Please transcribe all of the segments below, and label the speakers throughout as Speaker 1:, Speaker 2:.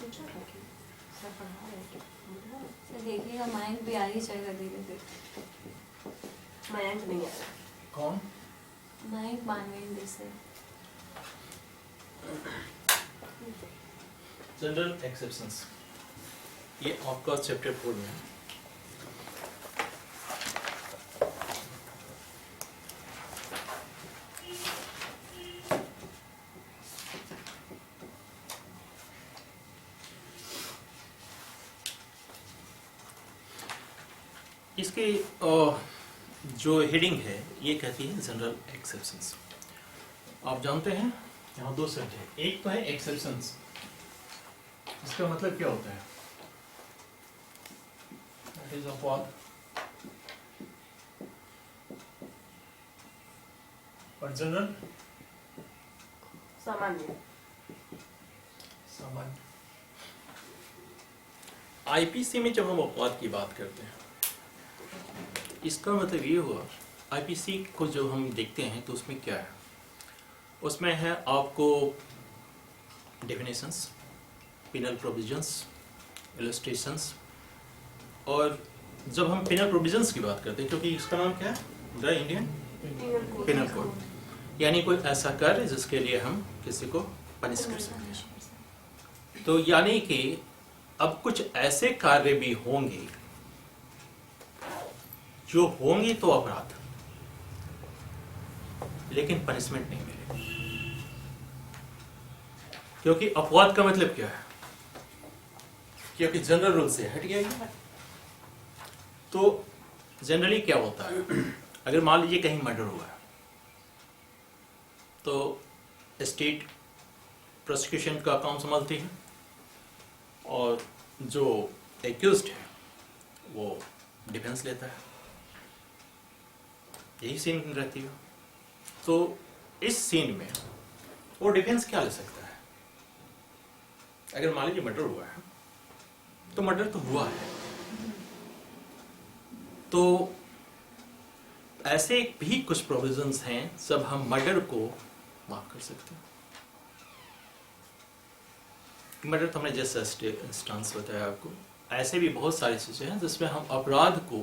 Speaker 1: पूछो ताकि सर पढ़ा रहे हैं।
Speaker 2: सर देखिएगा मयंक भी आ ही जाएगा धीरे धीरे।
Speaker 1: मयंक नहीं आ रहा।
Speaker 3: कौन?
Speaker 2: मयंक मानवेंद्र से।
Speaker 3: जनरल एक्सेप्शंस, ये आपका चैप्टर 4 में है। इसकी जो हेडिंग है ये कहती है जनरल एक्सेप्शंस। आप जानते हैं यहाँ दो सेट है, एक तो है एक्सेप्शंस, इसका मतलब क्या होता है? दैट इज अपवाद। और जनरल
Speaker 1: सामान्य।
Speaker 3: सामान्य। आईपीसी में जब हम अपवाद की बात करते हैं, इसका मतलब ये हुआ आईपीसी को जो हम देखते हैं तो उसमें क्या है? उसमें है आपको डेफिनेशंस, पिनल प्रोविजंस, इलस्ट्रेशंस। और जब हम पिनल प्रोविजंस की बात करते हैं, क्योंकि इसका नाम क्या है? द इंडियन पिनल कोड, यानी कोई ऐसा कार्य जिसके लिए हम किसी को पनिश कर सकते हैं। तो यानी कि अब कुछ ऐसे कार्य भी होंगे जो होंगी तो अपराध, लेकिन पनिशमेंट नहीं मिलेगी। क्योंकि अपवाद का मतलब क्या है? क्योंकि जनरल रूल से हट गया है। तो जनरली क्या होता है, अगर मान लीजिए कहीं मर्डर हुआ है तो स्टेट प्रोसिक्यूशन का काम संभालती है और जो एक्यूज्ड है वो डिफेंस लेता है, यही सीन रहती है। तो इस सीन में वो डिफेंस क्या ले सकता है? अगर मान लीजिए मर्डर हुआ है तो मर्डर तो हुआ है, तो ऐसे भी कुछ प्रोविजंस हैं जब हम मर्डर को माफ कर सकते हैं। मर्डर तो हमने जैसा इंस्टेंस बताया आपको, ऐसे भी बहुत सारी चीजें हैं जिसमें हम अपराध को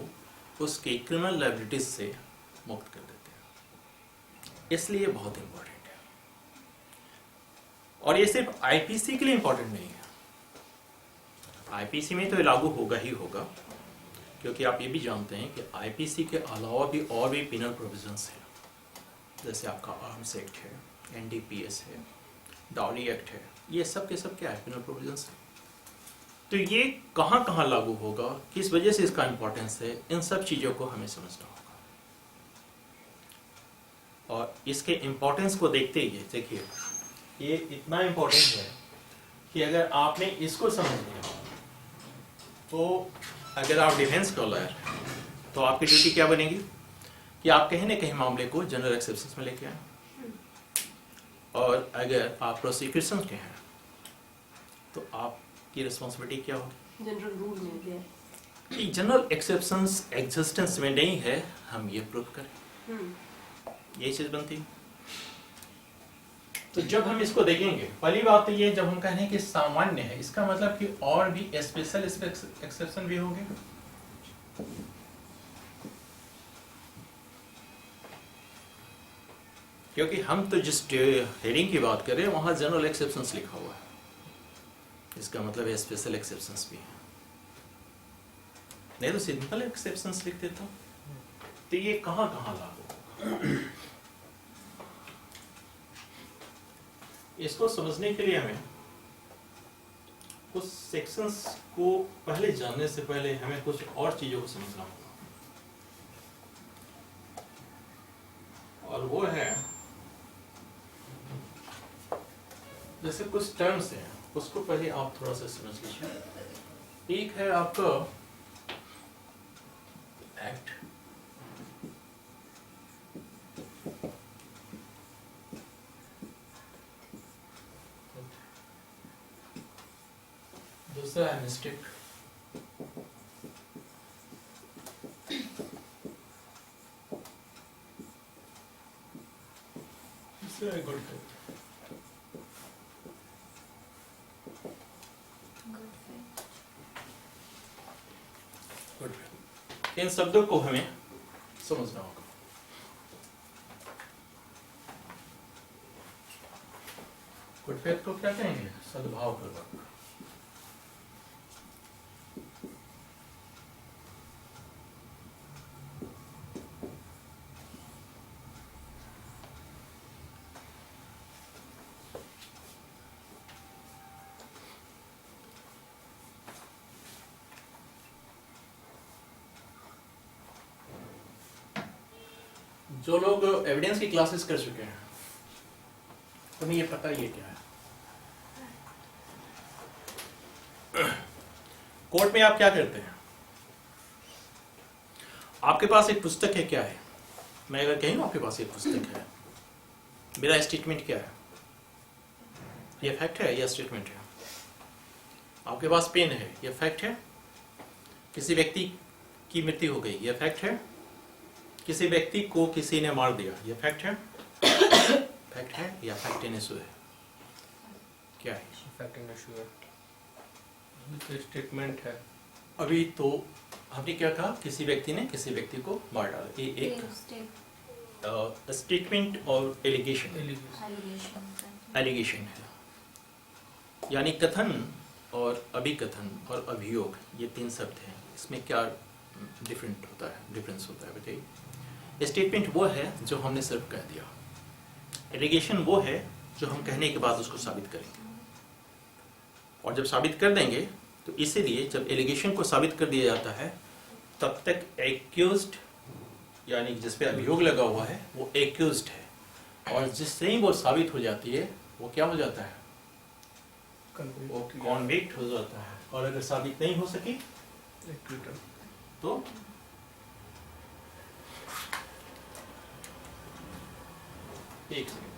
Speaker 3: उसके क्रिमिनल लायबिलिटीज से मुक्त कर देते हैं। इसलिए बहुत इंपॉर्टेंट है। और ये सिर्फ आईपीसी के लिए इंपॉर्टेंट नहीं है, आईपीसी में तो ये लागू होगा ही होगा, क्योंकि आप ये भी जानते हैं कि आईपीसी के अलावा भी और भी पिनल प्रोविजंस हैं, जैसे आपका आर्म्स एक्ट है, एनडीपीएस है, डाउरी एक्ट है, ये सब के सब क्या है? पिनल प्रोविजंस है। तो ये कहाँ कहाँ लागू होगा, किस वजह से इसका इंपॉर्टेंस है, इन सब चीजों को हमें समझना होगा। और इसके इंपॉर्टेंस को देखते ही देखिए, ये इतना इंपॉर्टेंट है कि अगर आपने इसको समझ लिया तो अगर आप डिफेंस का लॉयर तो आपकी ड्यूटी क्या बनेगी कि आप कहीं ना कहीं मामले को जनरल एक्सेप्शंस में लेके आए, और अगर आप प्रोसिक्यूशन के हैं तो आपकी रिस्पॉन्सिबिलिटी क्या होगी?
Speaker 1: जनरल रूल में गया
Speaker 3: कि जनरल एक्सेप्शंस एग्जिस्टेंस में नहीं है, हम ये प्रूव करें, ये चीज बनती है। तो जब हम इसको देखेंगे, पहली बात तो ये, जब हम कह रहे हैं कि सामान्य है, इसका मतलब कि और भी स्पेशल एक्सेप्शन भी होंगे। क्योंकि हम तो जिस हेडिंग की बात कर रहे हैं वहां जनरल एक्सेप्शंस लिखा हुआ है, इसका मतलब है स्पेशल एक्सेप्शंस भी है, नहीं तो सिंपल एक्सेप्शंस लिख देता। तो ये कहां कहां लागू? इसको समझने के लिए हमें कुछ सेक्शंस को पहले जानने से पहले हमें कुछ और चीजों को समझना होगा, और वो है जैसे कुछ टर्म्स हैं, उसको पहले आप थोड़ा सा समझ लीजिए। एक है आपका एक्ट, दूसरा है मिस्टेक, तीसरा है गुड फेथ। इन शब्दों को हमें समझना होगा। गुड फेथ को क्या कहेंगे? सद्भाव पूर्वक। जो लोग एविडेंस की क्लासेस कर चुके हैं तुम्हें ये पता ये क्या है? कोर्ट में आप क्या करते हैं? आपके पास एक पुस्तक है, क्या है? मैं अगर कहूँ आपके पास एक पुस्तक है, मेरा स्टेटमेंट क्या है? ये फैक्ट है या स्टेटमेंट है? आपके पास पेन है, ये फैक्ट है? किसी व्यक्ति की मृत्यु हो गई, ये फैक्ट है? किसी व्यक्ति को किसी ने मार दिया, ये फैक्ट है? फैक्ट है या फैक्ट इन इशू है? क्या है?
Speaker 4: फैक्ट इन इशू है, स्टेटमेंट है।
Speaker 3: अभी तो हमने क्या कहा? किसी व्यक्ति ने किसी व्यक्ति को मार डाला, ये एक स्टेटमेंट और एलिगेशन है। यानी कथन और अभिकथन और अभियोग, ये तीन शब्द हैं। इसमें क्या डिफरेंस होता है बताइए? स्टेटमेंट वो है जो हमने सिर्फ कह दिया, एलिगेशन वो है जो हम कहने के बाद उसको साबित करेंगे। और जब साबित कर देंगे तो इसीलिए जब एलिगेशन को साबित कर दिया जाता है तब तक एक्यूज्ड, यानी जिस पे अभियोग लगा हुआ है वो एक्यूज्ड है, और जिससे ही वो साबित हो जाती है वो क्या हो जाता है? वो कॉन्विक्ट हो जाता है। और अगर साबित नहीं हो सकी तो एक सेकंड,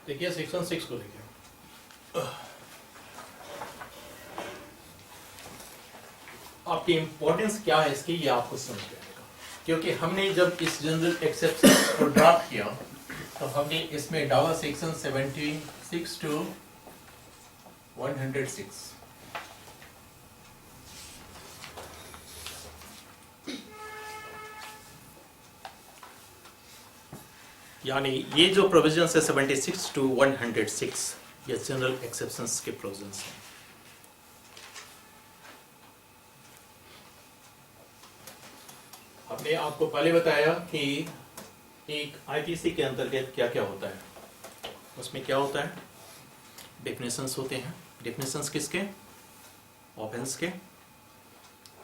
Speaker 3: देखिए सेक्शन 6 को देखिए। आपकी इंपॉर्टेंस क्या है इसकी, ये आपको समझ आएगा। क्योंकि हमने जब इस जनरल एक्सेप्शन को ड्राफ्ट किया तो हमने इसमें डाला सेक्शन 76 to 106। यानी ये जो प्रोविजंस है 76 to 106 ये जनरल एक्सेप्शंस के प्रोविजंस हैं। हमने आपको पहले बताया कि एक आईपीसी के अंतर्गत क्या क्या होता है। उसमें क्या होता है? डेफिनेशंस होते हैं। डेफिनेशंस किसके? ऑफेंस के।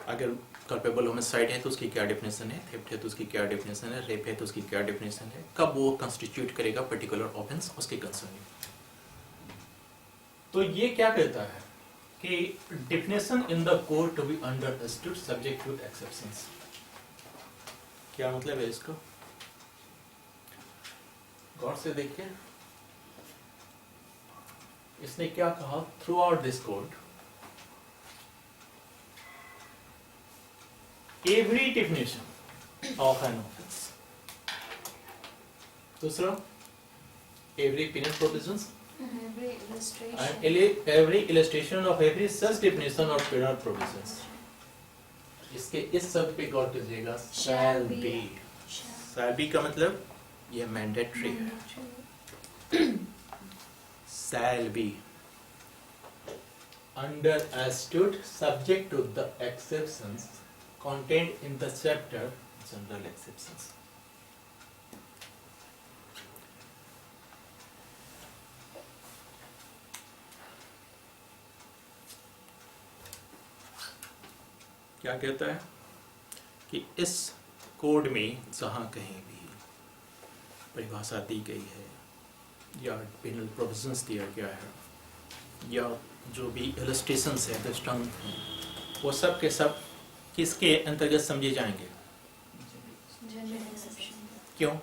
Speaker 3: अगर कल्पेबल होमिसाइड है तो उसकी क्या डेफिनेशन है, थेफ्ट है तो उसकी क्या डेफिनेशन है, रेप है तो उसकी क्या डेफिनेशन है, कब वो कंस्टिट्यूट करेगा पर्टिकुलर ऑफेंस, उसके कंसर्निंग। तो ये क्या कहता है कि definition in the code to be understood subject to exceptions. क्या मतलब है इसका? गौर से देखिए, इसने क्या कहा? Through out this code every definition of an offense. दूसरा, every penal provisions
Speaker 2: Every illustration.
Speaker 3: and every illustration of every such definition of penal provisions. इसके इस शब्द पे गौर कीजिएगा, shall be. shall be का मतलब ये मैंडेटरी है। shall be understood subject to the exceptions contained in the chapter general exceptions. क्या कहता है कि इस कोड में जहाँ कहीं भी परिभाषा दी गई है या पेनल प्रोविजंस दिया गया है या जो भी इलस्ट्रेशंस है, दृष्टांत हैं, वो सब के सब किसके अंतर्गत समझे जाएंगे?
Speaker 2: General exception.
Speaker 3: क्यों?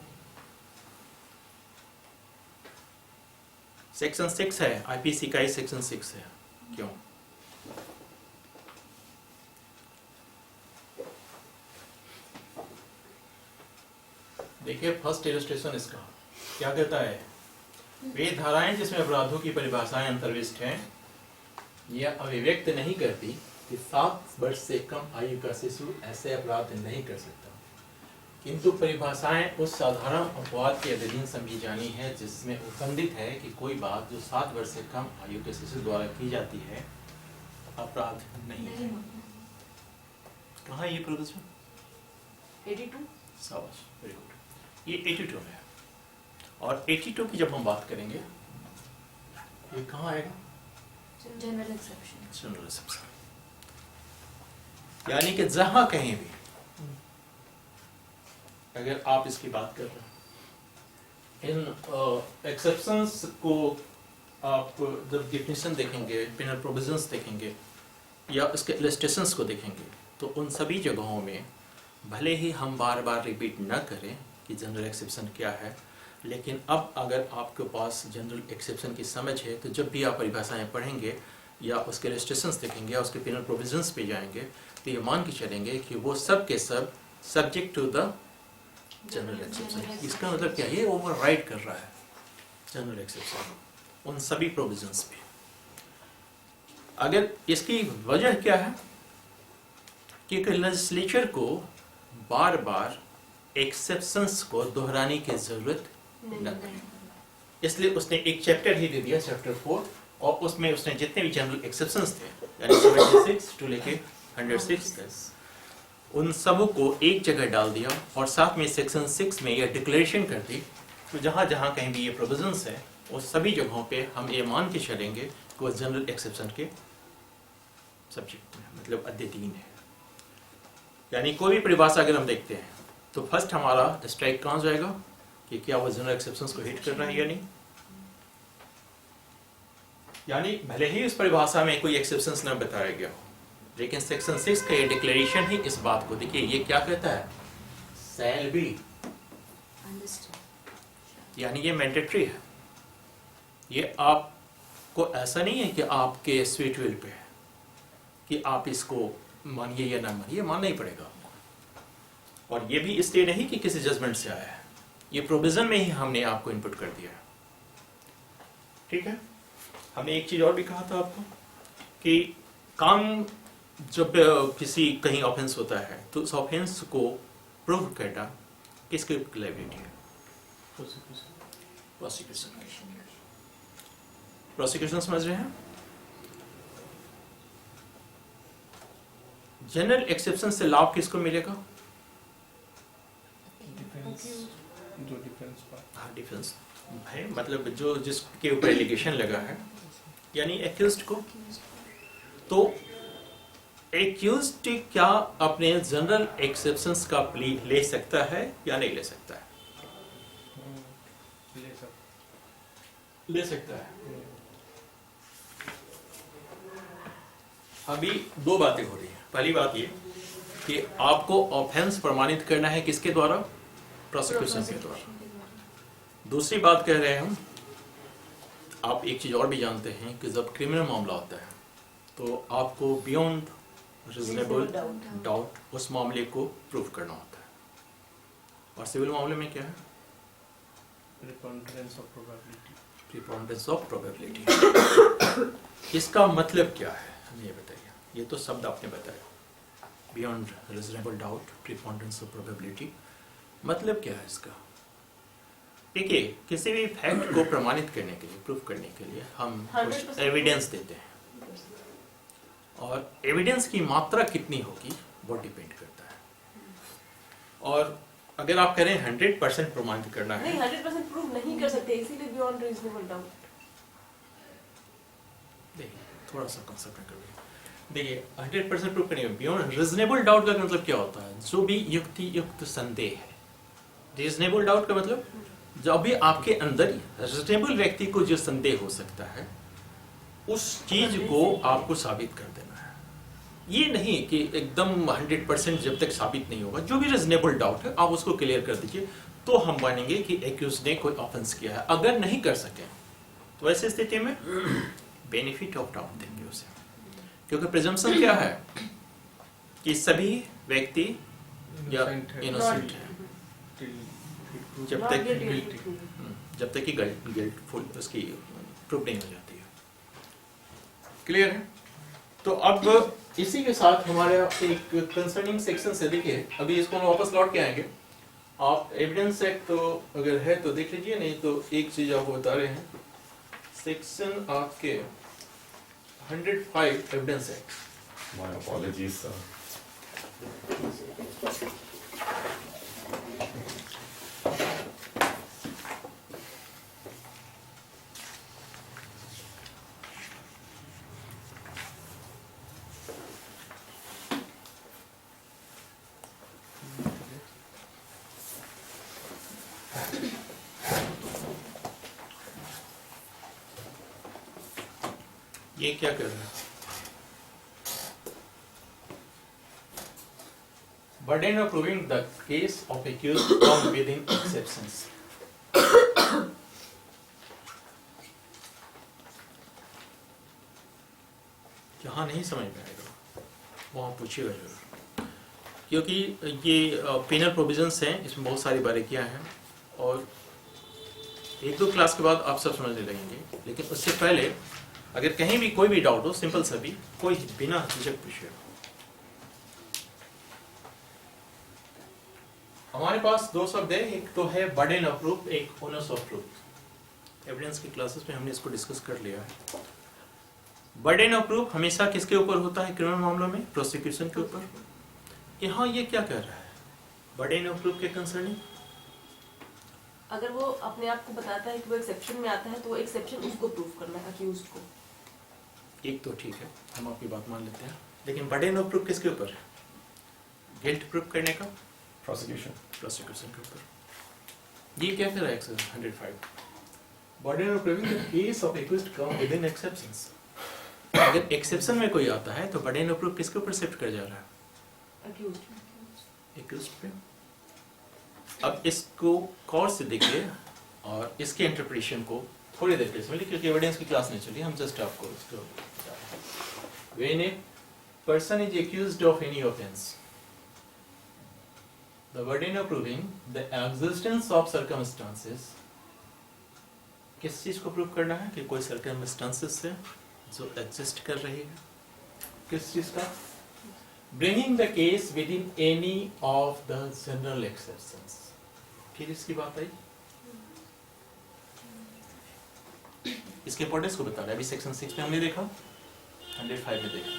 Speaker 3: सेक्शन 6 है, आईपीसी का ही सेक्शन 6 है। क्यों? देखिए फर्स्ट इलस्ट्रेशन इसका क्या कहता है? वे धाराएं जिसमें अपराधों की परिभाषाएं अंतर्विष्ट हैं यह अभिव्यक्त नहीं करती कि 7 वर्ष से कम आयु का शिशु ऐसे अपराध नहीं कर सकता, किंतु परिभाषाएं उस साधारण अपवाद के अधीन समझी जानी है जिसमें उपबंधित है कि कोई बात जो 7 वर्ष से कम आयु के शिशु द्वारा की जाती है अपराध नहीं है। कहाँ है ये प्रोविजन?
Speaker 1: 82
Speaker 3: शाबाश, वेरी गुड। ये 82 में है और 82 की जब हम बात करेंगे ये कहाँ आएगा?
Speaker 2: General exception.
Speaker 3: General exception. यानी कि जहां कहीं भी अगर आप इसकी बात कर रहे हैं, इन एक्सेप्शंस को आप जब डिफिनेशन देखेंगे, पेनल प्रोविजंस देखेंगे या उसके इलस्ट्रेशंस को देखेंगे तो उन सभी जगहों में भले ही हम बार बार रिपीट न करें कि जनरल एक्सेप्शन क्या है, लेकिन अब अगर आपके पास जनरल एक्सेप्शन की समझ है तो जब भी आप परिभाषाएं पढ़ेंगे या उसके इलस्ट्रेशंस देखेंगे या उसके पेनल प्रोविजंस पे जाएंगे तो ये मान के चलेंगे कि वो सब के सब subject to the general exception. इसका मतलब क्या? ये ओवरराइड कर रहा है जनरल एक्सेप्शन उन सभी प्रोविजंस पे। अगर इसकी वजह क्या है कि लेजिस्लेचर को बार बार एक्सेप्शंस को दोहराने की जरूरत न है, इसलिए उसने एक चैप्टर ही दे दिया, चैप्टर 4, और उसमें उसने जितने भी जनरल एक्सेप्शंस थे यानी 76 टू लेके 106 तक उन सबों को एक जगह डाल दिया और साथ में सेक्शन 6 में यह डिक्लेरेशन कर दी। तो जहाँ जहाँ कहीं भी ये प्रोविजंस है उस सभी जगहों पे हम ये मान के चलेंगे कि वो जनरल एक्सेप्शन के सब्जेक्ट में, मतलब अध्ययन है। यानी कोई भी परिभाषा अगर हम देखते हैं तो फर्स्ट हमारा स्ट्राइक कहाँ जाएगा कि क्या वो जनरल एक्सेप्शंस को हिट कर रहा है या नहीं। यानी भले ही उस परिभाषा में कोई एक्सेप्शंस न बताया गया हो, लेकिन सेक्शन 6 का ये डिक्लेरेशन ही इस बात को, देखिए ये क्या कहता है, शैल बी, यानी ये मैंडेटरी है। ये आपको ऐसा नहीं है कि आपके स्वीट विल पे है कि आप इसको मानिए या ना मानिए, मानना ही पड़ेगा आपको। और ये भी इसलिए नहीं कि किसी जजमेंट से आया है, ये प्रोविजन में ही हमने आपको इनपुट कर दिया है। ठीक है। हमने एक चीज और भी कहा था आपको कि काम जब किसी कहीं ऑफेंस होता है तो उस ऑफेंस को प्रूव करना किसकी लायबिलिटी है? प्रोसिक्यूशन समझ रहे हैं? जनरल एक्सेप्शन से लाभ किसको मिलेगा? डिफेंस है, मतलब जो जिसके ऊपर एलिगेशन लगा है, यानी एक्यूज्ड को। तो एक्यूज्ड क्या अपने जनरल एक्सेप्शंस का प्ली ले सकता है या नहीं ले सकता है? ले सकता है। अभी दो बातें हो रही हैं। पहली बात ये कि आपको ऑफेंस प्रमाणित करना है किसके द्वारा? प्रोसिक्यूशन के द्वारा। दूसरी बात कह रहे हैं हम, आप एक चीज और भी जानते हैं कि जब क्रिमिनल मामला होता है तो आपको बियॉन्ड रीजनेबल डाउट उस मामले को प्रूव करना होता है। और सिविल मामले में क्या है?
Speaker 4: Preponderance of probability.
Speaker 3: Preponderance of probability. इसका मतलब क्या है हमें ये बताइए। ये तो शब्द आपने बताया, beyond reasonable doubt, preponderance of probability, मतलब क्या है इसका? देखिए, किसी भी फैक्ट को प्रमाणित करने के लिए, प्रूफ करने के लिए हम कुछ एविडेंस देते हैं, और एविडेंस की मात्रा कितनी होगी वो डिपेंड करता है। और अगर आप करें 100% प्रमाणित करना है,
Speaker 1: नहीं 100% प्रूव नहीं कर सकते, इसीलिए बियॉन्ड रीजनेबल डाउट।
Speaker 3: देखिए थोड़ा सा कंसेप्ट करिए। देखिए 100% प्रूफ करने बियॉन्ड रीजनेबल डाउट का मतलब क्या होता है? जो भी युक्ति युक्त संदेह है। रीजनेबल डाउट का मतलब जब भी आपके अंदर रीजनेबल व्यक्ति को जो संदेह हो सकता है उस चीज को आपको साबित कर देना है। ये नहीं कि एकदम 100% जब तक साबित नहीं होगा, जो भी रीजनेबल डाउट है आप उसको क्लियर कर दीजिए, तो हम मानेंगे कि एक्यूज ने कोई ऑफेंस किया है। अगर नहीं कर सके तो ऐसी स्थिति में बेनिफिट ऑफ डाउट देंगे उसे, क्योंकि प्रिजम्पशन क्या है कि सभी व्यक्ति या इनोसेंट है जब तक कि गिल्टफुल उसकी प्रूफ नहीं हो जाती है। क्लियर है? तो अब इसी के साथ हमारे एक कंसर्निंग सेक्शन से देखिए, अभी इसको हम वापस लौट के आएंगे। आप एविडेंस एक्ट तो अगर है तो देख लीजिए, नहीं तो एक चीज आपको बता रहे हैं, सेक्शन आपके 105 evidence act.
Speaker 4: My apologies, sir.
Speaker 3: ये क्या कर रहा है? Burden of proving the case of accused come within exceptions. जहाँ नहीं समझ में आएगा वहाँ पूछिएगा जरूर, क्योंकि ये पेनल प्रोविजंस हैं, इसमें बहुत सारी बारीकियां हैं और एक दो क्लास के बाद आप सब समझने लगेंगे। लेकिन उससे पहले अगर कहीं भी कोई भी डाउट हो, सिंपल सा भी, कोई बिना झिझक पूछिएगा। हमारे पास दो शब्द है, एक तो है बर्डन ऑफ प्रूफ, एक ओनस ऑफ प्रूफ। एविडेंस की क्लासेस में हमने इसको डिस्कस कर लिया है। बर्डन ऑफ प्रूफ हमेशा किसके ऊपर होता है क्रिमिनल मामलों में? प्रोसिक्यूशन के ऊपर। यहाँ ये क्या कर रहा है बर्डन ऑफ प्रूफ के कंसर्निंग?
Speaker 1: अगर वो अपने आप को बताता है कि वो एक्सेप्शन में आता है तो वो एक्सेप्शन उसको प्रूफ करना है, अक्यूज्ड को।
Speaker 3: एक तो ठीक है, हम आपकी बात मान लेते हैं, लेकिन बर्डन ऑफ प्रूफ किसके ऊपर है? गिल्ट प्रूफ करने का
Speaker 4: Prosecution.
Speaker 3: प्रोसिक्यूशन के ऊपर। ये क्या कर रहा है 105? Burden of proving the case of accused come with in exceptions. अगर एक्सेप्शन में कोई आता है तो बर्डन ऑफ प्रूफ किसके ऊपर शिफ्ट कर जा रहा है?
Speaker 1: अक्यूज्ड।
Speaker 3: एक्यूज्ड पे। अब इसको गौर से देखिए और इसके इंटरप्रिटेशन को थोड़ी देर के समझिए, क्योंकि एविडेंस की क्लास नहीं चली, हम जस्ट आपको इसको when a person is accused of any offence, the burden of proving the existence of circumstances, किस चीज को प्रूव करना है? कि कोई circumstances है जो एग्जिस्ट कर रही है। किस चीज का? bringing the case within any of the general exceptions। फिर इसकी बात आई, इसके इंपॉर्टेंस को बता रहा है। अभी सेक्शन 6 में हमने देखा, 105 में देखा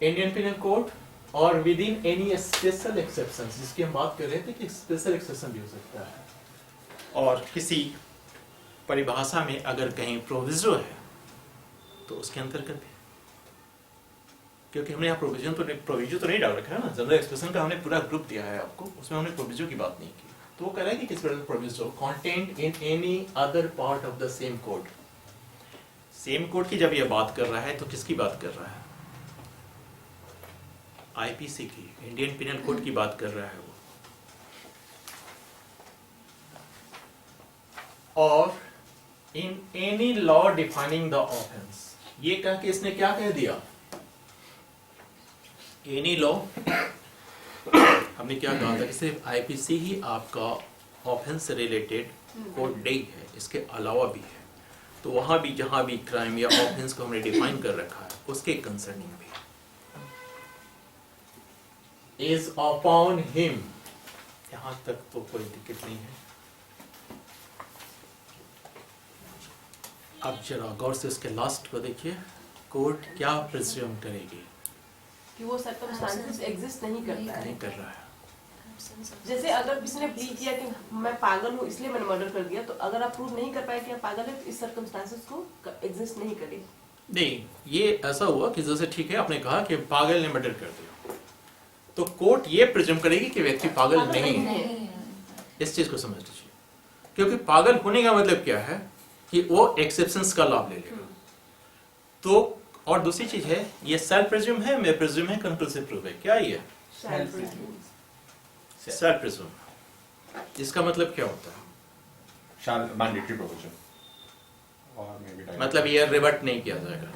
Speaker 3: इंडियन पिनल कोड और with in any special exception, जिसकी हम बात कर रहे थे कि स्पेशल एक्सेप्शन भी हो सकता है। और किसी परिभाषा में अगर कहीं प्रोविजो है तो उसके अंतर्गत भी, क्योंकि हमने यहाँ प्रोविजो तो नहीं डाल रखा है ना, जनरल एक्सप्रेशन का हमने पूरा ग्रुप दिया है आपको, उसमें हमने प्रोविजो की बात नहीं की। तो वो कह रहा है कि किस प्रकार proviso content in any other part of the same code. Same code की जब ये बात कर रहा है तो किसकी बात कर रहा है? आईपीसी की, इंडियन पिनल कोड की बात कर रहा है वो। और in any law defining the offence, ये कह के इसने क्या कह दिया? एनी लॉ, हमने क्या कहा था कि सिर्फ आईपीसी ही आपका ऑफेंस से रिलेटेड कोड नहीं है, इसके अलावा भी है। तो वहां भी जहां भी क्राइम या ऑफेंस को हमने डिफाइन कर रखा है उसके कंसर्निंग भी is upon him, यहां तक तो कोई दिक्कत नहीं है। अब जरा गौर से इसके लास्ट को देखिए, कोर्ट क्या प्रिज्यूम करेगी?
Speaker 1: कि वो सर्कमस्टेंसेस एग्जिस्ट नहीं करता है।
Speaker 3: नहीं कर रहा है।
Speaker 1: जैसे अगर किसी ने प्ली किया कि मैं पागल हूँ इसलिए मैंने मर्डर कर दिया, तो अगर आप प्रूव नहीं कर पाए कि आप पागल है तो इस सर्कमस्टेंसेस को एग्जिस्ट नहीं करे।
Speaker 3: नहीं, ये ऐसा हुआ कि जैसे ठीक है आपने कहा कि पागल ने मर्डर कर दिया, तो कोर्ट ये प्रिज्यूम करेगी कि व्यक्ति पागल नहीं है।
Speaker 2: नहीं
Speaker 3: इस चीज को समझ लीजिए, क्योंकि पागल होने का मतलब क्या है कि वो एक्सेप्शंस का लाभ ले लेगा। तो और दूसरी चीज है, ये सेल्फ प्रिज्यूम है, मैं प्रिज्यूम है, कंक्लूसिव प्रूफ है। क्या ये सेल्फ प्रिज्यूम? इसका मतलब क्या होता है?
Speaker 4: Shall mandatory provision. Or maybe directory.
Speaker 3: मतलब ये रिवर्ट नहीं किया जाएगा।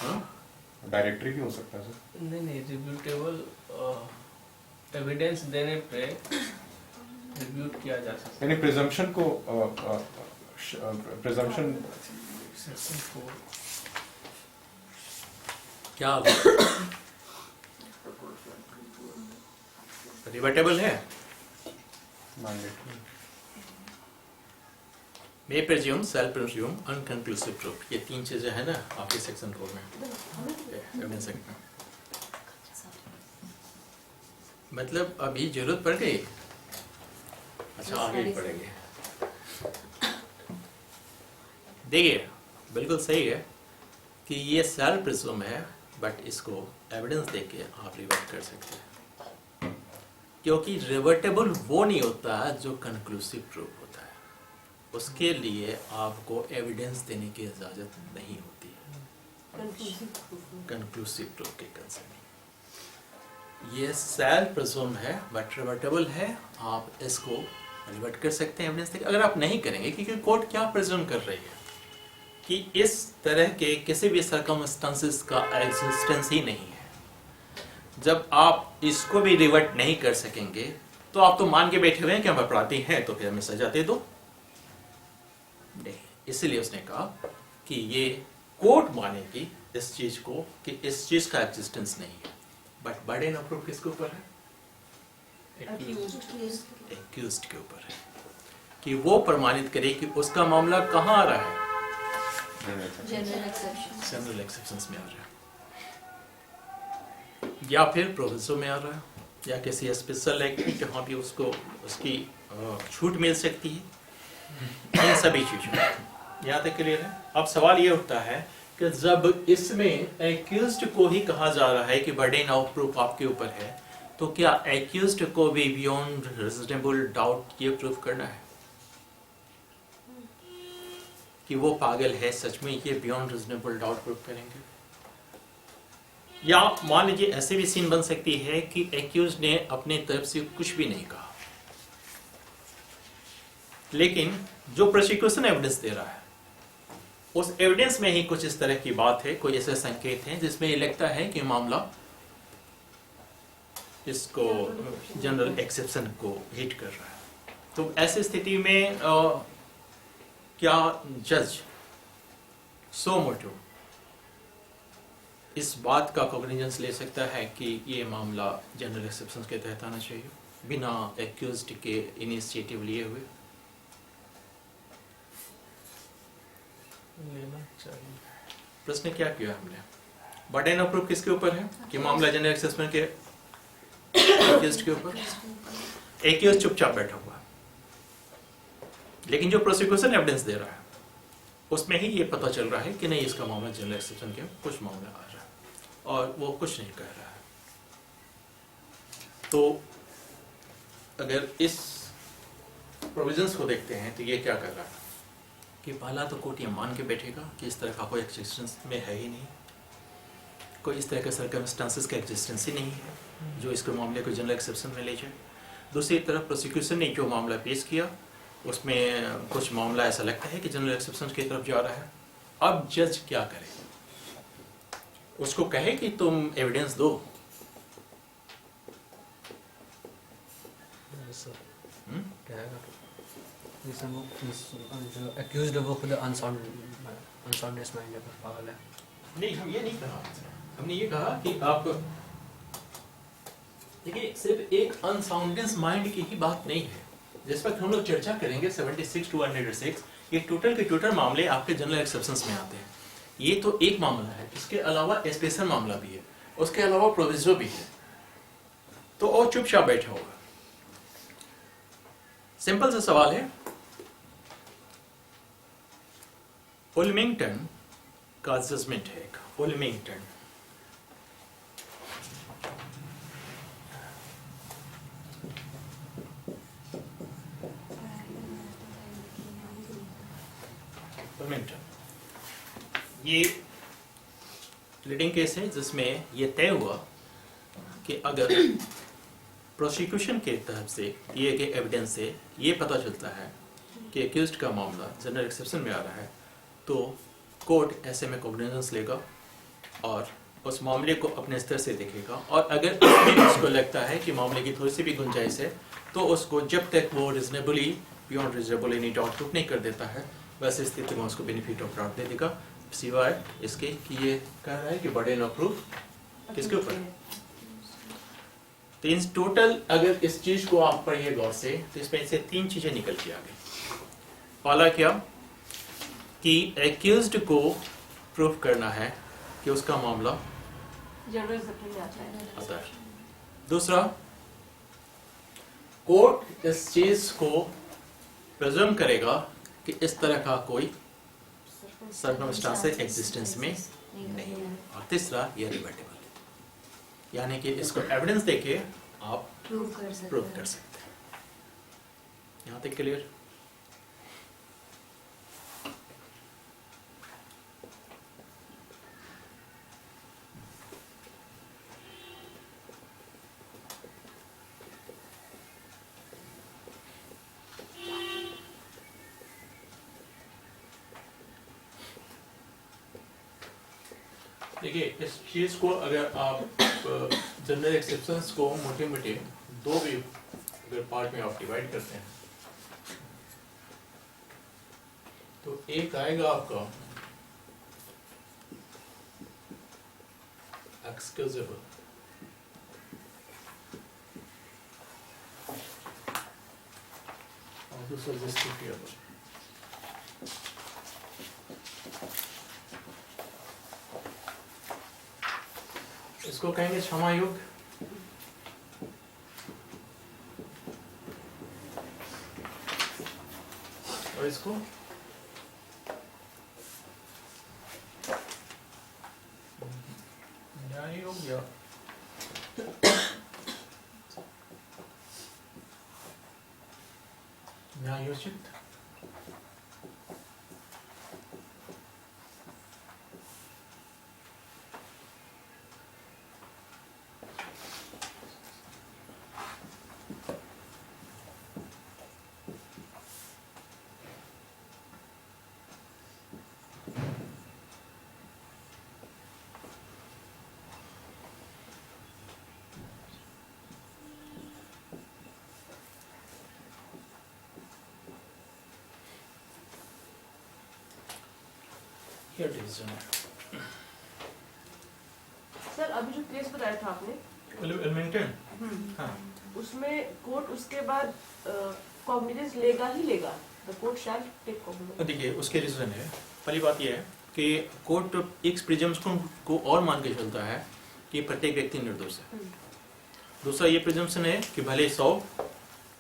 Speaker 3: हाँ?
Speaker 4: Directory भी हो सकता है सर।
Speaker 5: नहीं रिब्यूटेबल एविडेंस देने पे रिब्यूट किया जा सकता
Speaker 4: यानी प्रिजम्पशन को प्रिजम्पशन
Speaker 5: है। सेक्शन 4
Speaker 3: क्या रिवर्टेबल है?
Speaker 4: Mandatory
Speaker 3: may presume, self presume, inconclusive proof, ये तीन चीजें हैं ना आपके सेक्शन 4 में, एविडेंस एक्ट में। मतलब अभी जरूरत पड़ गई? अच्छा आगे पड़ेगी। देखिए बिल्कुल सही है कि ये सेल्फ प्रिज्यूम है, बट इसको एविडेंस देके आप रिवर्ट कर सकते हैं, क्योंकि रिवर्टेबल वो नहीं होता जो कंक्लूसिव प्रूफ होता है। उसके लिए आपको एविडेंस देने की इजाजत नहीं होती है कंक्लूसिव प्रूफ के कंसर्न। ये सेल्फ प्रिज्यूम है बट रिवर्टेबल है, आप इसको रिवर्ट कर सकते हैं एविडेंस देके। अगर आप नहीं करेंगे, क्योंकि कोर्ट क्या प्रिज्यूम कर रही है कि इस तरह के किसी भी सर्कमस्टांसेस का एग्जिस्टेंस ही नहीं है। जब आप इसको भी रिवर्ट नहीं कर सकेंगे तो आप तो मान के बैठे हुए हैं कि हम अपराधी हैं, तो फिर हमें सजा दे दो। नहीं, इसलिए उसने कहा कि ये कोर्ट मानेगी इस चीज को कि इस चीज का एग्जिस्टेंस नहीं है, बट बर्डन ऑफ प्रूफ किसके ऊपर है? एक्यूज्ड के ऊपर है कि वो प्रमाणित करे कि उसका मामला कहाँ आ रहा है,
Speaker 2: जनरल एक्सेप्शन
Speaker 3: जनरल एक्सेप्शंस में आ रहा है, या फिर प्रोविजो में आ रहा है, या किसी स्पेशल एक्ट में जहाँ भी उसको उसकी छूट मिल सकती है। इन सभी चीजों यहाँ तक क्लियर है। अब सवाल ये उठता है कि जब इसमें एक्यूज्ड को ही कहा जा रहा है कि बर्डन ऑफ प्रूफ आपके ऊपर है, तो क्या एक्यूज्ड को भी बियॉन्ड रीजनेबल डाउट ये प्रूफ करना है कि वो पागल है सच में? ये बियॉन्ड रीजनेबल डाउट प्रूफ करेंगे? या मान लीजिए ऐसे भी सीन बन सकती है कि एक्यूज ने अपने तरफ से कुछ भी नहीं कहा, लेकिन जो प्रोसिक्यूशन एविडेंस दे रहा है उस एविडेंस में ही कुछ इस तरह की बात है, कोई ऐसे संकेत हैं जिसमें ये लगता है कि मामला इसको जनरल एक्सेप्शन को हिट कर रहा है। तो ऐसी स्थिति में क्या जज सो मोटो इस बात का कॉग्निजेंस ले सकता है कि ये मामला जनरल एक्सेप्शन के तहत आना चाहिए बिना एक्यूज्ड के इनिशिएटिव लिए हुए?
Speaker 5: लेना चाहिए।
Speaker 3: प्रश्न क्या किया हमने? बर्डन ऑफ प्रूफ किसके ऊपर है कि मामला जनरल एक्सेप्शन के एक्यूज्ड के ऊपर? एक्यूज्ड चुपचाप बैठा हुआ, लेकिन जो प्रोसिक्यूशन एविडेंस दे रहा है उसमें ही ये पता चल रहा है कि नहीं, इसका मामला जनरल एक्सेप्शन के कुछ मामला आ रहा है और वो कुछ नहीं कह रहा है। तो अगर इस प्रोविजंस को देखते हैं तो ये क्या कर रहा है कि पहला तो कोर्ट ये मान के बैठेगा कि इस तरह का कोई एक्जिस्टेंस में है ही नहीं, कोई इस तरह के सर्कमस्टांसेस का एक्जिस्टेंस ही नहीं है जो इसके मामले को जनरल एक्सेप्शन में ले जाए। दूसरी तरफ प्रोसिक्यूशन ने जो मामला पेश किया उसमें कुछ मामला ऐसा लगता है कि जनरल एक्सेप्शन की तरफ जा रहा है। अब जज क्या करे? उसको कहे कि तुम एविडेंस दो,
Speaker 6: जो एक्यूज्ड है वो खुद अनसाउंडनेस माइंड है, पागल है।
Speaker 3: नहीं, हम ये नहीं कहा, हमने ये कहा कि आप देखिए सिर्फ एक अनसाउंडनेस माइंड की ही बात नहीं है। जिस वक्त हम लोग चर्चा करेंगे 76 to 106, ये टोटल के टोटल मामले आपके जनरल एक्सेप्शंस में आते हैं। ये तो एक मामला है, इसके अलावा स्पेशल मामला भी है, उसके अलावा प्रोविजो भी है, तो और चुपचाप बैठा होगा। सिंपल सा सवाल है उल्मिंगटन का जजमेंट है एक, उल्मिंगटन। उल्मिंगटन ये लीडिंग केस है जिसमें ये तय हुआ कि अगर प्रोसिक्यूशन के तरफ से दिए गए एविडेंस से ये पता चलता है कि एक्यूज्ड का मामला जनरल एक्सेप्शन में आ रहा है, तो कोर्ट ऐसे में कॉग्निजेंस लेगा और उस मामले को अपने स्तर से देखेगा, और अगर उसमें उसको लगता है कि मामले की थोड़ी सी भी गुंजाइश है तो उसको जब तक वो reasonably beyond reasonable any doubt proof नहीं कर देता है, वैसे स्थिति में उसको बेनिफिट ऑफ डाउट दे देगा, सिवाय इसके कि ये कह रहा है कि बर्डन ऑफ प्रूफ किसके ऊपर है। तो इन टोटल अगर इस चीज को आप पढ़िए गौर से तो इसमें से 3 चीजें निकल के आ गई। पहला क्या कि एक्यूज्ड को प्रूफ करना है कि उसका मामला
Speaker 1: जनरल एक्सेप्शन में आता है।
Speaker 3: दूसरा, कोर्ट इस चीज को प्रेज्यूम करेगा कि इस तरह का कोई सर्कमस्टांस एग्जिस्टेंस में नहीं है। और तीसरा, ये रिवर्टेबल, यानी कि इसको एविडेंस देके आप प्रूव कर सकते हैं। यहाँ तक क्लियर? देखिए, इस चीज को अगर आप जनरल एक्सेप्शंस को मोटे मोटे 2 भी अगर पार्ट में आप डिवाइड करते हैं तो एक आएगा आपका एक्सक्यूजेबल, और दूसरा जस्टिफिएबल। इसको कहेंगे क्षमा योग, और इसको न्याय योग या न्यायोचित।
Speaker 1: सर अभी जो केस बताया था आपने
Speaker 3: उल्मिंगटन, हाँ,
Speaker 1: उसमें कोर्ट उसके बाद कॉग्निजेंस लेगा ही लेगा, the court shall take cognizance.
Speaker 3: देखिए उसके रीजन है। पहली बात यह है कि कोर्ट एक प्रिजम्पशन को और मान के चलता है कि प्रत्येक व्यक्ति निर्दोष है। दूसरा ये प्रिजम्पशन है कि भले 100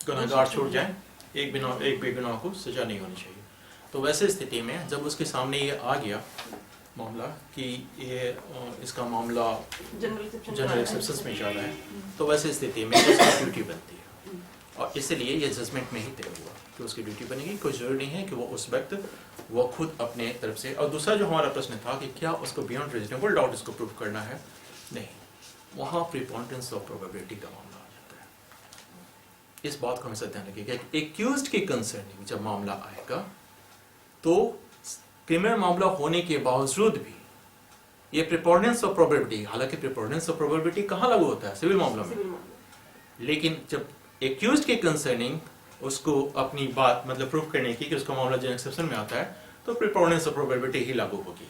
Speaker 3: गुनहगार छोड़ जाए, एक बेगुनाह को सजा नहीं होनी चाहिए। तो वैसे स्थिति में जब उसके सामने ये आ गया मामला कि ये इसका मामला जनरल एक्सेप्शंस में जा रहा है, तो वैसे स्थिति में उसकी ड्यूटी बनती है, और इसलिए ये जजमेंट में ही तय हुआ कि उसकी ड्यूटी बनेगी। कोई जरूरी नहीं है कि वो उस वक्त वो खुद अपने तरफ से। और दूसरा जो हमारा प्रश्न था कि क्या उसको बियॉन्ड रीजनेबल डाउट इसको प्रूव करना है, नहीं, वहाँ प्रीपोनेंस ऑफ प्रोबेबिलिटी का मामला आ जाता है। इस बात को हमेशा ध्यान रखिएगा कि एक्यूज्ड के कंसर्निंग जब मामला आएगा तो क्रिमिनल मामला होने के बावजूद भी ये प्रीपोनेंस ऑफ प्रोबेबिलिटी, हालांकि प्रीपोनेंस ऑफ प्रोबेबिलिटी कहाँ लागू होता है? सिविल मामला में। लेकिन जब एक्यूज्ड के कंसर्निंग उसको अपनी बात मतलब प्रूफ करने की कि उसका मामला जनरल एक्सेप्शन में आता है, तो प्रीपोनेंस ऑफ प्रोबेबिलिटी ही लागू होगी।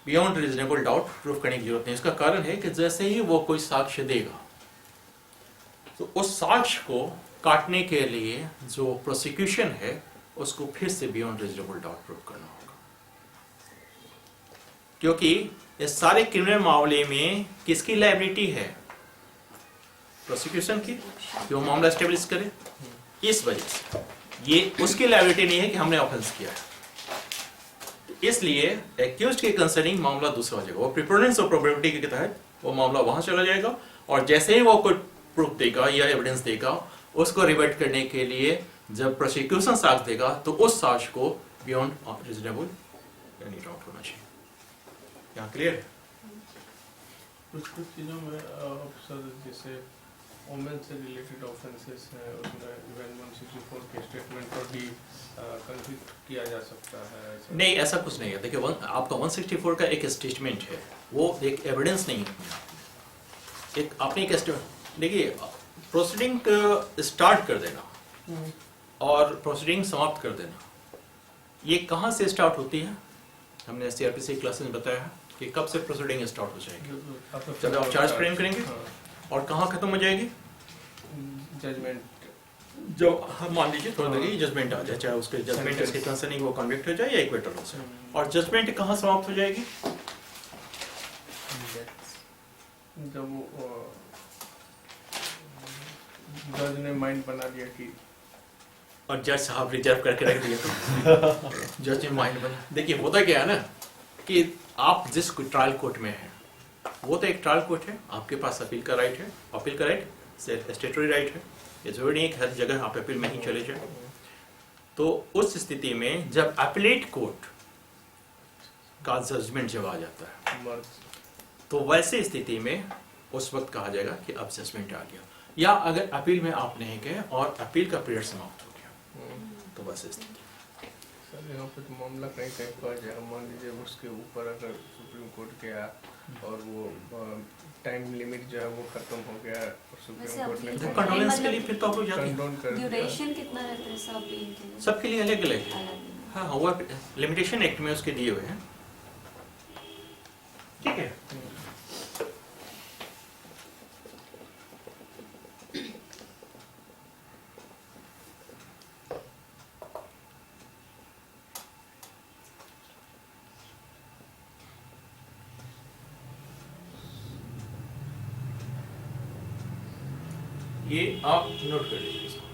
Speaker 3: बियॉन्ड रीजनेबल डाउट प्रूफ करने की जरूरत नहीं। इसका कारण है कि जैसे ही वो कोई साक्ष्य देगा तो उस साक्ष्य को काटने के लिए जो प्रोसिक्यूशन है उसको फिर से बियॉन्ड रीजनेबल डाउट प्रूफ करना होगा, क्योंकि इस सारे क्रिमिनल मामले में किसकी लायबिलिटी है? प्रोसिक्यूशन की, कि वो मामला एस्टेब्लिश करे। इस वजह से ये उसकी लायबिलिटी नहीं है कि हमने ऑफेंस किया है। इसलिए एक्यूज्ड के कंसर्निंग मामला दूसरा हो जाएगा, वो प्रिपोनेंस और प्रोबेबिलिटी के तहत वो मामला वहां चला जाएगा, और जैसे ही वो कोई प्रूफ देगा या एविडेंस देगा, उसको रिवर्ट करने के लिए जब प्रोसिक्यूशन साक्ष्य देगा तो उस साक्ष्य को बियॉन्ड रीजनेबल यानी डाउट होना चाहिए। यहाँ क्लियर है?
Speaker 5: कुछ कुछ चीज़ों में अफसर जैसे वोमेन से रिलेटेड ऑफेंसेस हैं, उसमें इवन 164 के स्टेटमेंट पर भी कंफ्लिक्ट किया जा सकता है।
Speaker 3: नहीं, ऐसा कुछ नहीं है। देखिए आपका 164 का एक स्टेटमेंट है, वो एक एविडेंस नहीं है, एक आपने एक देखिए प्रोसीडिंग स्टार्ट कर देना और प्रोसीडिंग समाप्त कर देना, ये कहाँ से स्टार्ट होती है? हमने सीआरपीसी क्लासेस में बताया कि कब से प्रोसीडिंग स्टार्ट हो जाएगी, जब आप चार्ज फ्रेम करेंगे, और कहाँ खत्म हो जाएगी?
Speaker 5: जजमेंट
Speaker 3: जो हम मान लीजिए थोड़ा देर जजमेंट आ जाए, चाहे उसके जजमेंट इसके कंसर्निंग वो कन्विक्ट हो जाए या एक्विटल हो जाए, और जजमेंट कहाँ समाप्त हो जाएगी?
Speaker 5: जब वो जज ने माइंड बना लिया कि,
Speaker 3: और जज साहब रिजर्व करके रख दिया तो जज ने माइंड बना। देखिए होता क्या है ना कि आप जिस ट्रायल कोर्ट में हैं, वो तो एक ट्रायल कोर्ट है, आपके पास अपील का राइट है, अपील का राइट स्टेटरी राइट है, ये जरूरी नहीं है कि हर जगह आप अपील में ही चले जाए। तो उस स्थिति में जब अपीलेट कोर्ट का जजमेंट जब आ जाता है, तो वैसे स्थिति में उस वक्त कहा जाएगा कि अब जजमेंट आ गया, या अगर अपील में आप नहीं गए और अपील का पीरियड समाप्त हो गया, तो बस स्थिति।
Speaker 5: सर यहाँ पे तो मामला कहीं कहीं पर जाए, मान लीजिए उसके ऊपर अगर सुप्रीम कोर्ट गया और वो टाइम लिमिट जो है वो खत्म हो गया और सुप्रीम कोर्ट ने
Speaker 3: कंडोलेंस के लिए फिर तो आप लोग जाते हैं।
Speaker 5: कंडोन कर दिया।
Speaker 2: ड्यूरेशन कितना रहता है सब अपील के लिए?
Speaker 3: सबके लिए अलग अलग है।
Speaker 2: अलग
Speaker 3: हाँ, वो लिमिटेशन एक्ट में उसके दिए हुए हैं, ठीक है। ये आप नोट कर लीजिए इसको।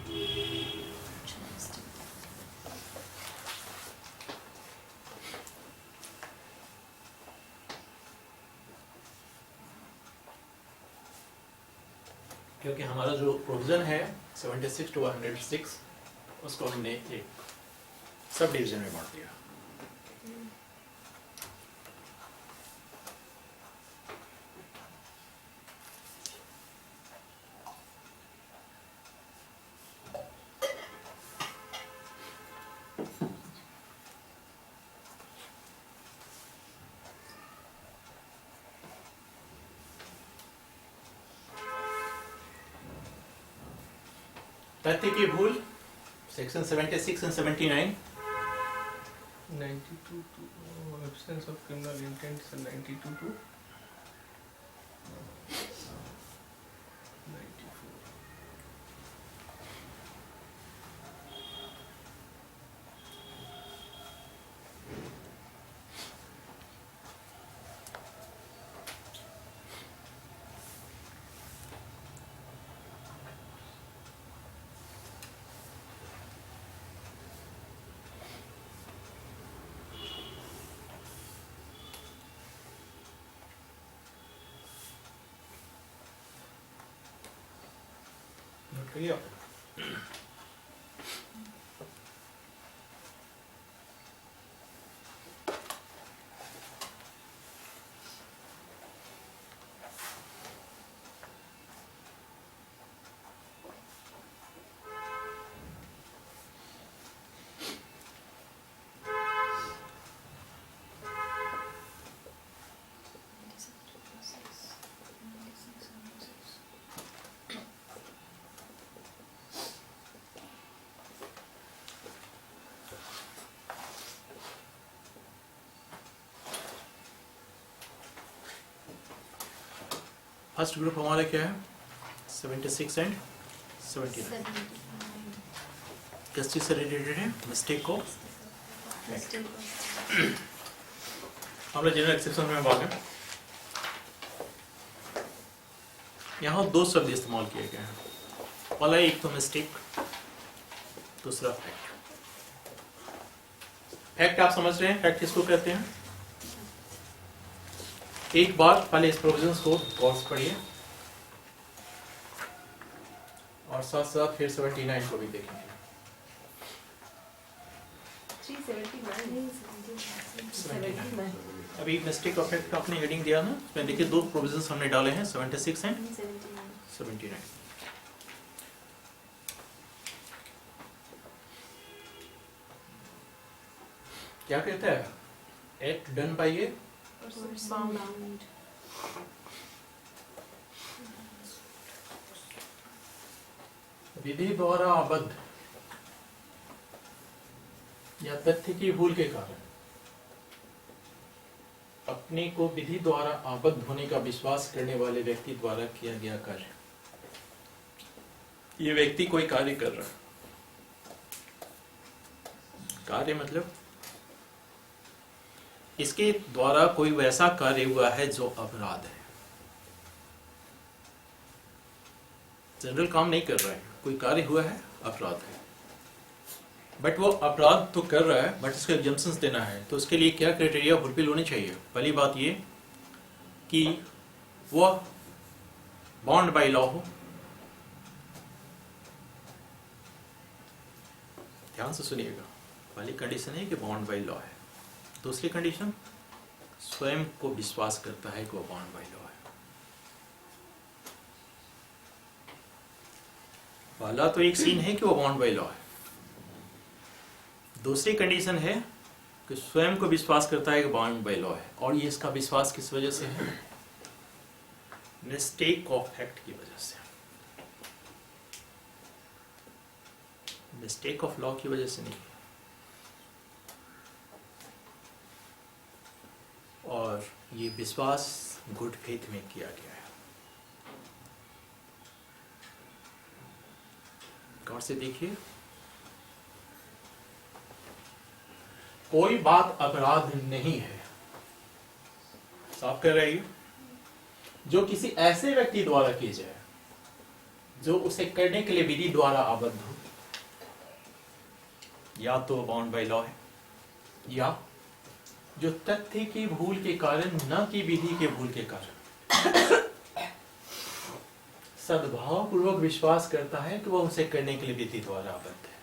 Speaker 3: क्योंकि हमारा जो प्रोविजन है 76 to 106, उसको हमने एक सब डिवीजन में बांट दिया। तथ्य की भूल section 76 and 79,
Speaker 5: 92 to absence of criminal intent से 92 to 94।
Speaker 3: नोट करिए आप। फर्स्ट ग्रुप हमारा क्या है? 76 and 79। किस चीज से रिलेटेड है? मिस्टेक को हम लोग जनरल एक्सेप्शन में भाग हैं। यहाँ दो शब्द इस्तेमाल किए गए हैं, पहला एक तो मिस्टेक, दूसरा फैक्ट। फैक्ट आप समझ रहे हैं, फैक्ट किसको कहते हैं? एक बार पहले इस प्रोविजंस को गौर से पढ़िए और साथ साथ फिर 79 को भी देखेंगे।
Speaker 1: 79
Speaker 3: अभी मिस्टेक ऑफ फैक्ट का आपने हेडिंग दिया ना, उसमें देखिए दो प्रोविजंस हमने डाले हैं, 76 एंड 79। क्या कहता है? Act done by A
Speaker 2: Bound.
Speaker 3: विधि द्वारा आबद्ध या तथ्य की भूल के कारण अपने को विधि द्वारा आबद्ध होने का विश्वास करने वाले व्यक्ति द्वारा किया गया कार्य। ये व्यक्ति कोई कार्य कर रहा है, कार्य मतलब इसके द्वारा कोई वैसा कार्य हुआ है जो अपराध है। जनरल काम नहीं कर रहा है, कोई कार्य हुआ है, अपराध है, बट वो अपराध तो कर रहा है, बट इसको एग्जम्पशंस देना है। तो उसके लिए क्या क्राइटेरिया फुलफिल होने चाहिए? पहली बात ये कि वो बाउंड बाय लॉ हो, ध्यान से सुनिएगा। पहली कंडीशन है कि बाउंड बाय लॉ है। दूसरी कंडीशन, स्वयं को विश्वास करता है कि वो बाउंड बाय लॉ है। पहला तो एक सीन है कि वो बाउंड बाय लॉ है। दूसरी कंडीशन है कि स्वयं को विश्वास करता है कि बाउंड बाय लॉ है, और ये इसका विश्वास किस वजह से है? मिस्टेक ऑफ फैक्ट की वजह से, मिस्टेक ऑफ लॉ की वजह से नहीं। और ये विश्वास गुड फेथ में किया गया है। गौर से देखिए, कोई बात अपराध नहीं है, साफ कर रही है, जो किसी ऐसे व्यक्ति द्वारा की जाए जो उसे करने के लिए विधि द्वारा आबद्ध हो, या तो बाउंड बाय लॉ है, या जो तथ्य की भूल के कारण, न कि विधि के भूल के कारण सद्भाव पूर्वक विश्वास करता है कि वह उसे करने के लिए विधि द्वारा आबद्ध है।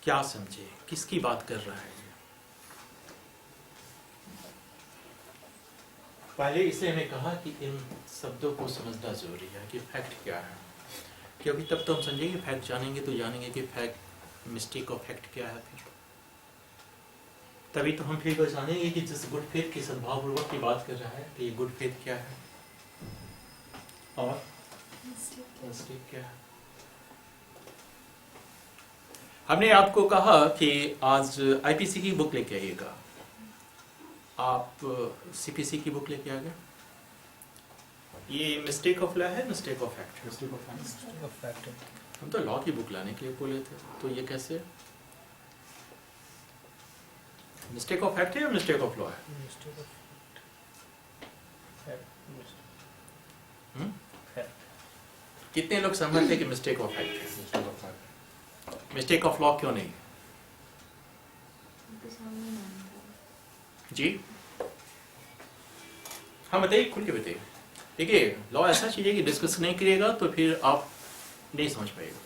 Speaker 3: क्या समझे, किसकी बात कर रहा है? पहले इसे हमें कहा कि इन शब्दों को समझना जरूरी है कि फैक्ट क्या है, क्योंकि तब तो हम समझेंगे, फैक्ट जानेंगे तो जानेंगे कि फैक्ट, मिस्टेक ऑफ फैक्ट क्या है। फिर तभी तो हम फिर जानेंगे कि जिस गुड फेथ की सद्भावपूर्वक की बात कर रहा है, तो ये गुड फेथ क्या है और मिस्टेक क्या है। हमने आपको कहा कि आज आईपीसी की बुक लेके आइएगा। आप सीपीसी की बुक लेके आ गए। ये मिस्टेक ऑफ लॉ है, mistake of fact?
Speaker 4: Mistake of fact.
Speaker 3: हम तो लॉ की बुक लाने के लिए बोले थे, तो ये कैसे? मिस्टेक ऑफ फैक्ट है या मिस्टेक ऑफ लॉ है? कितने लोग सहमत थे कि मिस्टेक ऑफ फैक्ट है?
Speaker 4: Mistake of fact.
Speaker 3: Mistake of law क्यों नहीं? जी हाँ बताइए, खुल के बताइए। देखिए, लॉ ऐसा चाहिए कि डिस्कस नहीं करिएगा तो फिर आप नहीं समझ पाएगा।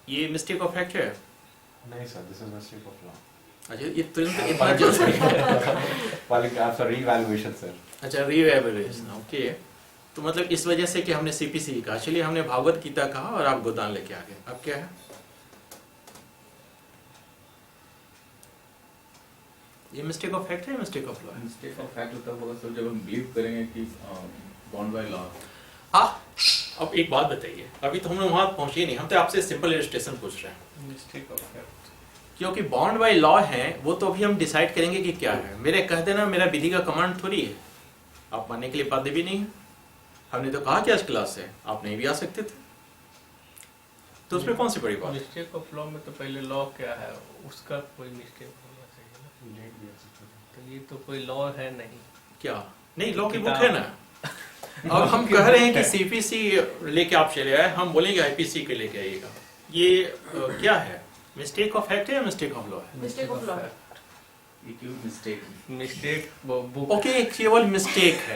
Speaker 3: ये मिस्टेक ऑफ फैक्ट है?
Speaker 4: नहीं sir, this is mistake of law.
Speaker 3: अच्छा, ये तुरंत इतना जल्दी
Speaker 4: आपका reevaluation सर।
Speaker 3: अच्छा, रीवैल्यूएशन, ओके। तो मतलब इस वजह से कि हमने सीपीसी कहा, चलिए हमने भागवत गीता कहा और आप गोदान लेके आ गए। अब क्या है? ये मिस्टेक ऑफ फैक्ट है, मिस्टेक ऑफ लॉ है?
Speaker 7: मिस्टेक ऑफ फैक्ट तब होगा सर जब हम बिलीव करेंगे कि बाउंड बाय लॉ।
Speaker 3: अब एक बात बताइए, अभी तो हम लोग वहां पहुंचे नहीं, हम तो आपसे सिंपल इलस्ट्रेशन पूछ रहे हैं।
Speaker 5: मिस्टेक ऑफ फैक्ट,
Speaker 3: क्योंकि बाउंड बाय लॉ है वो तो अभी हम डिसाइड करेंगे कि क्या है। मेरे कह देना मेरा विधि का कमांड थोड़ी है, आप मानने के लिए बाध्य भी नहीं है। हमने तो कहा कि आज क्लास है, आप नहीं भी आ सकते थे, तो उसमें कौन सी बड़ी बात?
Speaker 5: मिस्टेक ऑफ लॉ में तो पहले लॉ क्या है उसका कोई मिस्टेक होना चाहिए ना। तो ये तो कोई लॉ है नहीं।
Speaker 3: क्या नहीं, लॉ की बुक है ना। अब हम कह रहे हैं कि सीपीसी लेके आप चले आए, हम बोलेंगे आईपीसी के लेके आइएगा। ये क्या है, मिस्टेक ऑफ फैक्ट है या मिस्टेक ऑफ लॉ है?
Speaker 1: Mistake of law.
Speaker 7: ये क्यों मिस्टेक?
Speaker 5: मिस्टेक बुक
Speaker 3: ओके, केवल मिस्टेक है।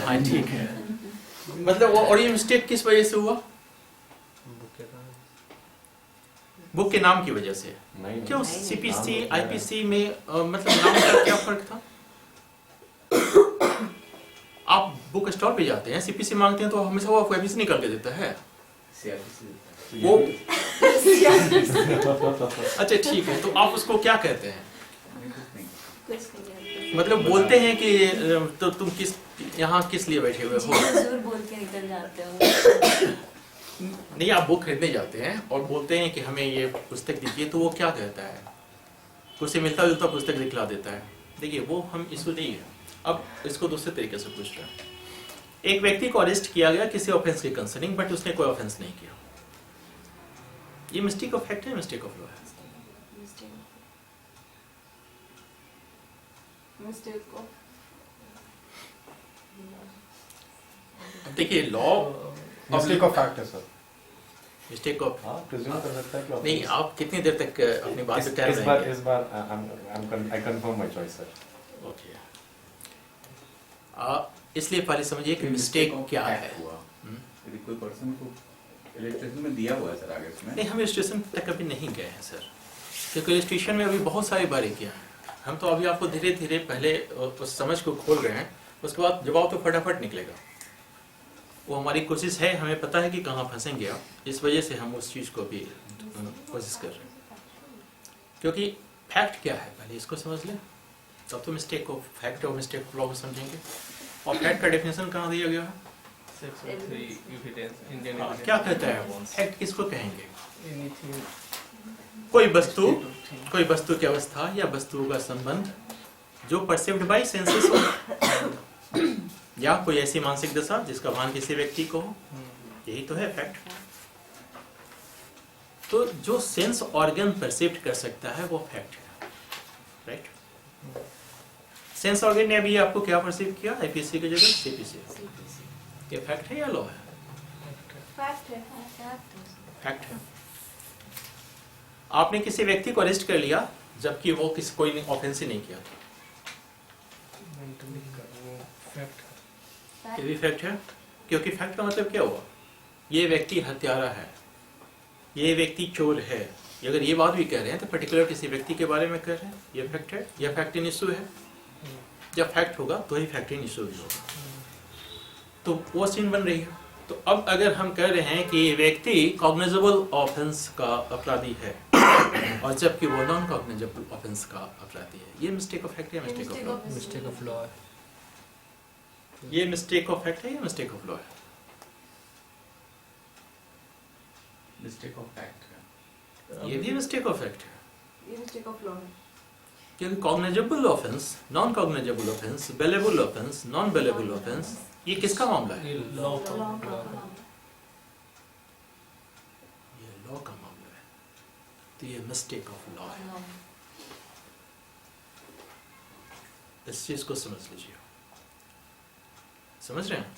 Speaker 3: हाँ ठीक है, मतलब और ये मिस्टेक किस वजह से हुआ?
Speaker 6: बुक के कारण।
Speaker 3: बुक के नाम की वजह से।
Speaker 4: नहीं
Speaker 3: क्यों
Speaker 4: नहीं।
Speaker 3: सीपीसी
Speaker 4: नाम तो
Speaker 3: आईपीसी में मतलब नाम का क्या फर्क था? आप बुक स्टॉल पे जाते हैं, सीपीसी मांगते हैं तो हमेशा वो आपको आईपीसी निकाल के देता है।
Speaker 7: CRPC
Speaker 3: वो अच्छा ठीक है, तो आप उसको क्या कहते हैं?
Speaker 2: कुछ नहीं
Speaker 3: मतलब बोलते हैं कि तो तुम किस यहाँ किस लिए बैठे हुए हो?
Speaker 2: हजूर बोल के निकल जाते हो।
Speaker 3: नहीं, आप बुक खरीदने जाते हैं और बोलते हैं कि हमें ये पुस्तक दीजिए, तो वो क्या कहता है? उससे मिलता जुलता पुस्तक दिखला देता है। देखिए वो हम इसको नहीं है। अब इसको दूसरे तरीके से पूछ रहे हैं। एक व्यक्ति को अरेस्ट किया गया किसी ऑफेंस के कंसर्निंग, बट उसने कोई ऑफेंस नहीं किया। ये मिस्टेक ऑफ फैक्ट है, मिस्टेक ऑफ लॉ है?
Speaker 1: मिस्टेक ऑफ
Speaker 3: अब देखिए लॉ
Speaker 4: मिस्टेक ऑफ फैक्ट है सर।
Speaker 3: मिस्टेक ऑफ
Speaker 4: हाँ, प्रिज्यूम कर सकता है कि
Speaker 3: नहीं, आप कितनी देर तक अपनी बात पे ठहर
Speaker 4: इस
Speaker 3: रहेंगे?
Speaker 4: बार I confirm my choice sir.
Speaker 3: Okay, इसलिए पहले समझिए कि मिस्टेक क्या है।
Speaker 7: हुआ
Speaker 3: हम्म?
Speaker 7: यदि कोई पर्सन को इलेक्ट्रिसिटी में दिया हुआ है सर आगे उसमें,
Speaker 3: नहीं, हम रजिस्ट्रेशन तक अभी नहीं गए हैं सर, क्योंकि रजिस्ट्रेशन में अभी बहुत सारी बारीकियां हैं। हम तो अभी आपको धीरे धीरे पहले उस समझ को खोल रहे हैं, उसके बाद जवाब तो फटाफट निकलेगा। वो हमारी कोशिश है, हमें पता है कि कहाँ फंसेंगे आप, इस वजह से हम उस चीज़ को भी कोशिश कर रहे हैं। क्योंकि फैक्ट क्या है पहले इसको समझ लें, तब तो मिस्टेक ऑफ फैक्ट और मिस्टेक ऑफ लॉ को समझेंगे। और फैक्ट का डेफिनेशन कहाँ दिया गया है?
Speaker 5: सेक्शन 3 एविडेंस इंडियन
Speaker 3: हाँ, क्या कहता है वो? फैक्ट किसको कहेंगे?
Speaker 5: एनीथिंग
Speaker 3: कोई वस्तु की अवस्था या वस्तुओं का संबंध जो परसिव्ड बाय सेंसेस हो, या कोई ऐसी मानसिक दशा जिसका भान किसी व्यक्ति को हो, यही तो है फैक्ट। तो जो सेंस ऑर्गन परसिव्ड कर सकता है वो फैक्ट है, राइट? सेंस ऑर्गन ने अभी आपको क्या परसिव किया? आईपीसी की जगह सीपीसी। ये फैक्ट है या लॉ है?
Speaker 1: फैक्ट है।
Speaker 3: फैक्ट है। आपने किसी व्यक्ति को अरेस्ट कर लिया जबकि वो कोई ऑफेंस ही नहीं किया,
Speaker 5: मेंटली का वो फैक्ट है।
Speaker 3: ये भी फैक्ट है। क्योंकि फैक्ट का मतलब क्या हुआ? ये व्यक्ति हत्यारा है, ये व्यक्ति चोर है। अगर ये बात भी कह रहे हैं तो पर्टिकुलर किसी व्यक्ति के बारे में कह रहे हैं, ये फैक्ट है, यह फैक्ट इन इशू है। जब फैक्ट होगा तो ही फैक्ट इन इशू भी होगा, तो वो सीन बन रही है। तो अब अगर हम कह रहे हैं कि ये व्यक्ति कॉग्निजेबल ऑफेंस का अपराधी है और जबकि वो नॉन कॉग्निजेबल ऑफेंस का अपराधी है, ये मिस्टेक ऑफ फैक्ट है या mistake of law?
Speaker 6: Mistake of law है।
Speaker 3: ये मिस्टेक ऑफ फैक्ट है या मिस्टेक ऑफ लॉ है?
Speaker 7: मिस्टेक ऑफ फैक्ट है।
Speaker 3: ये भी मिस्टेक ऑफ फैक्ट है,
Speaker 1: ये मिस्टेक ऑफ लॉ है।
Speaker 3: क्योंकि cognizable offence, non cognizable offence, bailable offence, non bailable offence, ये किसका मामला है?
Speaker 5: ये लॉ का
Speaker 3: ये लॉ का मामला है, तो ये मिस्टेक ऑफ लॉ है। इस चीज को समझ लीजिए। समझ रहे हैं?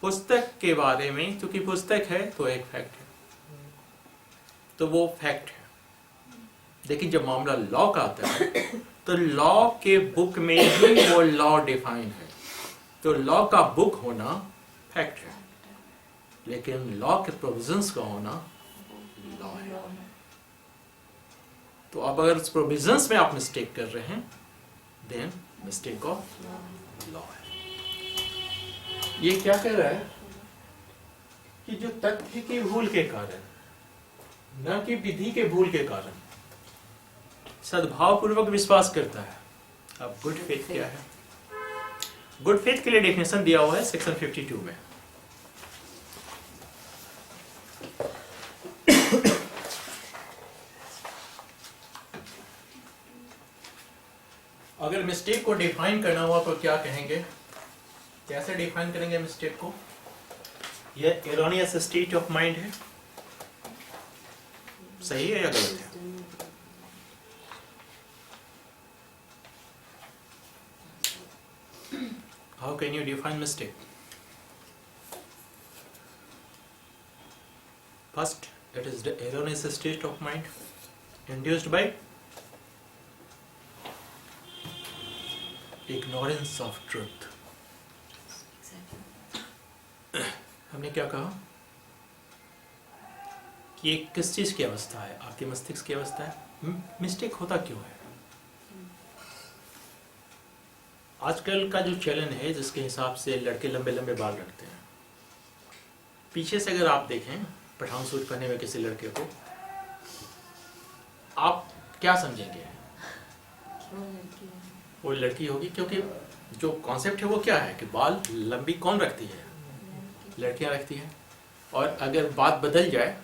Speaker 3: पुस्तक के बारे में, क्योंकि पुस्तक है तो एक फैक्ट है, तो वो फैक्ट है। लेकिन जब मामला लॉ का आता है तो लॉ के बुक में ही वो लॉ डिफाइन है, तो लॉ का बुक होना फैक्ट है, लेकिन लॉ के प्रोविजंस का होना लॉ है। तो अब अगर उस प्रोविजंस में आप मिस्टेक कर रहे हैं, देन मिस्टेक ऑफ लॉ है। ये क्या कह रहा है कि जो तथ्य की भूल के कारण, न कि विधि के भूल के कारण सद्भाव पूर्वक विश्वास करता है। अब गुड फेथ क्या है? गुड फेथ के लिए डेफिनेशन दिया हुआ है सेक्शन 52 में। अगर मिस्टेक को डिफाइन करना हुआ तो क्या कहेंगे? कैसे डिफाइन करेंगे मिस्टेक को? यह एरोनियस स्टेट ऑफ माइंड है, सही है या गलत है? How can you define mistake? First, it is the erroneous state of mind induced by ignorance of truth. हमने क्या कहा कि ये किस चीज की अवस्था है, आपके मस्तिष्क की अवस्था है। मिस्टेक होता क्यों है? आजकल का जो चलन है जिसके हिसाब से लड़के लंबे लंबे बाल रखते हैं, पीछे से अगर आप देखें पठान सूट पहने हुए किसी लड़के को, आप क्या समझेंगे? वो लड़की होगी, क्योंकि जो कॉन्सेप्ट है वो क्या है कि बाल लंबी कौन रखती है? लड़कियां रखती हैं। और अगर बात बदल जाए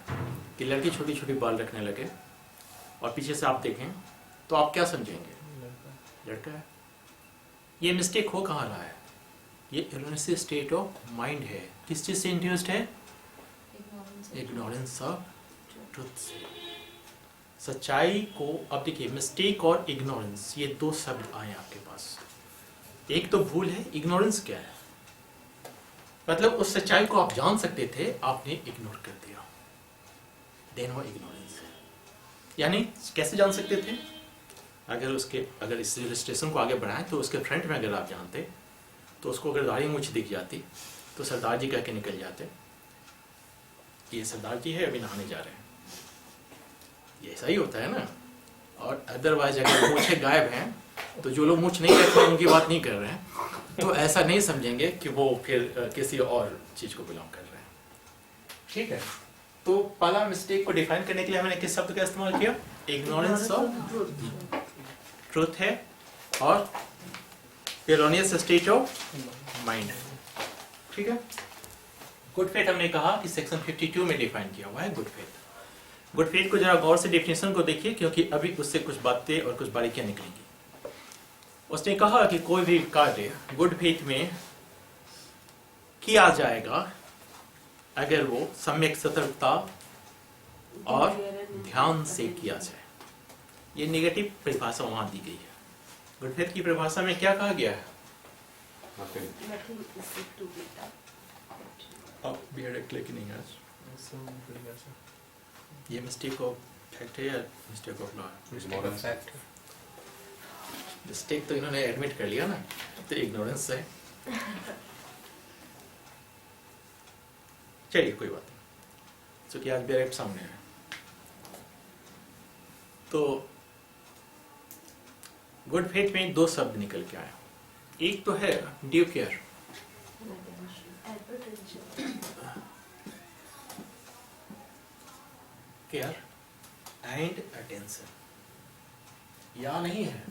Speaker 3: कि लड़की छोटी छोटी बाल रखने लगे और पीछे से आप देखें तो आप क्या समझेंगे? लड़का है। ये मिस्टेक हो कहाँ रहा है? ये इग्नोरेंस स्टेट ऑफ माइंड है। किस चीज से इंड्यूस्ड है? इग्नोरेंस ऑफ ट्रुथ से। सच्चाई को, अब देखिए मिस्टेक और इग्नोरेंस ये दो शब्द आए आपके पास। एक तो भूल है, इग्नोरेंस क्या है? मतलब उस सच्चाई को आप जान सकते थे, आपने इग्नोर कर दिया, देन वो इग्नोरेंस है। यानी कैसे जान सकते थे? अगर इस रजिस्ट्रेशन को आगे बढ़ाएं तो उसके फ्रंट में अगर आप जानते तो उसको अगर दाढ़ी मूंछ दिख जाती तो सरदार जी कह के निकल जाते, ये सरदार जी है, अभी नहाने जा रहे हैं। ये ऐसा ही होता है ना। और अदरवाइज अगर मूछें गायब हैं तो जो लोग मूछ नहीं रखते उनकी बात नहीं कर रहे हैं, तो ऐसा नहीं समझेंगे कि वो फिर किसी और चीज को बिलोंग कर रहे हैं। ठीक है, तो पहला मिस्टेक को डिफाइन करने के लिए हमने किस शब्द का इस्तेमाल किया? इग्नोरेंस ऑफ ट्रूथ है और एरोनियस स्टेट ऑफ माइंड है। ठीक है, गुड फेथ हमने कहा कि सेक्शन 52 में डिफाइन किया हुआ है गुड फेथ। गुड फेथ को जरा गौर से डेफिनेशन को देखिए, क्योंकि अभी उससे कुछ बातें और कुछ बारीकियां निकलेंगी। उसने कहा कि कोई भी कार्य गुड फेथ में किया जाएगा अगर वो सम्यक सतर्कता और ध्यान से किया जाए। ये नेगेटिव परिभाषा वहां दी गई है। गुड फेथ की परिभाषा में क्या कहा गया है? अब भी डायरेक्टली नहीं है। ये मिस्टेक ऑफ फैक्ट है या मिस्टेक ऑफ लॉ? मिस्टेक तो इन्होंने एडमिट कर लिया ना, तो इग्नोरेंस है। चलिए कोई बात नहीं, क्योंकि आज डायरेक्ट सामने है। तो गुड फेथ में दो शब्द निकल के आए। एक तो है due care, care and attention, या नहीं है?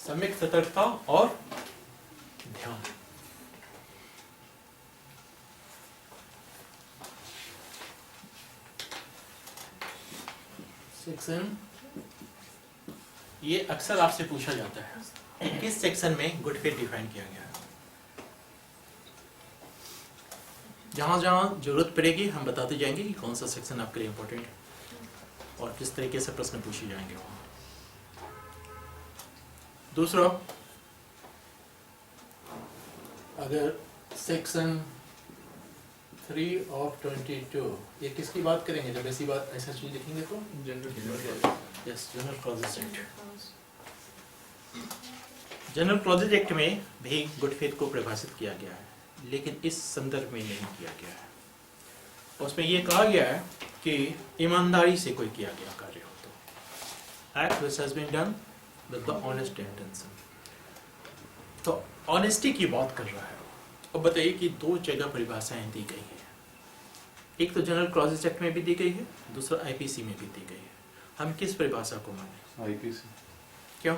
Speaker 3: सम्यक सतर्कता और ध्यान। सेक्शन, ये अक्सर आपसे पूछा जाता है किस सेक्शन में गुड फेथ डिफाइन किया गया है। जहां जहां जरूरत पड़ेगी हम बताते जाएंगे कि कौन सा सेक्शन आपके लिए इंपॉर्टेंट है और किस तरीके से प्रश्न पूछे जाएंगे वहां। दूसरा, अगर सेक्शन 3 of 22, ये किसकी बात करेंगे? जब ऐसी बात ऐसा चीज लिखेंगे तो general clauses act. General clauses act में भी गुड फेथ को परिभाषित किया गया है, लेकिन इस संदर्भ में नहीं किया गया है। उसमें यह कहा गया है कि ईमानदारी से कोई किया गया कार्य हो तो act which has been done with the honest intention. तो ऑनेस्टी की बात कर रहा है। अब बताइए कि दो जगह परिभाषाएं दी गई है, एक तो जनरल क्लॉजेस एक्ट में भी दी गई है, दूसरा आईपीसी में भी दी गई है। हम किस परिभाषा को माने?
Speaker 4: आईपीसी।
Speaker 3: क्यों?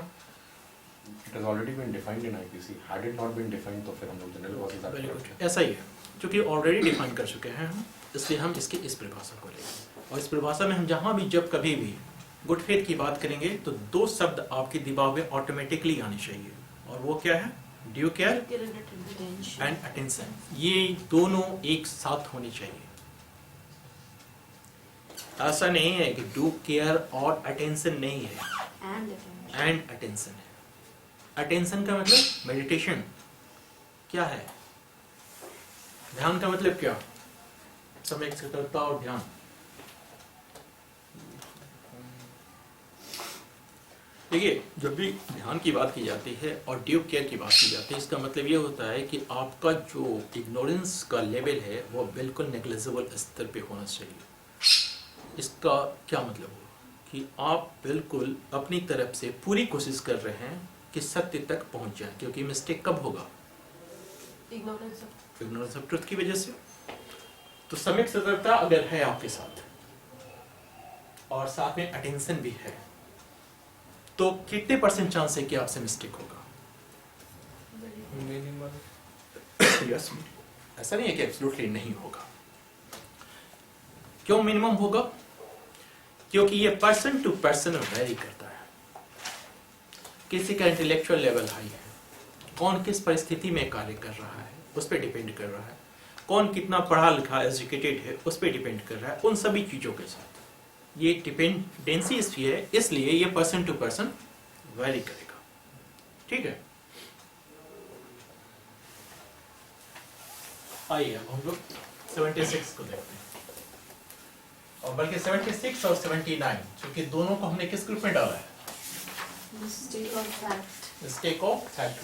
Speaker 4: It has already been defined in IPC. Had it not been defined, तो फिर हम लोग general clauses
Speaker 3: very
Speaker 4: act
Speaker 3: good, ऐसा ही है, क्योंकि ऑलरेडी डिफाइन कर चुके हैं हम, इसलिए हम इसके इस परिभाषा को लेंगे। और इस परिभाषा में हम जहां भी जब कभी भी गुड फेथ की बात करेंगे तो दो शब्द आपके दिमाग में ऑटोमेटिकली आने चाहिए, और वो क्या है? Due care and attention. ये दोनों एक साथ होने चाहिए। ऐसा नहीं है कि ड्यू केयर और अटेंशन नहीं है, एंड अटेंशन है। अटेंशन का मतलब मेडिटेशन क्या है? ध्यान का मतलब क्या? समय सतर्कता और ध्यान। देखिए, जब भी ध्यान की बात की जाती है और ड्यू केयर की बात की जाती है, इसका मतलब ये होता है कि आपका जो इग्नोरेंस का लेवल है वो बिल्कुल नेग्लिजिबल स्तर पे होना चाहिए। इसका क्या मतलब हुआ कि आप बिल्कुल अपनी तरफ से पूरी कोशिश कर रहे हैं कि सत्य तक पहुंच जाए, क्योंकि मिस्टेक कब होगा? इग्नोरेंस ऑफ ट्रुथ की वजह से। तो सम्यक सतर्कता अगर है आपके साथ और साथ में अटेंशन भी है, तो कितने % चांस है कि आपसे मिस्टेक होगा?
Speaker 5: मिनिमम।
Speaker 3: यस, ऐसा नहीं है कि एब्सोल्युटली नहीं होगा। क्यों मिनिमम होगा? क्योंकि ये पर्सन टू पर्सन वेरी करता है। किसी का इंटेलेक्चुअल लेवल हाई है, कौन किस परिस्थिति में कार्य कर रहा है उस पर डिपेंड कर रहा है, कौन कितना पढ़ा लिखा एजुकेटेड है उस पर डिपेंड कर रहा है। उन सभी चीजों के साथ ये डिपेंडेंसी इसलिए है, इसलिए ये पर्सन टू पर्सन वेरी करेगा। ठीक है, आइए अब हम लोग 76 को देखते हैं, और बल्कि 76 और 79, क्योंकि दोनों को हमने किस ग्रुप में डाला है?
Speaker 2: Mistake of fact.
Speaker 3: Mistake of fact.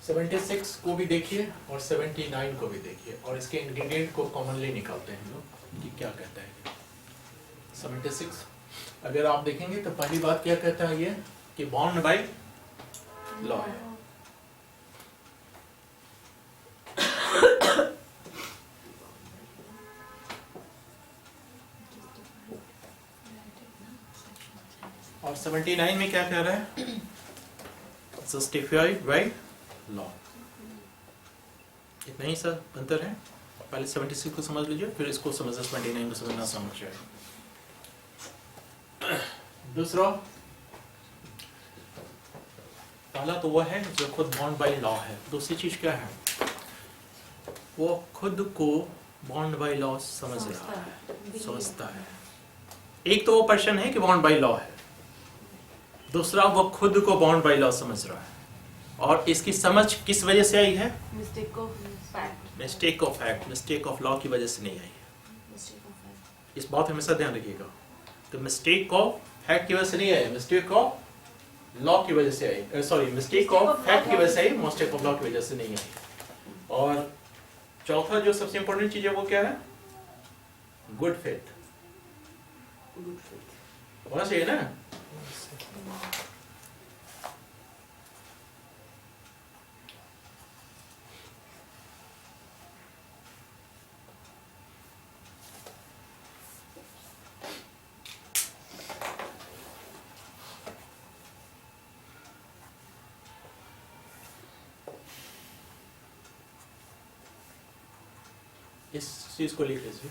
Speaker 3: Seventy 76 को भी देखिए और 79 को भी देखिए, और इसके इंग्रेडिएंट को कॉमनली निकालते हैं हम लोग कि क्या कहता है। 76 अगर आप देखेंगे तो पहली बात क्या कहता है ये कि बाउंड बाय लॉ है। और 79 में क्या कह रहा है? Justified by law. इतना ही सर अंतर है। पहले 76 को समझ लीजिए, फिर इसको समझना, 79 को समझना समझ जाए। दूसरा, पहला तो वह है जो खुद बाउंड बाय लॉ है। दूसरी चीज क्या है? वो खुद को बाउंड बाय लॉ समझ रहा है, समझता है। एक तो वो पर्सन है कि बाउंड बाय लॉ है, दूसरा वो खुद को बाउंड बाय लॉ समझ रहा है। और इसकी समझ किस वजह से आई है?
Speaker 1: Mistake of fact.
Speaker 3: Mistake of fact, mistake of law की वजह से नहीं आई है।
Speaker 2: Mistake of fact.
Speaker 3: इस बात हमेशा ध्यान रखिएगा। तो मिस्टेक ऑफ फैक्ट की वजह से नहीं आई, मिस्टेक ऑफ लॉ की वजह से आई। सॉरी, मिस्टेक ऑफ फैक्ट की वजह से आई, मिस्टेक ऑफ लॉ की वजह से नहीं आई। और चौथा जो सबसे इंपॉर्टेंट चीज है वो क्या है? गुड फेथ होना चाहिए ना। इस चीज को लिख लीजिए।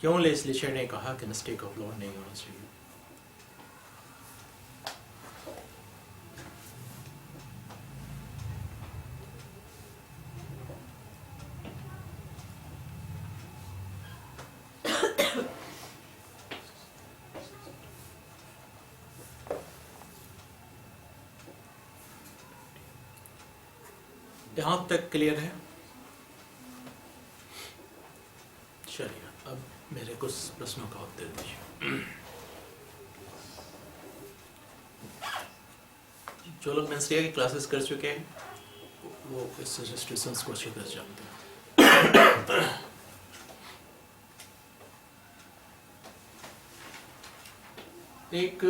Speaker 3: क्यों लेजिस्लेचर ने कहा कि मिस्टेक ऑफ लॉ नहीं होना चाहिए? यहां तक क्लियर है? चलिए अब मेरे कुछ प्रश्नों का उत्तर दीजिए। जो लोग मेंस्ट्रुअल की क्लासेस कर चुके हैं वो इस रेस्ट्रिक्शंस को अच्छी तरह जानते हैं। एक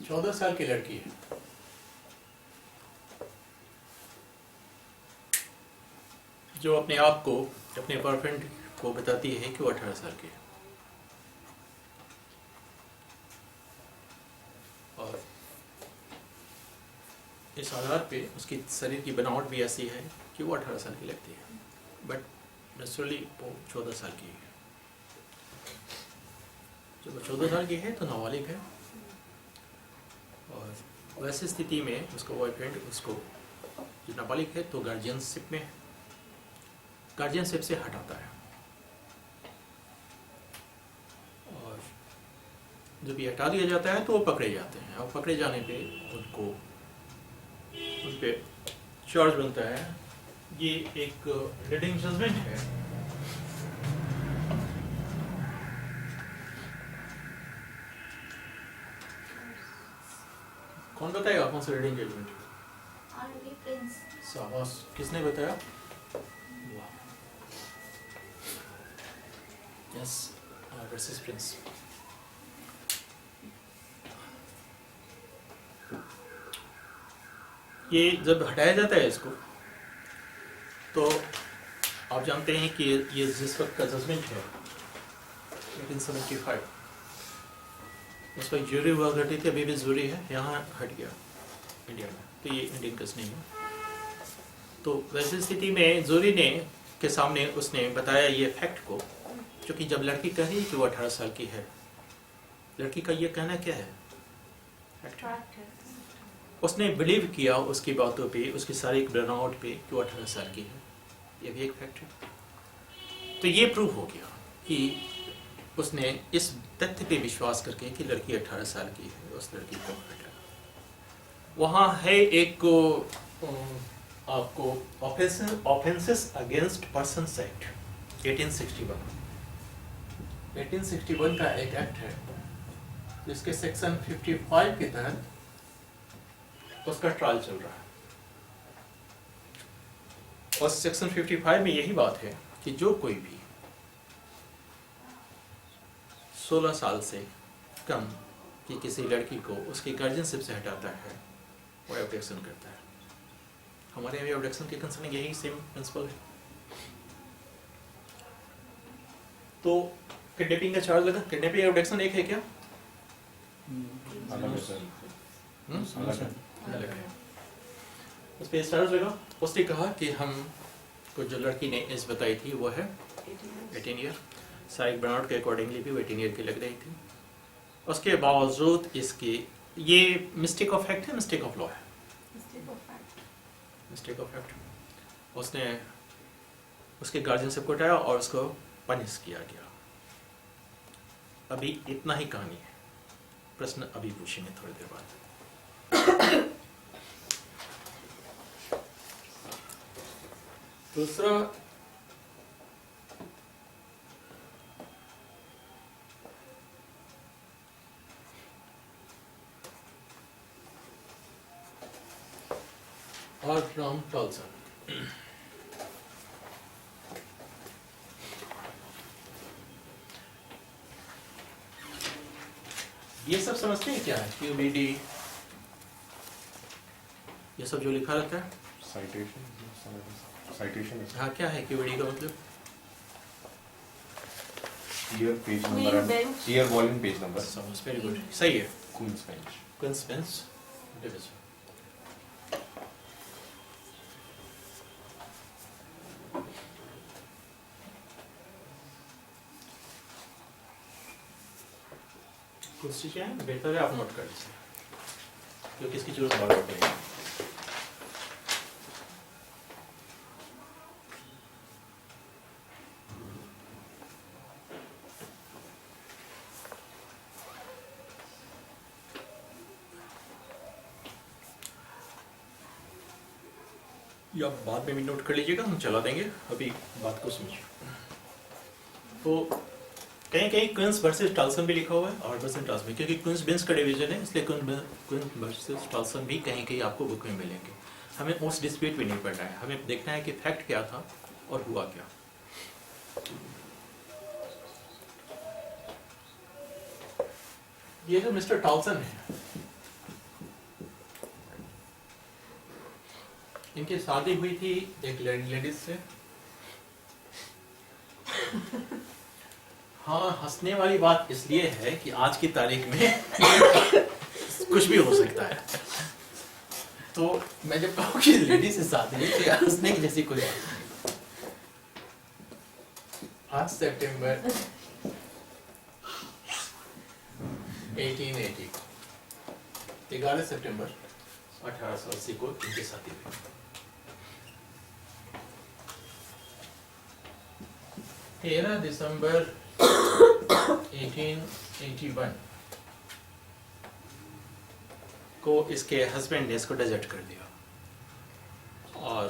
Speaker 3: 14 साल की लड़की है, जो अपने आप को, अपने बॉयफ्रेंड को बताती है कि वो 18 साल की है, और इस आधार पे उसकी शरीर की बनावट भी ऐसी है कि वो 18 साल की लगती है। बट नेचुरली वो 14 साल की है। जब वो 14 साल की है तो नाबालिग है, और वैसी स्थिति में उसका बॉयफ्रेंड उसको, जो नाबालिग है तो गार्जियनशिप में, गार्जियनशिप से हटाता है, और जब ये हटा दिया जाता है तो वो पकड़े जाते हैं, और पकड़े जाने पे उनको उन पे चार्ज बनता है। ये एक रिडिंग जजमेंट है। कौन बताएगा कौन सा रिडिंग जजमेंट?
Speaker 2: R.V. Prince.
Speaker 3: शाबाश, किसने बताया? Yes, versus Prince. ये जब हटाया जाता है इसको, तो आप जानते हैं कि ये जिस वक्त का जजमेंट है 1875, उस वक्त ज्यूरी हुआ करती थी, अभी भी ज्यूरी है, यहाँ हट गया इंडिया में, तो ये इंडियन केस नहीं है। तो वैसी स्थिति में ज्यूरी ने के सामने उसने बताया ये फैक्ट को, क्योंकि जब लड़की कह रही है कि वो 18 साल की है, लड़की का ये कहना क्या है?
Speaker 2: Fact है.
Speaker 3: उसने बिलीव किया उसकी बातों पे, उसकी सारी बनावट पे कि वो 18 साल की है, ये भी एक फैक्ट है। तो ये प्रूव हो गया कि उसने इस तथ्य पे विश्वास करके कि लड़की 18 साल की है, उस लड़की को हटाया। वहाँ है एक आपको ऑफेंसेस अगेंस्ट पर्सन्स एक्ट 1861। 1861 का एक एक्ट है जिसके सेक्शन 55 के तहत उसका ट्रायल चल रहा है, और सेक्शन 55 में यही बात है कि जो कोई भी 16 साल से कम की किसी लड़की को उसकी गार्जियनशिप से हटाता है, वो ऑब्जेक्शन करता है। हमारे यहाँ ऑब्जेक्शन के कंसर्न यही सेम प्रिंसिपल है। तो किडनैपिंग का चार्ज लगा, किडनैपिंग ऑब्जेक्शन एक है क्या?
Speaker 4: अलग है सर, अलग है।
Speaker 3: अलग है। उस पे चार्ज लगा, उसने कहा कि हम को जो लड़की ने एज बताई थी वो है 18 ईयर, साइक बर्नार्ड के अकॉर्डिंगली भी वो 18 ईयर की लग रही थी। उसके बावजूद इसकी ये मिस्टेक ऑफ फैक्ट है, मिस्टेक ऑफ लॉ है? Mistake of fact. उसने उसके गार्जियन से हटाया और उसको पनिश किया गया। अभी इतना ही कहानी है, प्रश्न अभी पूछेंगे थोड़ी देर बाद। दूसरा, और राम टॉल्सन। ये सब समझते हैं क्या है? QBD ये सब जो लिखा रहता है,
Speaker 4: साइटेशन
Speaker 3: हाँ क्या है QBD का मतलब?
Speaker 4: Year page
Speaker 1: Queen
Speaker 4: number,
Speaker 1: bench.
Speaker 4: Year volume page number,
Speaker 3: समझ, वेरी गुड, सही है।
Speaker 4: Queen's Bench.
Speaker 3: Queen's Bench Division. कुछ चीजें हैं, बेहतर है आप नोट कर लीजिए क्योंकि इसकी जरूरत बार बार पड़ेगी। या बाद में भी नोट कर लीजिएगा, हम चला देंगे, अभी बात को समझिए। तो कहीं कहीं क्वींस वर्सेस टॉल्सन भी लिखा हुआ है और वर्सेस टॉल्सन, क्योंकि क्वींस बेंच का डिवीजन है, इसलिए क्वींस वर्सेस टॉल्सन भी कहीं कहीं आपको बुक में मिलेंगे। हमें उस डिस्प्यूट भी नहीं पढ़ना है, हमें देखना है कि फैक्ट क्या था और हुआ क्या। ये जो मिस्टर टॉल्सन है, इनकी शादी हुई थी एक लेडीज से। हाँ, हंसने वाली बात इसलिए है कि आज की तारीख में कुछ भी हो सकता है। तो मैं जब कहूँ कि लेडीज से शादी है तो हंसने की जैसी कोई बात नहीं। 5 सितंबर 1880 11 सितंबर 1880 को इनकी शादी हुई। 13 दिसंबर 1881 को इसके हस्बैंड ने इसको डेजर्ट कर दिया और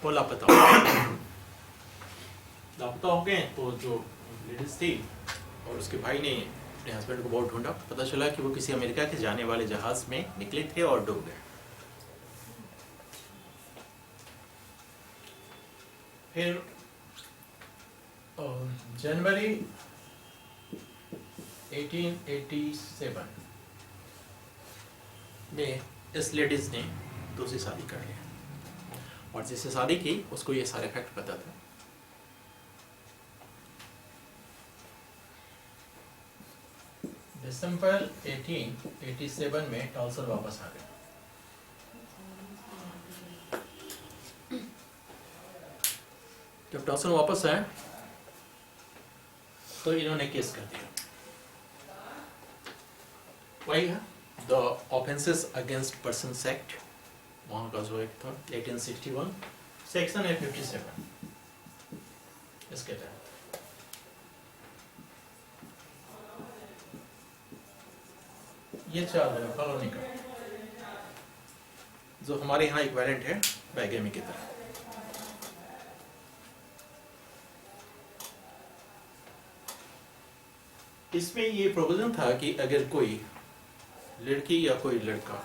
Speaker 3: वो लापता हो गए। तो जो लेडीज थी और उसके भाई ने अपने हस्बैंड को बहुत ढूंढा, पता चला कि वो किसी अमेरिका के जाने वाले जहाज में निकले थे और डूब गए। फिर जनवरी 1887 में इस लेडीज ने दूसरी शादी कर लिया और जिससे शादी की उसको ये सारे फैक्ट पता था। दिसंबर 1887 में टॉल्सन वापस आ गए। जब टॉल्सन वापस आए तो इन्होंने केस कर दिया। वही है the offences against persons act, वहां का जो एक्ट था 1861 सेक्शन 57, इसके तहत ये 4 कॉलोनी का जो हमारे यहाँ इक्विवेलेंट है बैगेमी की तरह। इसमें ये प्रोविजन था कि अगर कोई लड़की या कोई लड़का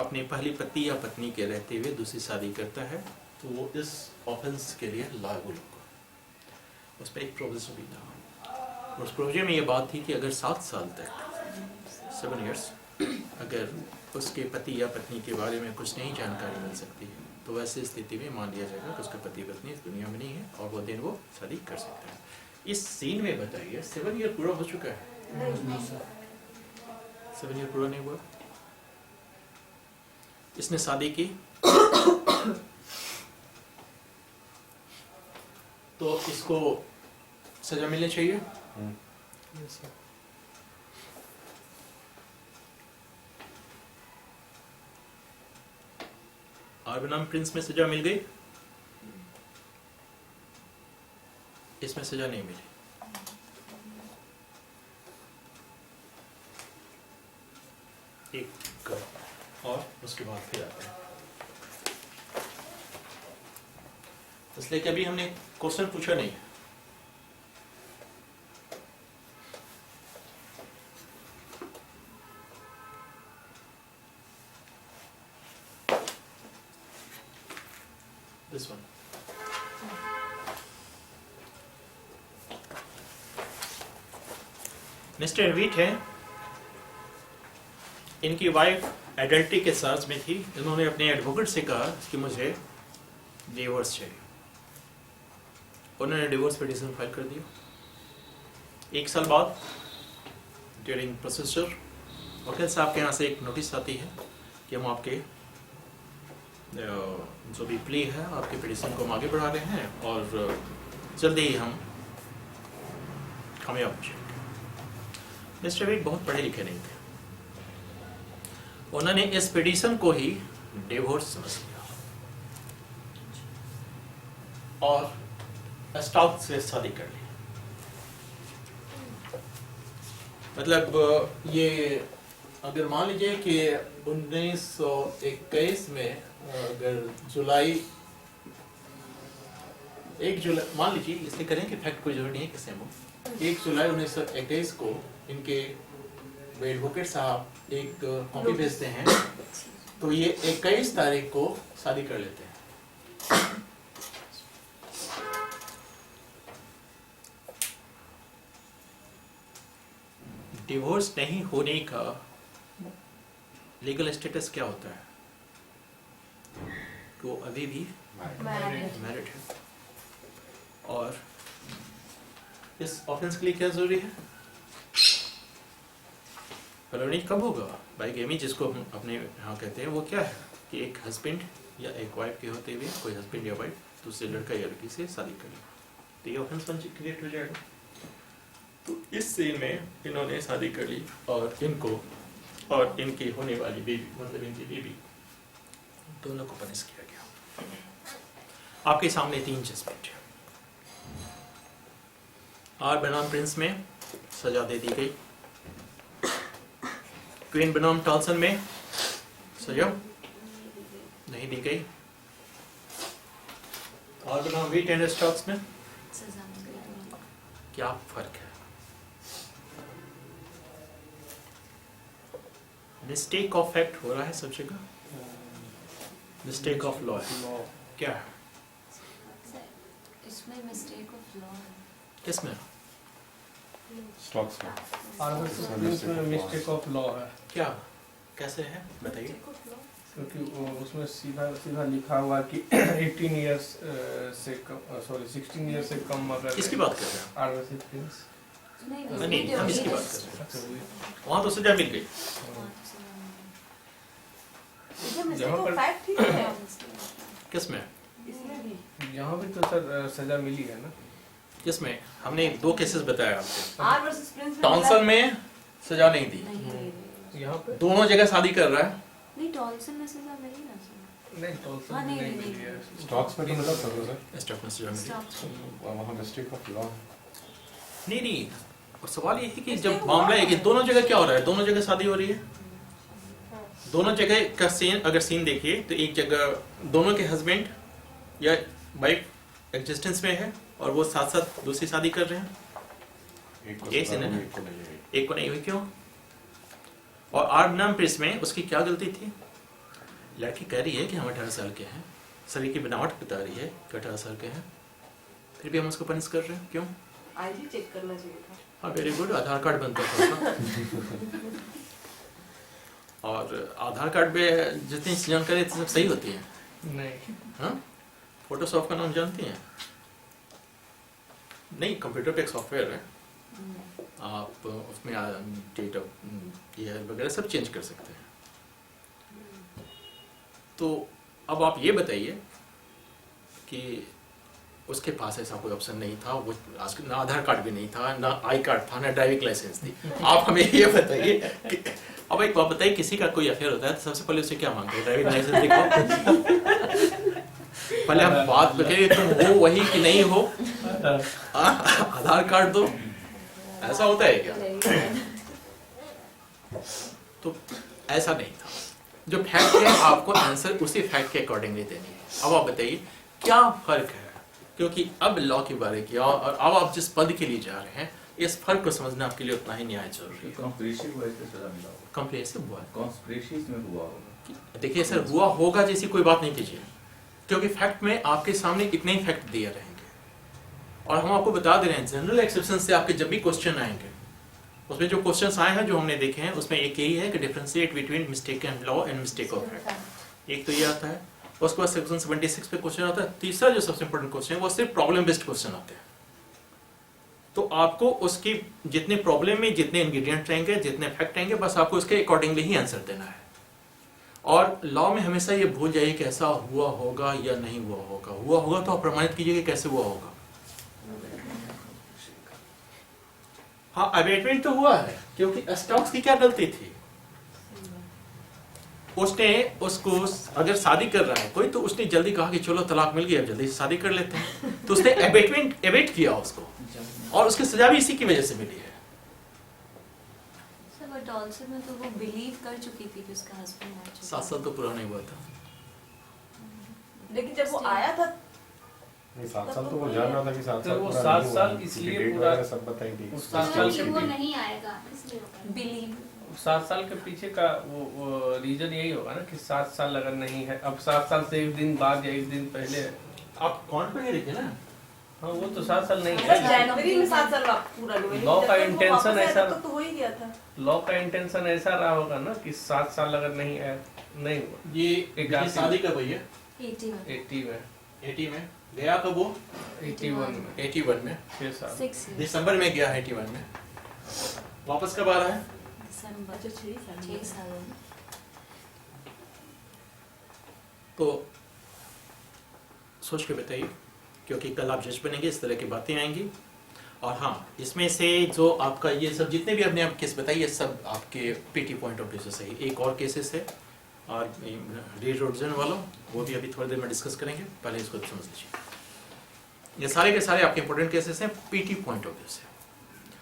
Speaker 3: अपनी पहली पति या पत्नी के रहते हुए दूसरी शादी करता है तो वो इस ऑफेंस के लिए लायबल होगा। उस पर एक प्रोविजन भी था। उस प्रोविजन में ये बात थी कि अगर 7 साल तक 7 years अगर उसके पति या पत्नी के बारे में कुछ नई जानकारी मिल सकती है तो वैसे स्थिति में मान लिया जाएगा कि उसके पति पत्नी इस दुनिया में नहीं है और वो दिन वो शादी कर सकता है। इस सीन में बताइए 7 year पूरा हो चुका है? 7 year पूरा नहीं हुआ। इसने शादी की तो इसको सजा मिलनी चाहिए। आर्बनम प्रिंस में सजा मिल गई, इसमें सजा नहीं मिली। एक और उसके बाद फिर आते हैं। इसलिए कि अभी हमने क्वेश्चन पूछा नहीं। This one. मिस्टर वीट है, इनकी वाइफ एडल्टी के साथ में थी। इन्होंने अपने एडवोकेट से कहा कि मुझे डिवोर्स चाहिए। उन्होंने डिवोर्स पिटीशन फाइल कर दिया। 1 साल बाद ड्यूरिंग प्रोसीजर वकील साहब के यहाँ से एक नोटिस आती है कि हम आपके जो भी प्ली है आपके पिटीशन को हम आगे बढ़ा रहे हैं और जल्दी ही हम कामयाब हो जाएंगे। मिस्टर वीट बहुत पढ़े लिखे नहीं थे। उन्होंने इस पिटीशन को ही डिवोर्स समझ लिया और स्टॉक से शादी कर ली। मतलब ये अगर मान लीजिए कि 1921 में अगर जुलाई 1 जुलाई मान लीजिए, इसलिए करें कि फैक्ट कोई जरूरी नहीं है किसी में। 1 जुलाई 1921 को इनके एडवोकेट साहब एक कॉपी भेजते हैं तो ये 21 तारीख को शादी कर लेते हैं। डिवोर्स नहीं होने का लीगल स्टेटस क्या होता है? तो अभी भी मैरिड है। और इस ऑफेंस के लिए क्या जरूरी है? फेलोनी कब होगा? बाइगेमी जिसको हम अपने यहाँ कहते हैं वो क्या है कि एक हस्बैंड या एक वाइफ के होते हुए कोई हस्बैंड या वाइफ दूसरे लड़का या लड़की से शादी कर ले। तो ये ऑफेंस क्रिएट हो जाएगा। तो इस सीन में इन्होंने शादी कर ली और इनको और इनकी होने वाली बेबी मतलब इनकी बेबी दोनों को पनिश किया गया। आपके सामने 3 जजमेंट है। आर बनाम प्रिंस में सजा दे दी गई, क्वीन बनाम टॉल्सन में सजा नहीं दी गई, और बनाम वीट एंड स्टॉक्स में
Speaker 2: सजा मिली।
Speaker 3: क्या फर्क है? मिस्टेक ऑफ फैक्ट हो रहा है सब जगह, मिस्टेक ऑफ लॉ है। क्या है
Speaker 2: इसमें मिस्टेक ऑफ लॉ है।
Speaker 3: किसमें?
Speaker 4: स्टॉक्स में
Speaker 5: आर वर्सेस प्रिंस में मिस्टेक ऑफ लॉ है,
Speaker 3: क्या कैसे है बताइए।
Speaker 5: क्योंकि उसमें सीधा सीधा लिखा हुआ कि 18 इयर्स से कम, सॉरी 16 इयर्स से कम अगर
Speaker 3: किसकी बात कर रहे हैं?
Speaker 5: R versus Prince.
Speaker 3: नहीं हम इसकी बात कर रहे हैं। वहां तो सजा मिल गई।
Speaker 5: जहाँ पर-
Speaker 1: फैक्ट ठीक है
Speaker 3: किसमें?
Speaker 1: इसमें भी
Speaker 5: यहाँ भी तो सर सजा मिली है ना।
Speaker 3: किसमें? हमने 2 केसेस बताया आपको।
Speaker 1: आर वर्सेस प्रिंस में
Speaker 3: टॉन्सन में सजा नहीं दी,
Speaker 5: यहाँ पे
Speaker 3: दोनों जगह शादी कर रहा है।
Speaker 2: नहीं टॉल्सन में सजा मिली ना सर।
Speaker 5: नहीं टॉल्सन
Speaker 2: हाँ,
Speaker 5: में
Speaker 2: नहीं,
Speaker 5: नहीं
Speaker 2: नहीं,
Speaker 5: मिली है।
Speaker 4: स्टॉक्स में तो बता सकते सर,
Speaker 3: स्टॉक में सजा मिली।
Speaker 2: स्टॉप।
Speaker 4: वहाँ मिस्टेक ऑफ लॉ।
Speaker 3: नहीं और सवाल ये है कि जब मामला है कि दोनों जगह क्या हो रहा है, दोनों जगह शादी हो रही है, दोनों जगह का सीन अगर सीन देखिए तो एक जगह दोनों के हस्बैंड या वाइफ एग्जिस्टेंस में है और वो साथ साथ दूसरी शादी कर रहे हैं,
Speaker 4: एक को
Speaker 3: एक
Speaker 4: सजा
Speaker 3: से
Speaker 4: हुई,
Speaker 3: नहीं।
Speaker 4: एक को नहीं हुई।
Speaker 3: एक को नहीं हुई क्यों? और आर नाम प्रिंस में उसकी क्या गलती थी? लड़की कह रही है कि हम 18 साल के हैं, शरीर की बनावट बता रही है कि 18 साल के हैं, फिर भी हम उसको पनिश कर रहे हैं क्यों?
Speaker 1: आईजी चेक करना चाहिए था।
Speaker 3: हाँ वेरी गुड, आधार कार्ड बनता था उसका। और आधार कार्ड पे जितनी जानकारी सब सही होती है।
Speaker 5: नहीं
Speaker 3: हाँ फोटोशॉप का नाम जानती हैं? नहीं, कंप्यूटर पे एक सॉफ्टवेयर है, आप उसमें डेट ऑफ ईयर वगैरह सब चेंज कर सकते हैं। तो अब आप ये बताइए कि उसके पास ऐसा कोई ऑप्शन नहीं था, वो ना आधार कार्ड भी नहीं था, ना आई कार्ड था, ना ड्राइविंग लाइसेंस थी। आप हमें ये बताइए कि अब एक बात बताइए, किसी का कोई अफेयर होता है तो सबसे पहले उसे क्या मांगते हैं? ड्राइविंग लाइसेंस दिखाओ। पहले हम बात करें तुम हो वही कि नहीं हो, आधार कार्ड दो, ऐसा होता है क्या? तो ऐसा नहीं था। जो फैक्ट है आपको आंसर उसी फैक्ट के अकॉर्डिंगली देनी है। अब आप बताइए क्या फर्क है, क्योंकि अब लॉ के बारे किया और अब आप जिस पद के लिए जा रहे हैं, इस फर्क को समझना आपके लिए उतना ही न्याय जरूरी है।
Speaker 7: कॉन्स्पिरेसी हुआ इससे सजा मिला होगा,
Speaker 3: कॉम्प्लेक्सिव हुआ है।
Speaker 7: कॉन्स्पिरेसी इसमें हुआ होगा।
Speaker 3: देखिए सर, हुआ होगा जैसी कोई बात नहीं कीजिए, क्योंकि फैक्ट में आपके सामने इतने ही फैक्ट दिए रहेंगे और हम आपको बता दे रहे हैं जनरल एक्सेप्शन से आपके जब भी क्वेश्चन आएंगे, उसमें जो क्वेश्चंस आए हैं जो हमने देखे हैं उसमें एक यही है कि differentiate between mistake and law and mistake of fact. एक तो ये आता है, उसके बाद सेक्शन 76 पे क्वेश्चन आता है। तीसरा जो सबसे इंपॉर्टेंट क्वेश्चन है वो सिर्फ प्रॉब्लम बेस्ड क्वेश्चन आते हैं। तो आपको उसकी जितने प्रॉब्लम में जितने इंग्रेडिएंट रहेंगे, जितने फैक्ट रहेंगे, बस आपको उसके अकॉर्डिंगली ही आंसर देना है। और लॉ में हमेशा ये भूल जाइए कि ऐसा हुआ होगा या नहीं हुआ होगा। हुआ होगा तो आप प्रमाणित कीजिए कि कैसे हुआ होगा। हाँ, अबेटमेंट तो हुआ है, क्योंकि स्टॉक्स की क्या गलती थी? उसने उसको अगर शादी कर रहा है कोई, तो उसने जल्दी कहा कि चलो तलाक मिल गया, जल्दी से शादी कर लेते हैं, तो उसने एबेट किया उसको, और उसकी सजा भी इसी की वजह से मिली है।
Speaker 2: सर बट ऑल्सो में तो वो बिलीव कर चुकी थी कि उसका हस्बैंड मर चुका
Speaker 3: 7 साल तो पूरा नहीं हुआ था।
Speaker 1: लेकिन जब वो आया था
Speaker 4: नहीं 7 साल तो वो जान रहा था कि 7
Speaker 5: तो
Speaker 4: साल
Speaker 5: वो
Speaker 4: पूरा
Speaker 5: 7
Speaker 4: नहीं
Speaker 5: साल
Speaker 4: हुआ,
Speaker 5: इसलिए
Speaker 4: क्योंकि
Speaker 5: पूरा-
Speaker 4: डेट वगैरह सब बताएंगे।
Speaker 5: उस 7 साल के
Speaker 2: वो
Speaker 5: पीछे
Speaker 2: नहीं आएगा इसलिए होगा। बिलीव
Speaker 5: 7 साल के पीछे का वो रीजन यही होगा ना कि 7 साल अगर नहीं है, अब 7 साल से एक दिन बाद या एक दिन पहले,
Speaker 3: आप कौन पे लिखे ना,
Speaker 5: हाँ वो तो 7 साल नहीं
Speaker 1: बस
Speaker 5: है।
Speaker 1: जनवरी में 7 साल पूरा नहीं हुआ।
Speaker 5: Law का
Speaker 1: जब तक वो
Speaker 5: intention
Speaker 1: वापस आया
Speaker 5: ऐसा-
Speaker 1: तब तक तो हो ही गया था।
Speaker 5: लॉ का इंटेंशन ऐसा रहा होगा ना कि 7 साल अगर नहीं है, नहीं हुआ
Speaker 3: ये शादी कब हुई है?
Speaker 2: 81
Speaker 5: 80 में
Speaker 3: 80 में गया कब वो?
Speaker 5: 81 में
Speaker 3: 81 में
Speaker 5: 6 साल
Speaker 2: 6
Speaker 3: दिसंबर में गया 81 में। वापस कब आ रहा है?
Speaker 2: दिसंबर
Speaker 1: अच्छा 6 साल
Speaker 2: 6 साल
Speaker 3: तो सोच के बताइए क्योंकि कल आप जज बनेंगे, इस तरह की बातें आएंगी। और हाँ, इसमें से जो आपका ये सब जितने भी अपने आप केस बताइए, ये सब आपके पीटी पॉइंट ऑफ व्यू से सही। एक और केसेस है और रीरोजन वाला, वो भी अभी थोड़ी देर में डिस्कस करेंगे, पहले इसको समझ लीजिए। ये सारे के सारे आपके इंपॉर्टेंट केसेस हैं पीटी पॉइंट ऑफ व्यू से।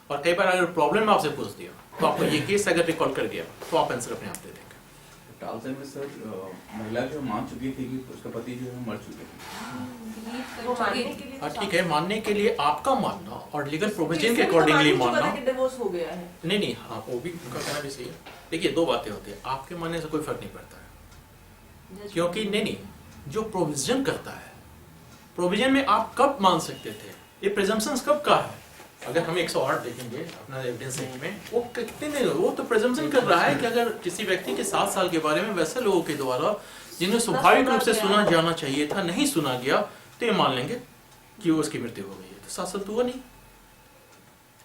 Speaker 3: और कई बार अगर प्रॉब्लम आपसे पूछ दिया तो आपको ये केस अगर रिकॉल कर दिया तो आप आंसर अपने आप दे देंगे।
Speaker 7: टालसन में सर महिला जो मान चुकी थी कि उसका पति जो है मर चुके थे,
Speaker 1: वो मानने के लिए
Speaker 3: हाँ ठीक है, मानने के लिए आपका मानना और लीगल प्रोविजन के अकॉर्डिंगली मानना।
Speaker 1: डिवोर्स हो गया है।
Speaker 3: नहीं हाँ, वो भी उनका कहना भी सही है। देखिए दो बातें होती है, आपके मानने से कोई फर्क नहीं पड़ता है, क्योंकि नहीं जो प्रोविजन करता है, प्रोविजन में आप कब मान सकते थे, ये प्रिजम्पशंस कब का है। अगर हम 108 देखेंगे अपना एविडेंस एक्ट में, वो कितने दिन वो तो प्रिजम्पशन कर रहा है कि अगर किसी व्यक्ति के 7 साल के बारे में वैसे लोगों के द्वारा जिन्हें स्वाभाविक रूप से सुना जाना चाहिए था नहीं सुना गया, तो ये मान लेंगे कि उसकी मृत्यु हो गई है, तो 7 साल तो हुआ नहीं।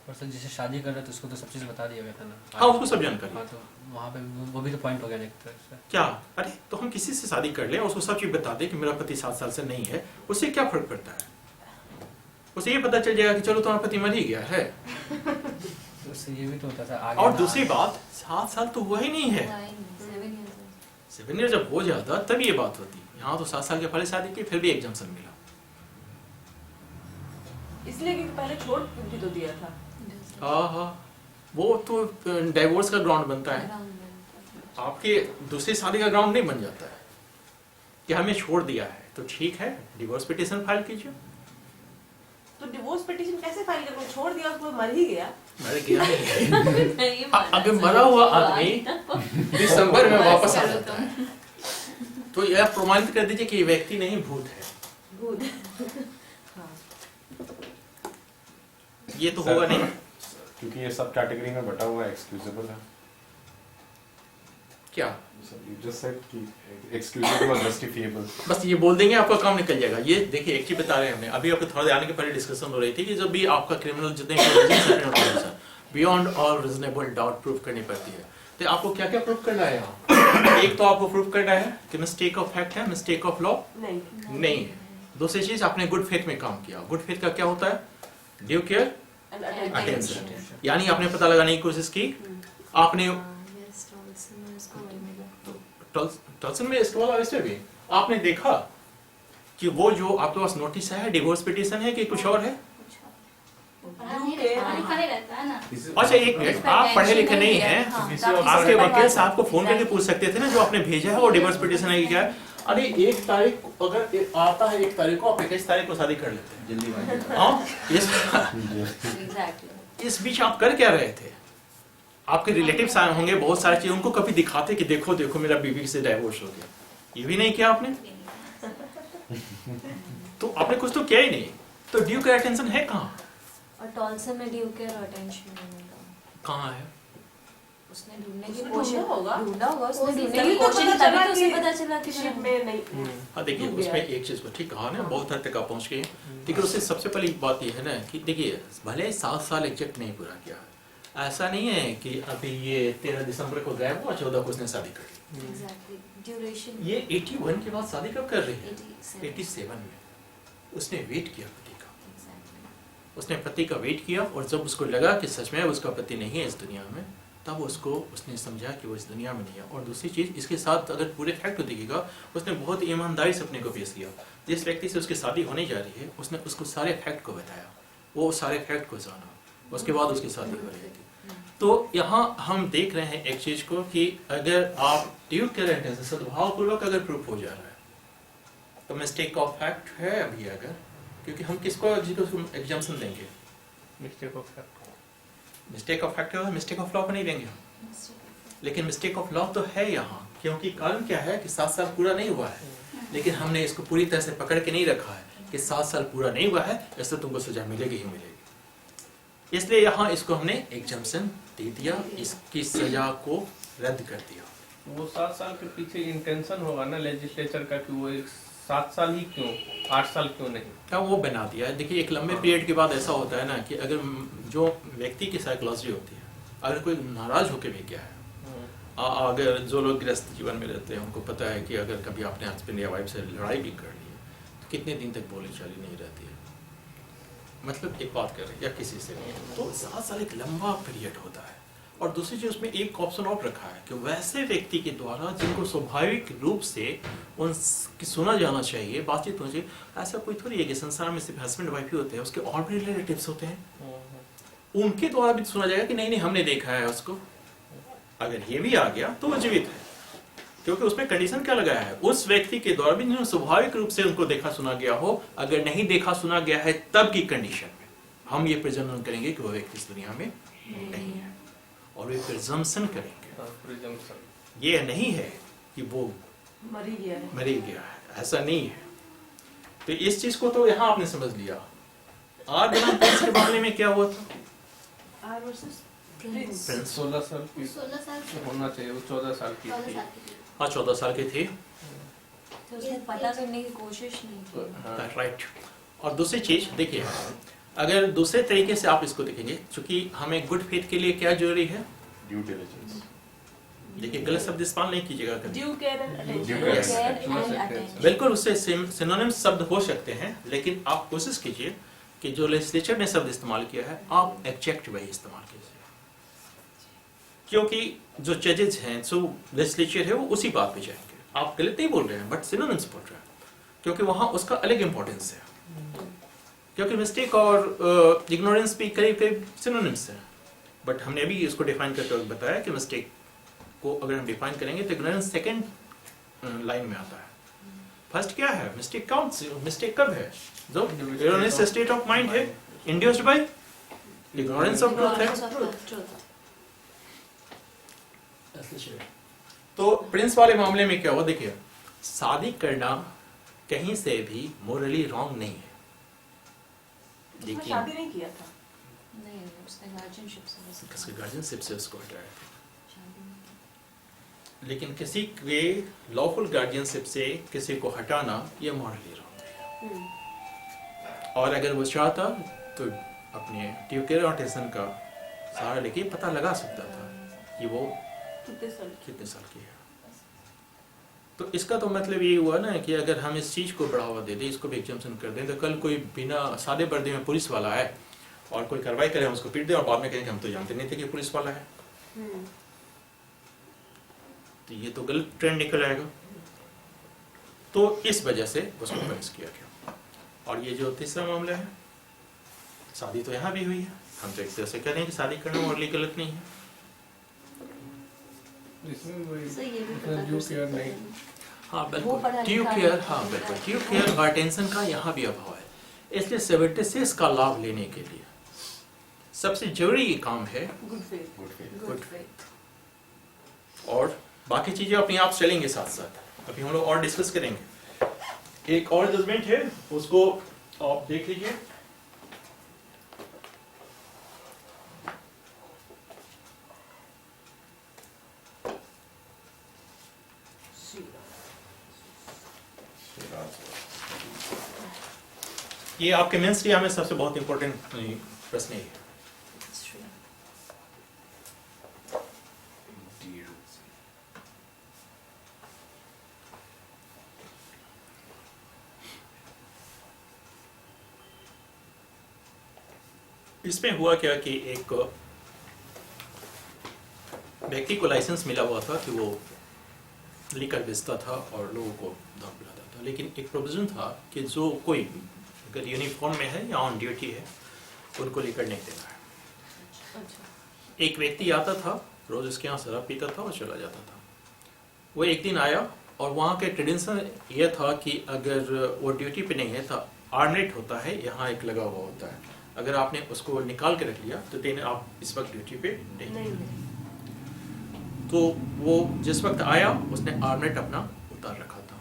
Speaker 6: और सर जिसे शादी कर रहे थे उसको तो सब चीज़ बता दिया गया था ना।
Speaker 3: हाँ, उसको सब जानकारी।
Speaker 6: हाँ, तो वहाँ पे वो भी तो पॉइंट हो गया ना एक तरह से।
Speaker 3: क्या अरे तो हम किसी से शादी कर ले, उसको सब चीज बता दे कि मेरा पति 7 साल से नहीं है, उससे क्या फर्क पड़ता है। उसे ये पता चल जाएगा कि चलो तुम्हारा पति मर ही गया है।
Speaker 6: उससे ये भी तो होता था आगे।
Speaker 3: और दूसरी बात, 7 साल तो हुआ ही नहीं है, 7 ईयर जब हो जाता तब ये बात होती। यहाँ तो 7 साल के पहले शादी की, फिर भी एग्जाम्पशन मिला,
Speaker 1: इसलिए कि पहले छोड़ भी तो दिया था।
Speaker 3: हाँ, वो तो डाइवोर्स का ग्राउंड बनता है, आपके दूसरी शादी का ग्राउंड नहीं बन जाता है कि हमें छोड़ दिया है तो ठीक है डिवोर्स पिटीशन फाइल कीजिए।
Speaker 1: तो डिवोर्स पिटीशन कैसे फाइल करोगे, छोड़ दिया उसको, मर ही गया।
Speaker 3: मर गया नहीं, अगर मरा हुआ आदमी दिसंबर में वापस आ जाता है तो यह प्रमाणित कर दीजिए कि ये व्यक्ति नहीं भूत है, ये तो होगा नहीं।
Speaker 4: क्योंकि ये सब कैटेगरी में बटा हुआ है, एक्सक्यूजेबल है।
Speaker 3: क्या
Speaker 4: You just said कि excusable और justifiable।
Speaker 3: बस ये बोल देंगे आपका काम निकल जाएगा। ये देखिए एक चीज बता रहे हैं हमने, अभी आपको थोड़ा देर आने के पहले डिस्कशन हो रही थी कि जब भी आपका क्रिमिनल जितने beyond all reasonable doubt proof करनी पड़ती है, तो आपको क्या क्या प्रूफ करना है यहाँ। एक तो आपको प्रूफ करना है कि मिस्टेक ऑफ फैक्ट है, मिस्टेक ऑफ लॉ नहीं है। दूसरी चीज आपने गुड फेथ में काम किया। गुड फेथ का क्या होता है, ड्यू केयर अटेंशन, यानी आपने पता लगाने की कोशिश की, आपने टॉल्सन में इसके बाद इसमें भी आपने देखा कि वो जो आपके पास नोटिस है डिवोर्स पिटीशन है कि कुछ और है। अच्छा एक मिनट, आप पढ़े लिखे नहीं हैं, आपके वकील साहब को फोन करके पूछ सकते थे ना जो आपने भेजा है वो डिवोर्स पिटीशन है कि क्या है। अरे 1 तारीख अगर आता है 1 तारीख को, आप 21 तारीख को शादी कर लेते हैं
Speaker 7: जल्दी।
Speaker 3: हाँ, इस बीच आप कर क्या रहे थे। आपके रिलेटिव्स आए होंगे बहुत सारी चीजें, उनको कभी दिखाते कि देखो देखो मेरा बीवी से डाइवोर्स हो गया, ये भी नहीं किया आपने। तो आपने कुछ तो किया ही नहीं, तो ड्यू केयर अटेंशन है कहाँ।
Speaker 2: और टॉल्सन में ड्यू केयर अटेंशन
Speaker 3: कहाँ है,
Speaker 2: उसने ढूंढने की
Speaker 1: उसने
Speaker 2: कोशिश
Speaker 1: ढूंढा होगा।
Speaker 2: ढूंढा होगा उसने
Speaker 1: उसने
Speaker 2: ढूंढने
Speaker 1: तभी
Speaker 2: की
Speaker 1: तो
Speaker 2: कोशिश
Speaker 1: पता चला
Speaker 2: तभी तो उसे
Speaker 1: कि
Speaker 2: पता चला कि
Speaker 1: शिप में नहीं।
Speaker 3: हाँ देखिए
Speaker 1: डूब गया
Speaker 3: उसमें
Speaker 1: है।
Speaker 3: एक चीज को ठीक कहा ना, बहुत हद तक आप पहुंच गए। देखिए उससे सबसे पहली बात ये है ना कि देखिए भले 7 साल एग्जैक्ट नहीं पूरा किया, ऐसा नहीं है कि अभी ये 13 दिसंबर को गायब हुआ, 14 को उसने शादी कर ली।
Speaker 2: एग्जैक्टली ड्यूरेशन
Speaker 3: ये 81 के बाद शादी कब कर रही है,
Speaker 2: 87
Speaker 3: 87 में। उसने वेट किया पति का,
Speaker 2: एग्जैक्टली
Speaker 3: उसने पति का वेट किया, और जब उसको लगा कि सच में उसका पति नहीं है इस दुनिया में, तब उसने समझा कि वो इस दुनिया में नहीं है। और दूसरी चीज इसके साथ अगर पूरे फैक्ट को देखिएगा, उसने बहुत ईमानदारी से अपने को पेश किया। जिस व्यक्ति से उसकी शादी होने जा रही है उसने उसको सारे फैक्ट को बताया, वो सारे फैक्ट को जाना, उसके बाद उसकी शादी हो रही थी। तो यहाँ हम देख रहे हैं एक चीज को कि अगर आप ड्यू केयर अटेंशन सद्भावपूर्वक अगर प्रूफ हो जा रहा है तो मिस्टेक ऑफ फैक्ट है अभी, अगर क्योंकि हम किसको एग्जाम्पशन देंगे,
Speaker 5: mistake of fact.
Speaker 3: Mistake of fact है, मिस्टेक ऑफ लॉ पर नहीं देंगे हम। लेकिन मिस्टेक ऑफ लॉ तो है यहाँ, क्योंकि कारण क्या है कि 7 साल पूरा नहीं हुआ है, लेकिन हमने इसको पूरी तरह से पकड़ के नहीं रखा है कि 7 साल पूरा नहीं हुआ है इससे तुमको सजा मिलेगी ही मिलेगी। इसलिए यहाँ इसको हमने एग्जाम्पशन दे दिया, इसकी सजा को रद्द कर दिया।
Speaker 5: वो 7 साल के पीछे इंटेंशन होगा ना लेजिस्लेचर का कि वो 7 साल ही क्यों, 8 साल क्यों नहीं।
Speaker 3: क्या वो बना दिया है। देखिए एक लंबे पीरियड के बाद ऐसा होता है ना कि अगर जो व्यक्ति की साइकोलॉजी होती है, अगर कोई नाराज होकर भी गया है, अगर जो लोग गृहस्थ जीवन में रहते हैं उनको पता है कि अगर कभी आपने हस्बैंड या वाइफ से लड़ाई भी कर ली है कितने दिन तक बोली चाली नहीं रहती है, मतलब एक बात कर रहे हैं या किसी से भी, तो 7 साल एक लंबा पीरियड होता है। और दूसरी चीज उसमें एक ऑप्शन और रखा है कि वैसे व्यक्ति के द्वारा जिनको स्वाभाविक रूप से उनकी सुना जाना चाहिए, बातचीत होनी चाहिए। ऐसा कोई थोड़ी है कि संसार में सिर्फ हस्बैंड वाइफ ही होते हैं, उसके और भी रिलेटिव्स होते हैं, उनके द्वारा भी सुना जाएगा कि नहीं नहीं हमने देखा है उसको। अगर ये भी आ गया तो वो जीवित है, क्योंकि उसमें कंडीशन क्या लगाया है, उस व्यक्ति के द्वारा भी जिन्होंने स्वाभाविक रूप से उनको देखा सुना गया हो, अगर नहीं देखा सुना गया है तब की कंडीशन में हम ये प्रिजम्पशन करेंगे कि वो व्यक्ति इस दुनिया में नहीं है, और वे प्रिजम्पशन करेंगे। ये नहीं है कि वो
Speaker 1: मर ही गया है,
Speaker 3: मर ही गया है, ऐसा नहीं है। तो इस चीज को तो यहाँ आपने समझ लिया। आर बनाम प्रिंस के मामले में क्या हुआ था?
Speaker 1: R versus
Speaker 2: Prince.
Speaker 3: प्रिंस
Speaker 5: 16 साल की
Speaker 2: 16 साल की
Speaker 5: होना चाहिए, वो 14 साल की
Speaker 2: 14
Speaker 5: थी।
Speaker 2: साल की थी।
Speaker 3: हाँ 14 साल के थे,
Speaker 2: तो उसने पता करने की कोशिश नहीं की।
Speaker 5: हाँ।
Speaker 3: राइट। और दूसरी चीज देखिए, अगर दूसरे तरीके से आप इसको देखेंगे, क्योंकि हमें गुड फेथ के लिए क्या जरूरी है,
Speaker 4: ड्यू डिलिजेंस।
Speaker 3: देखिए गलत शब्द इस्तेमाल नहीं कीजिएगा कभी।
Speaker 1: Due care and
Speaker 4: Due
Speaker 3: Yes.
Speaker 2: Care
Speaker 5: Attention.
Speaker 2: And attention.
Speaker 3: बिल्कुल उससे सिनोनिम शब्द हो सकते हैं, लेकिन आप कोशिश कीजिए कि जो लेजिस्लेचर ने शब्द इस्तेमाल किया है आप एग्जैक्ट वही इस्तेमाल कीजिए, क्योंकि जो जजेज हैं, जो लेजिस्लेचर है, वो उसी बात पे जाएंगे। आप गलत नहीं बोल रहे हैं, बट सिनोनिम्स बोल रहे हैं, क्योंकि वहां उसका अलग इंपॉर्टेंस है। क्योंकि मिस्टेक और इग्नोरेंस भी करीब करीब सिनोनिम्स हैं, बट हमने अभी इसको डिफाइन करते वक्त बताया कि मिस्टेक को अगर हम डिफाइन करेंगे तो इग्नोरेंस सेकंड लाइन में आता है। फर्स्ट क्या है, मिस्टेक कौन सी, मिस्टेक कब है, जो इग्नोरेंस स्टेट ऑफ माइंड है induced by ignorance of truth है। तो प्रिंस वाले मामले में क्या हुआ, देखिए शादी करना कहीं से भी मोरली रॉन्ग नहीं है,
Speaker 1: उसने शादी नहीं किया था,
Speaker 2: नहीं, उसने गार्जियनशिप से
Speaker 3: किसके गार्जियनशिप से उसको हटाया था,
Speaker 2: शादी नहीं की।
Speaker 3: लेकिन किसी के लॉफुल गार्जियनशिप से किसी को हटाना ये मॉरली रॉन्ग है। और अगर वो चाहता तो अपने ट्यूकर और टेसन का सहारा लेके पता लगा सकता था कि वो कितने साल की है। तो इसका तो मतलब ये हुआ ना कि अगर हम इस चीज को बढ़ावा दे दें, इसको भी एग्जाम्पशन कर दें, तो कल कोई बिना सादे पर्दे में पुलिस वाला है और कोई कार्रवाई करे, हम उसको पीट दें और बाद में कहें कि हम तो जानते नहीं थे कि पुलिस वाला है, तो ये तो गलत ट्रेंड निकल आएगा। तो इस वजह से उसको पनिश किया गया। और ये जो तीसरा मामला है, शादी तो यहाँ भी हुई है, हम तो एक तरह से कह रहे हैं कि शादी करना मॉरली गलत नहीं है।
Speaker 5: इसमें भी वही
Speaker 2: सही, ये भी
Speaker 5: इसमें
Speaker 2: पता
Speaker 5: ड्यू
Speaker 2: कर
Speaker 5: केयर
Speaker 2: सकते
Speaker 5: नहीं।
Speaker 2: हैं।
Speaker 3: हाँ
Speaker 2: वो
Speaker 3: बिल्कुल,
Speaker 2: पढ़ा
Speaker 3: ड्यू
Speaker 2: लिखा
Speaker 3: केयर,
Speaker 2: है।
Speaker 3: हाँ बिल्कुल ड्यू केयर और अटेंशन का यहाँ भी अभाव है। इसलिए 76 का लाभ लेने के लिए सबसे जरूरी काम है
Speaker 1: good faith.
Speaker 4: Good faith.
Speaker 2: Good faith.
Speaker 3: और बाकी चीजें अपने आप चलेंगे साथ साथ, अभी हम लोग और डिस्कस करेंगे। एक और जजमेंट है, उसको आप देख लीजिए। ये आपके मेंस एरिया में सबसे बहुत इंपॉर्टेंट प्रश्न है।
Speaker 2: It's true.
Speaker 3: इसमें हुआ क्या कि एक व्यक्ति को लाइसेंस मिला हुआ था कि वो लिकर बेचता था और लोगों को दारू पिलाता था, लेकिन एक प्रोविजन था कि जो कोई अगर यूनिफॉर्म में है या ऑन ड्यूटी है उनको लिकर नहीं देना है।
Speaker 1: अच्छा,
Speaker 3: एक व्यक्ति आता था, रोज उसके यहाँ शराब पीता था और चला जाता था। वो एक दिन आया और वहाँ के ट्रेडिशन ये था कि अगर वो ड्यूटी पे नहीं है तो आर्नेट होता है, यहाँ एक लगा हुआ होता है, अगर आपने उसको निकाल के रख लिया तो देने आप इस वक्त ड्यूटी पे नहीं।
Speaker 1: नहीं
Speaker 3: तो वो जिस वक्त आया उसने आर्नेट अपना उतार रखा था,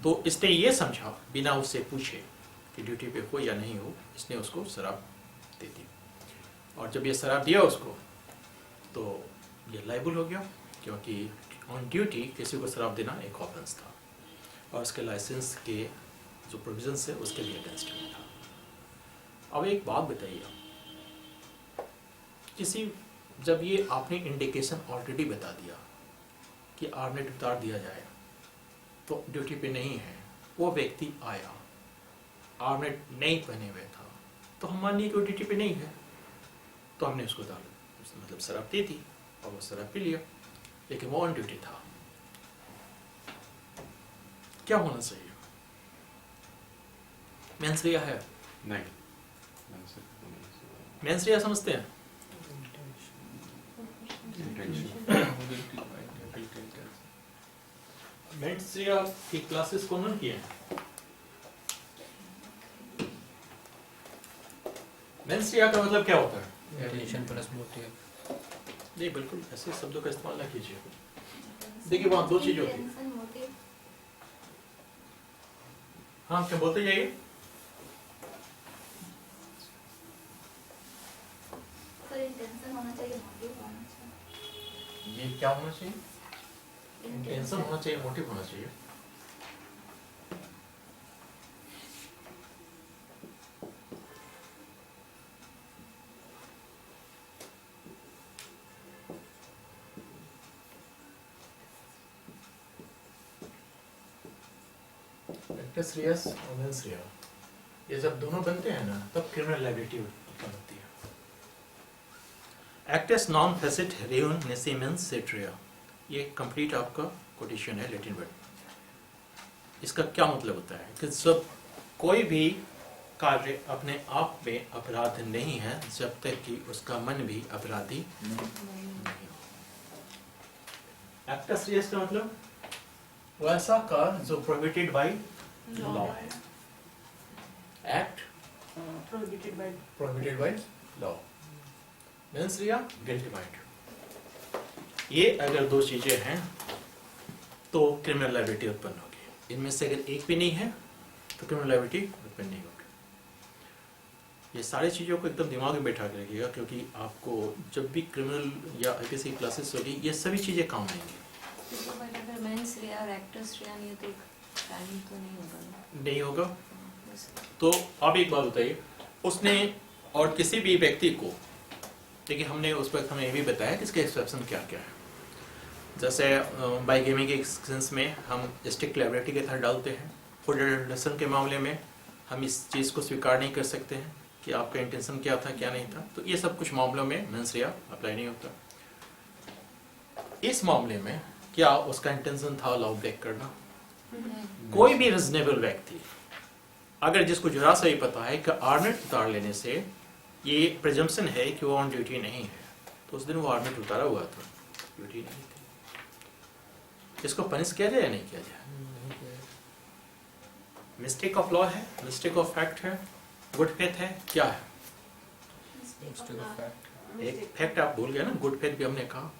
Speaker 3: तो इसने ये समझा बिना उससे पूछे कि ड्यूटी पे हो या नहीं हो, इसने उसको शराब दे दी। और जब ये शराब दिया उसको तो ये लाइबल हो गया, क्योंकि ऑन ड्यूटी किसी को शराब देना एक ऑफेंस था और उसके लाइसेंस के जो प्रोविजंस है उसके लिए अगेंस्ट में था। अब एक बात बताइए, किसी जब ये आपने इंडिकेशन ऑलरेडी बता दिया कि आर्नेट उतार दिया जाए तो ड्यूटी पे नहीं है, वो व्यक्ति आया, आर्मनेट नहीं पहने हुए था, तो हम मान लिए कि वो ड्यूटी पे नहीं है, तो हमने उसको मतलब शराब दे दी और वो शराब पी लिया, लेकिन वो ऑन ड्यूटी था। क्या होना चाहिए? मेंसरिया है?
Speaker 4: नहीं
Speaker 3: मेंसरिया समझते हैं? मेंसरिया की क्लासेस कौन किए हैं? मेंसरिया का मतलब क्या होता है?
Speaker 6: Tension plus motive.
Speaker 3: नहीं, बिल्कुल ऐसे शब्दों का इस्तेमाल ना कीजिए। देखिए वहाँ दो चीज होती है। हाँ, क्या बोलते जाइए।
Speaker 8: इंटेंशन होना चाहिए, मोटिव होना चाहिए।
Speaker 3: ये क्या होना चाहिए? इंटेंशन होना चाहिए, मोटिव होना चाहिए। एक्टस रियस और मेंस रिया, ये जब दोनों बनते हैं ना, तब क्रिमिनल लायबिलिटी उत्पन्न होती है। एक्टस नॉन फेसिट रेउन नेसीमेंस सेट्रिया, ये कंप्लीट आपका कोटेशन है लैटिन वर्ड। इसका क्या मतलब होता है कि जब कोई भी कार्य अपने आप में अपराध नहीं है जब तक कि उसका मन भी अपराधी नहीं हो। एक्टस रियस का मतलब वैसा कार्य जो प्रोहिबिटेड बाय लॉ है। Act prohibited by law. Mains Riya guilty mind. ये अगर दो चीजें हैं तो क्रिमिनल लायबिलिटी उत्पन्न होगी। इनमें से अगर एक भी नहीं है तो क्रिमिनल लायबिलिटी उत्पन्न नहीं होगी। ये सारी चीजों को एकदम दिमाग में बैठा के रखिएगा, क्योंकि आपको जब भी क्रिमिनल या किसी क्लासेस होगी ये सभी चीजें काम आएंगी।
Speaker 2: बट अगर मेंस रिया और एक्टर्स रिया नहीं है तो एक टाइम तो नहीं होगा ना?
Speaker 3: नहीं होगा। तो अब एक बात बताइए, उसने और किसी भी व्यक्ति को, देखिए हमने उस वक्त हमें ये भी बताया कि इसके एक्सेप्शन क्या क्या है। जैसे बाई गेमिंग के सेंस में हम स्ट्रिक्ट लायबिलिटी के तहत डालते हैं। फ्रॉडुलेंट के मामले में हम इस चीज़ को स्वीकार नहीं कर सकते हैं कि आपका इंटेंशन क्या था क्या नहीं था। तो ये सब कुछ मामलों में मेंस रिया अप्लाई नहीं होता। इस मामले में क्या उसका इंटेंशन था लॉ ब्रेक करना? कोई भी रीजनेबल व्यक्ति अगर जिसको जरा सा ही पता है कि आर्नेट उतार लेने से ये प्रिजम्पशन है कि वो ऑन ड्यूटी नहीं है, तो उस दिन वो आर्नेट उतारा हुआ था, ड्यूटी नहीं थी। इसको पनिश किया जाए या नहीं किया जाए? मिस्टेक ऑफ लॉ है, मिस्टेक ऑफ फैक्ट है, गुड फेथ है, क्या है? एक फैक्ट आप भूल गए ना, गुड फेथ भी हमने कहा।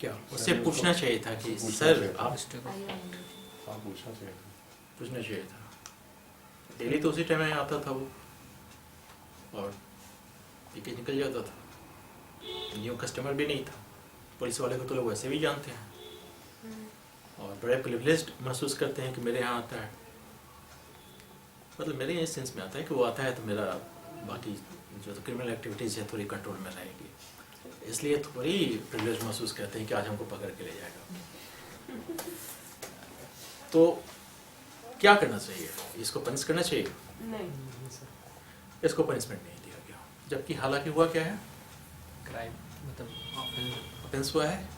Speaker 3: क्या उससे पूछना चाहिए था कि सर आप
Speaker 4: पूछना चाहिए था।
Speaker 3: पूछना चाहिए था। डेली तो उसी टाइम में आता था वो और पीके निकल जाता था। न्यू कस्टमर भी नहीं था। पुलिस वाले को तो लोग वैसे भी जानते हैं और बड़े प्रिविलेज्ड महसूस करते हैं कि मेरे यहाँ आता है। मतलब मेरे इस सेंस में आता है कि वो आता है तो मेरा बाकी जो तो क्रिमिनल एक्टिविटीज़ है थोड़ी कंट्रोल में रहेगी, इसलिए थोड़ी प्रिविलेज महसूस करते हैं कि आज हमको पकड़ के ले जाएगा। तो क्या करना चाहिए? इसको पनिश करना चाहिए?
Speaker 1: नहीं,
Speaker 3: इसको पनिशमेंट नहीं दिया गया, जबकि हालांकि हुआ क्या है?
Speaker 6: क्राइम मतलब
Speaker 3: ऑफेंस हुआ है,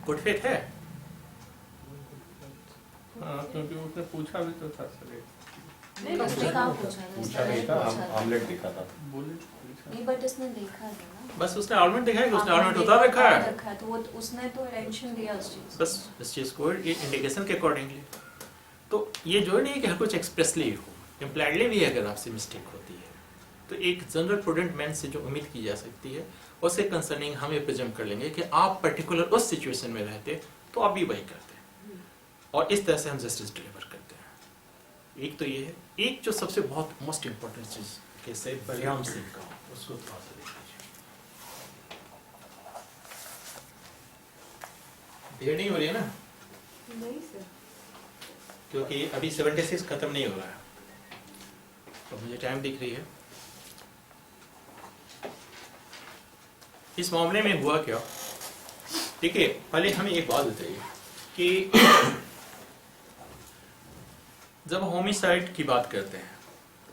Speaker 3: गुड फेथ है।
Speaker 5: हाँ, क्योंकि उसने पूछा भी तो था सर।
Speaker 1: नहीं,
Speaker 2: उसने कहाँ पूछा था?
Speaker 4: पूछा नहीं था, आमलेट देखा था।
Speaker 5: बोले
Speaker 2: नहीं, बट इसने देखा था ना।
Speaker 3: बस उसने आर्मेंट दिखाया कि उसने आर्मेंट उतार रखा है,
Speaker 2: तो वो उसने तो अटेंशन दिया उस चीज को।
Speaker 3: बस इस चीज़ को इंडिकेशन के अकॉर्डिंगली। तो ये जो नहीं है कि हर कुछ एक्सप्रेसली हो, इम्प्लाइडली भी अगर आपसे मिस्टेक होती है तो एक जनरल प्रूडेंट मैन से जो उम्मीद की जा सकती है उससे कंसर्निंग हम ये प्रिज्यूम कर लेंगे कि आप पर्टिकुलर उस सिचुएशन में रहते तो आप भी वही करते हैं, और इस तरह से हम जस्टिस डिलीवर करते हैं। एक तो ये है। एक जो सबसे बहुत मोस्ट इम्पोर्टेंट चीज़ कैसे बलराम सिंह का, उसको थोड़ा सा देख लीजिए। देर नहीं हो रही है ना,
Speaker 1: नहीं सर,
Speaker 3: क्योंकि अभी 76 खत्म नहीं हो रहा है, तो मुझे टाइम दिख रही है। इस मामले में हुआ क्या देखिए, पहले हमें एक बात बताइए कि जब होमिसाइड की बात करते हैं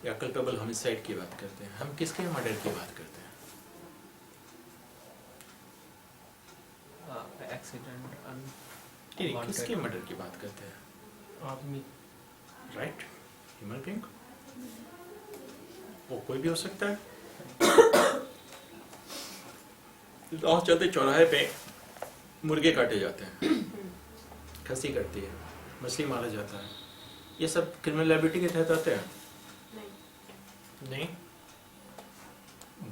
Speaker 3: या कल्पेबल होमिसाइड की बात करते हैं, हम किसके मर्डर की बात करते हैं?
Speaker 6: एक्सीडेंट
Speaker 3: नहीं, किसके मर्डर की बात करते हैं?
Speaker 5: आदमी
Speaker 3: राइट, ह्यूमन बीइंग, वो कोई भी हो सकता है। राह चलते चौराहे पे मुर्गे काटे जाते हैं, खसी कटती है, मछली मारा जाता है, ये सब क्रिमिनल लायबिलिटी के तहत आते हैं? नहीं।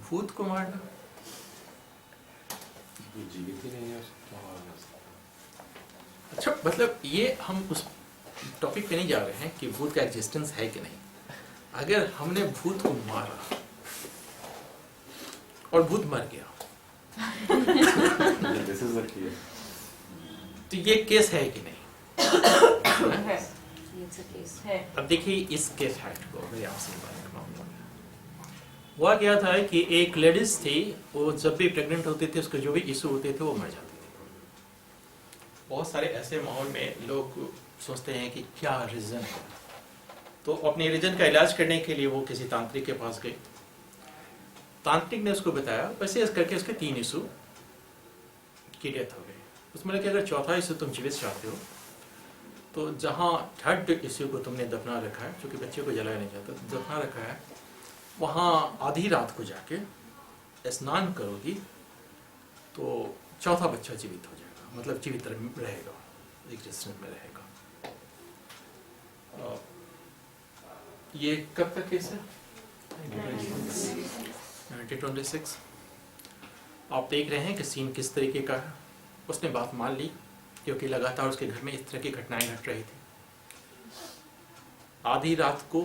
Speaker 3: भूत को मारना,
Speaker 4: जीवित ही नहीं है उसको मारना सकता।
Speaker 3: अच्छा, मतलब ये हम उस टॉपिक पे नहीं जा रहे हैं कि भूत का एग्जिस्टेंस है कि नहीं। अगर हमने भूत को मारा और भूत मर गया
Speaker 4: दिस इज द केस।
Speaker 3: तो ये केस है कि नहीं?
Speaker 1: है,
Speaker 2: It's a case.
Speaker 1: है।
Speaker 3: अब देखिए इस केस फैक्ट को, मेरी आपसे बात कर रहा हूँ। हुआ क्या था कि एक लेडीज थी, वो जब भी प्रेग्नेंट होती थी उसको जो भी इशू होते थे वो मर जाती थी। बहुत सारे ऐसे माहौल में लोग सोचते हैं कि क्या रीजन है, तो अपने रीजन का इलाज करने के लिए वो किसी तांत्रिक के पास गए। तांत्रिक ने उसको बताया, वैसे इस करके उसके 3 इशू की डेथ हो गई। उसमें लगे अगर चौथा इशू तुम जीवित चाहते हो तो जहाँ 3rd इशू को तुमने दफना रखा है, क्योंकि बच्चे को जलाया नहीं जाता, दफना रखा है, वहाँ आधी रात को जाके स्नान करोगी तो चौथा बच्चा जीवित हो जाएगा, मतलब जीवित रहेगा, एग्जिस्टेंस में रहेगा। ये कब का केस है? 1926। आप देख रहे हैं कि सीन किस तरीके का है। उसने बात मान ली क्योंकि लगातार उसके घर में इस तरह की घटनाएं घट रही थी। आधी रात को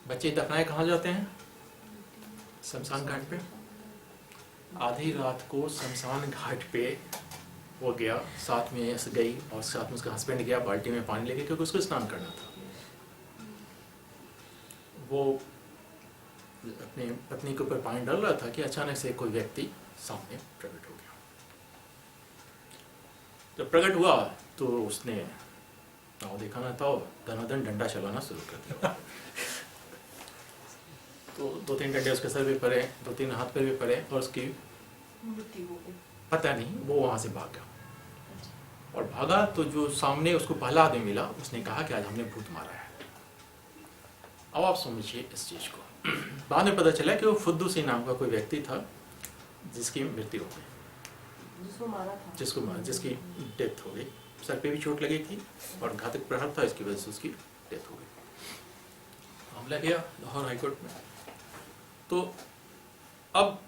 Speaker 3: बच्चे दफनाए कहाँ जाते हैं? शमशान घाट पे। आधी रात को शमशान घाट पे वो गया, साथ में गई और साथ में उसका हस्बैंड गया, बाल्टी में पानी लेके, क्योंकि उसको स्नान करना था। वो अपनी पत्नी के ऊपर पानी डाल रहा था कि अचानक से कोई व्यक्ति सामने प्रकट हो गया। जब प्रकट हुआ तो उसने देखा ना था, धनाधन डंडा चलाना शुरू कर दिया। तो 2-3 डंडे उसके सर पे पड़े, 2-3 हाथ पे भी पड़े और उसकी
Speaker 1: मृत्यु हो गई।
Speaker 3: पता नहीं, वो वहां से भागा। और भागा तो जो सामने उसको पहला आदमी मिला, उसने कहा कि आज हमने भूत मारा है। अब आप समझिए इस चीज को। बाद में पता चला कि वो फुद्दू सिंह नाम का कोई व्यक्ति था जिसकी मृत्यु हो गई,
Speaker 1: जिसको मारा था,
Speaker 3: जिसकी डेथ हो गई। सर पे भी चोट लगी थी और घातक प्रहार था, इसकी वजह से उसकी डेथ हो गई। मामला गया लाहौर हाईकोर्ट में। तो अब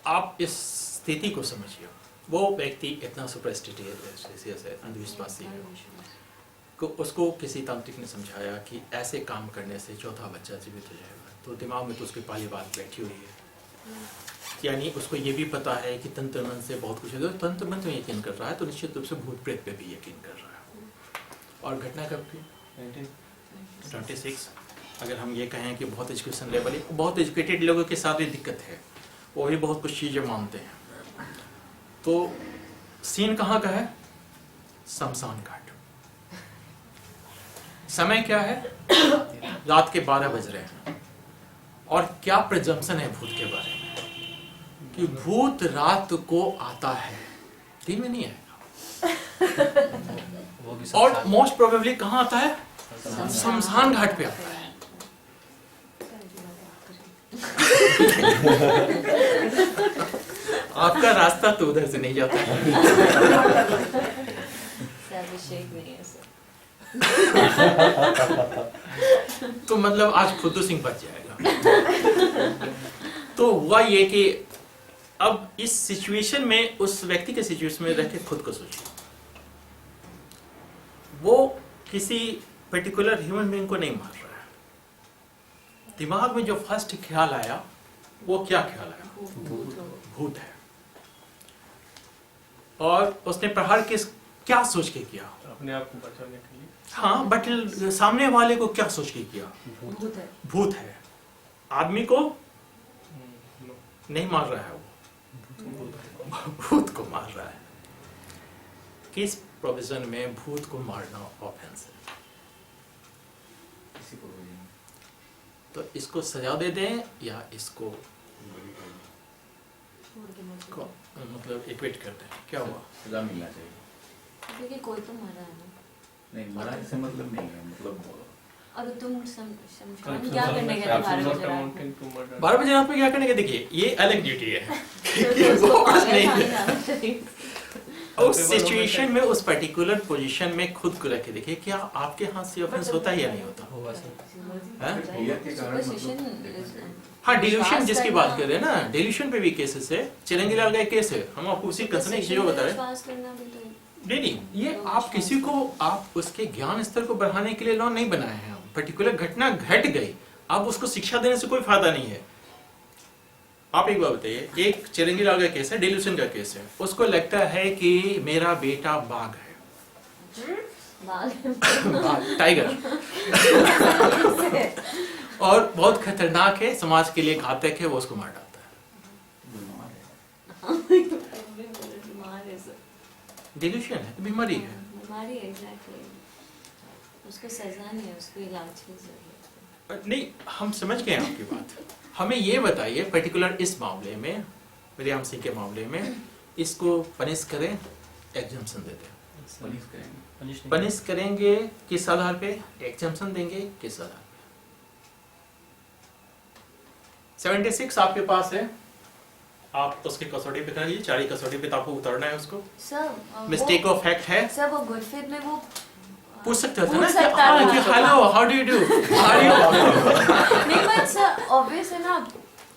Speaker 3: आप इस स्थिति को समझिए। वो व्यक्ति इतना सुपरस्टिशियस है, अंधविश्वासी है, को उसको किसी तांत्रिक ने समझाया कि ऐसे काम करने से चौथा बच्चा जीवित हो जाएगा। तो दिमाग में तो उसकी पहली बात बैठी हुई है, यानी उसको ये भी पता है कि तंत्र मंत्र से बहुत कुछ है। तो तंत्र मंत्र में यकीन कर रहा है तो निश्चित रूप से भूत प्रेत पे भी यकीन कर रहा है। और घटना कब की? 1926। अगर हम ये कहें कि बहुत एजुकेशन लेवल है, बहुत एजुकेटेड लोगों के साथ भी दिक्कत है, वो भी बहुत कुछ चीज़ें मानते हैं। तो सीन कहाँ का है? शमशान घाट। समय क्या है? रात के 12 बज रहे हैं। और क्या प्रजम्पशन है भूत के बारे में कि भूत रात को आता है, दिन में नहीं आएगा।
Speaker 6: वो भी
Speaker 3: और मोस्ट प्रोबेबली कहाँ आता है? शमशान घाट पे आता है। आपका रास्ता तो उधर से नहीं जाता है।
Speaker 2: अभिषेक नहीं है सर।
Speaker 3: तो मतलब आज फुद्दू सिंह बच जाएगा। तो हुआ ये कि अब इस सिचुएशन में, उस व्यक्ति के सिचुएशन में रह के खुद को सोचिए, वो किसी पर्टिकुलर ह्यूमन बीइंग को नहीं मार रहा है। दिमाग में जो फर्स्ट ख्याल आया वो क्या ख्याल आया? भूत है। और उसने प्रहार किस क्या सोच के किया?
Speaker 5: अपने आप को बचाने के लिए।
Speaker 3: हाँ, बट सामने वाले को क्या सोच के किया?
Speaker 1: भूत है।
Speaker 3: भूत है। आदमी को
Speaker 5: नो।
Speaker 3: नहीं मार रहा है, वो भूत को मार रहा है। किस प्रोविजन में भूत को मारना ऑफेंस है?
Speaker 7: किसी प्रोविजन
Speaker 3: तो इसको सजा दे दें या इसको को, मतलब इक्वेट कर दें, क्या हुआ?
Speaker 7: सजा मिलना चाहिए।
Speaker 2: क्योंकि कोई तो मरा है ना।
Speaker 7: नहीं, मरा से मतलब नहीं है, मतलब
Speaker 2: और तुम शमशान
Speaker 5: Corruption
Speaker 2: क्या
Speaker 5: of
Speaker 2: करने गए थे
Speaker 5: corruption
Speaker 2: 12
Speaker 5: not
Speaker 2: बजे रात
Speaker 5: amounting
Speaker 2: में?
Speaker 5: to murder.
Speaker 3: 12 बजे रात में क्या करने के? देखिए ये अलग ड्यूटी है कि वो कुछ नहीं है। उस सिचुएशन में उस पर्टिकुलर पोजीशन में खुद को रखे देखिए क्या आपके हाथ से ऑफेंस होता है या नहीं होता?
Speaker 6: होगा सर।
Speaker 3: हाँ?
Speaker 7: fear के कारण
Speaker 2: Superstition
Speaker 7: मतलब
Speaker 3: हाँ, डिल्यूशन
Speaker 2: विश्वास
Speaker 3: जिसकी
Speaker 2: करना-
Speaker 3: बात कर रहे हैं ना, डिल्यूशन पे भी केसेस है। चिरंगी लाल का एक केस है, हम आपको उसी कंसर्न की चीजों बता रहे हैं।
Speaker 2: विश्वास करना भी तो
Speaker 3: नहीं, ये आप किसी को आप उसके ज्ञान स्तर को बढ़ाने के लिए लॉ नहीं बनाए हैं। पर्टिकुलर घटना घट गई, अब उसको शिक्षा देने से कोई फायदा नहीं है। आप एक बात बताइए, एक चिरंगी लाल का केस है, डिल्यूशन का केस है। उसको लगता है कि मेरा बेटा बाघ है, बाघ, टाइगर, और बहुत खतरनाक है, समाज के लिए घातक है, वो उसको मार डालता है।
Speaker 7: बीमार है।
Speaker 2: बीमार है सर।
Speaker 3: डिल्यूशन है, बीमारी है।
Speaker 2: बीमारी है एग्जैक्टली। उसको सजा नहीं है, उसको इलाज की जरूरत है।
Speaker 3: नहीं, हम समझ गए आपकी बात। हमें ये बताइए पर्टिकुलर इस मामले में, मरियम सिंह के मामले में, इसको पनिश करें, एग्जम्पशन दे दें?
Speaker 7: पुलिस करेंगे।
Speaker 3: पनिश करेंगे किस आधार पे? एग्जम्पशन देंगे किस आधार पे? 76 आपके पास है, आप उसकी कसौटी पे करिए, 4 कसौटी पे तो आपको उतरना है उसको।
Speaker 2: सर
Speaker 3: मिस्टेक ऑफ फैक्ट है,
Speaker 2: सर वो गुड फेथ में वो
Speaker 3: पूछ सकते हो ना
Speaker 2: पूछ
Speaker 3: कि
Speaker 2: सकता
Speaker 3: हाँ,
Speaker 2: है।
Speaker 3: कि hello, how do you do,
Speaker 2: नहीं बट सर ऑब्वियस है ना।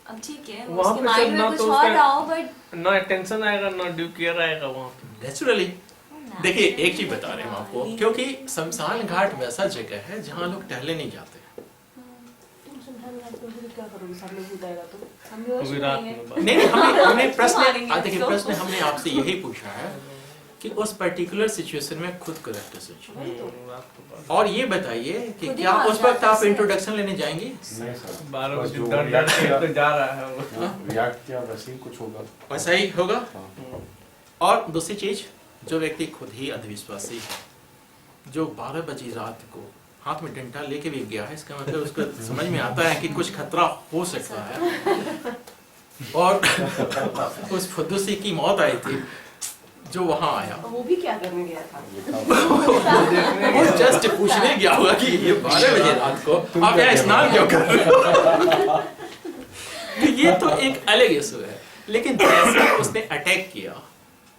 Speaker 2: अब ठीक है
Speaker 5: वहाँ
Speaker 2: उसके
Speaker 5: पे
Speaker 2: माइंड
Speaker 5: सर
Speaker 2: में
Speaker 5: ना
Speaker 2: कुछ
Speaker 5: तो
Speaker 2: और
Speaker 5: उसका-
Speaker 2: रहा हो बट
Speaker 5: ना टेंशन आएगा ना ड्यू केयर आएगा वहाँ पे।
Speaker 3: नेचुरली। देखिए एक चीज बता रहे हैं हम आपको, क्योंकि शमशान घाट वैसा जगह है जहाँ लोग टहलने नहीं जाते।
Speaker 1: क्या करोगे, सामने भूत आएगा तो?
Speaker 2: हम होश
Speaker 5: अभी
Speaker 2: में
Speaker 5: रात
Speaker 2: नहीं है।
Speaker 5: में बात।
Speaker 3: नहीं, हमें प्रश्न,
Speaker 2: मारेंगे
Speaker 3: देखिए
Speaker 2: उसको।
Speaker 3: प्रश्न हमने आपसे यही पूछा है कि उस पर्टिकुलर सिचुएशन में खुद को रखते सोचिए,
Speaker 5: रात को बात।
Speaker 3: और ये बताइए कि
Speaker 2: खुद ही
Speaker 3: क्या
Speaker 2: भाग
Speaker 3: उस वक्त
Speaker 2: जाता
Speaker 3: आप
Speaker 2: है।
Speaker 3: इंट्रोडक्शन लेने जाएंगी?
Speaker 4: नहीं सर,
Speaker 5: 12
Speaker 4: बस
Speaker 5: बजे
Speaker 4: जो
Speaker 5: डर
Speaker 4: react
Speaker 5: के
Speaker 4: किया-
Speaker 5: तो जा रहा है वो।
Speaker 4: react किया वैसे ही कुछ होगा।
Speaker 3: वैसा ही होगा।
Speaker 4: हाँ।
Speaker 3: और दूसरी चीज, जो व्यक्ति खुद ही अंधविश्वासी है, जो 12 बजे रात को हाथ में डंडा लेके भी गया है, इसका मतलब उसको समझ में आता है कि कुछ खतरा हो सकता है, और उस फुद्दूसी की मौत आई थी जो वहां आया,
Speaker 1: और वो भी क्या करने गया था?
Speaker 3: वो जस्ट पूछने गया होगा कि ये 12 बजे रात को आप यहाँ स्नान क्यों कर रहे हो? तो ये तो एक अलग इशू है। लेकिन जैसे उसने अटैक किया,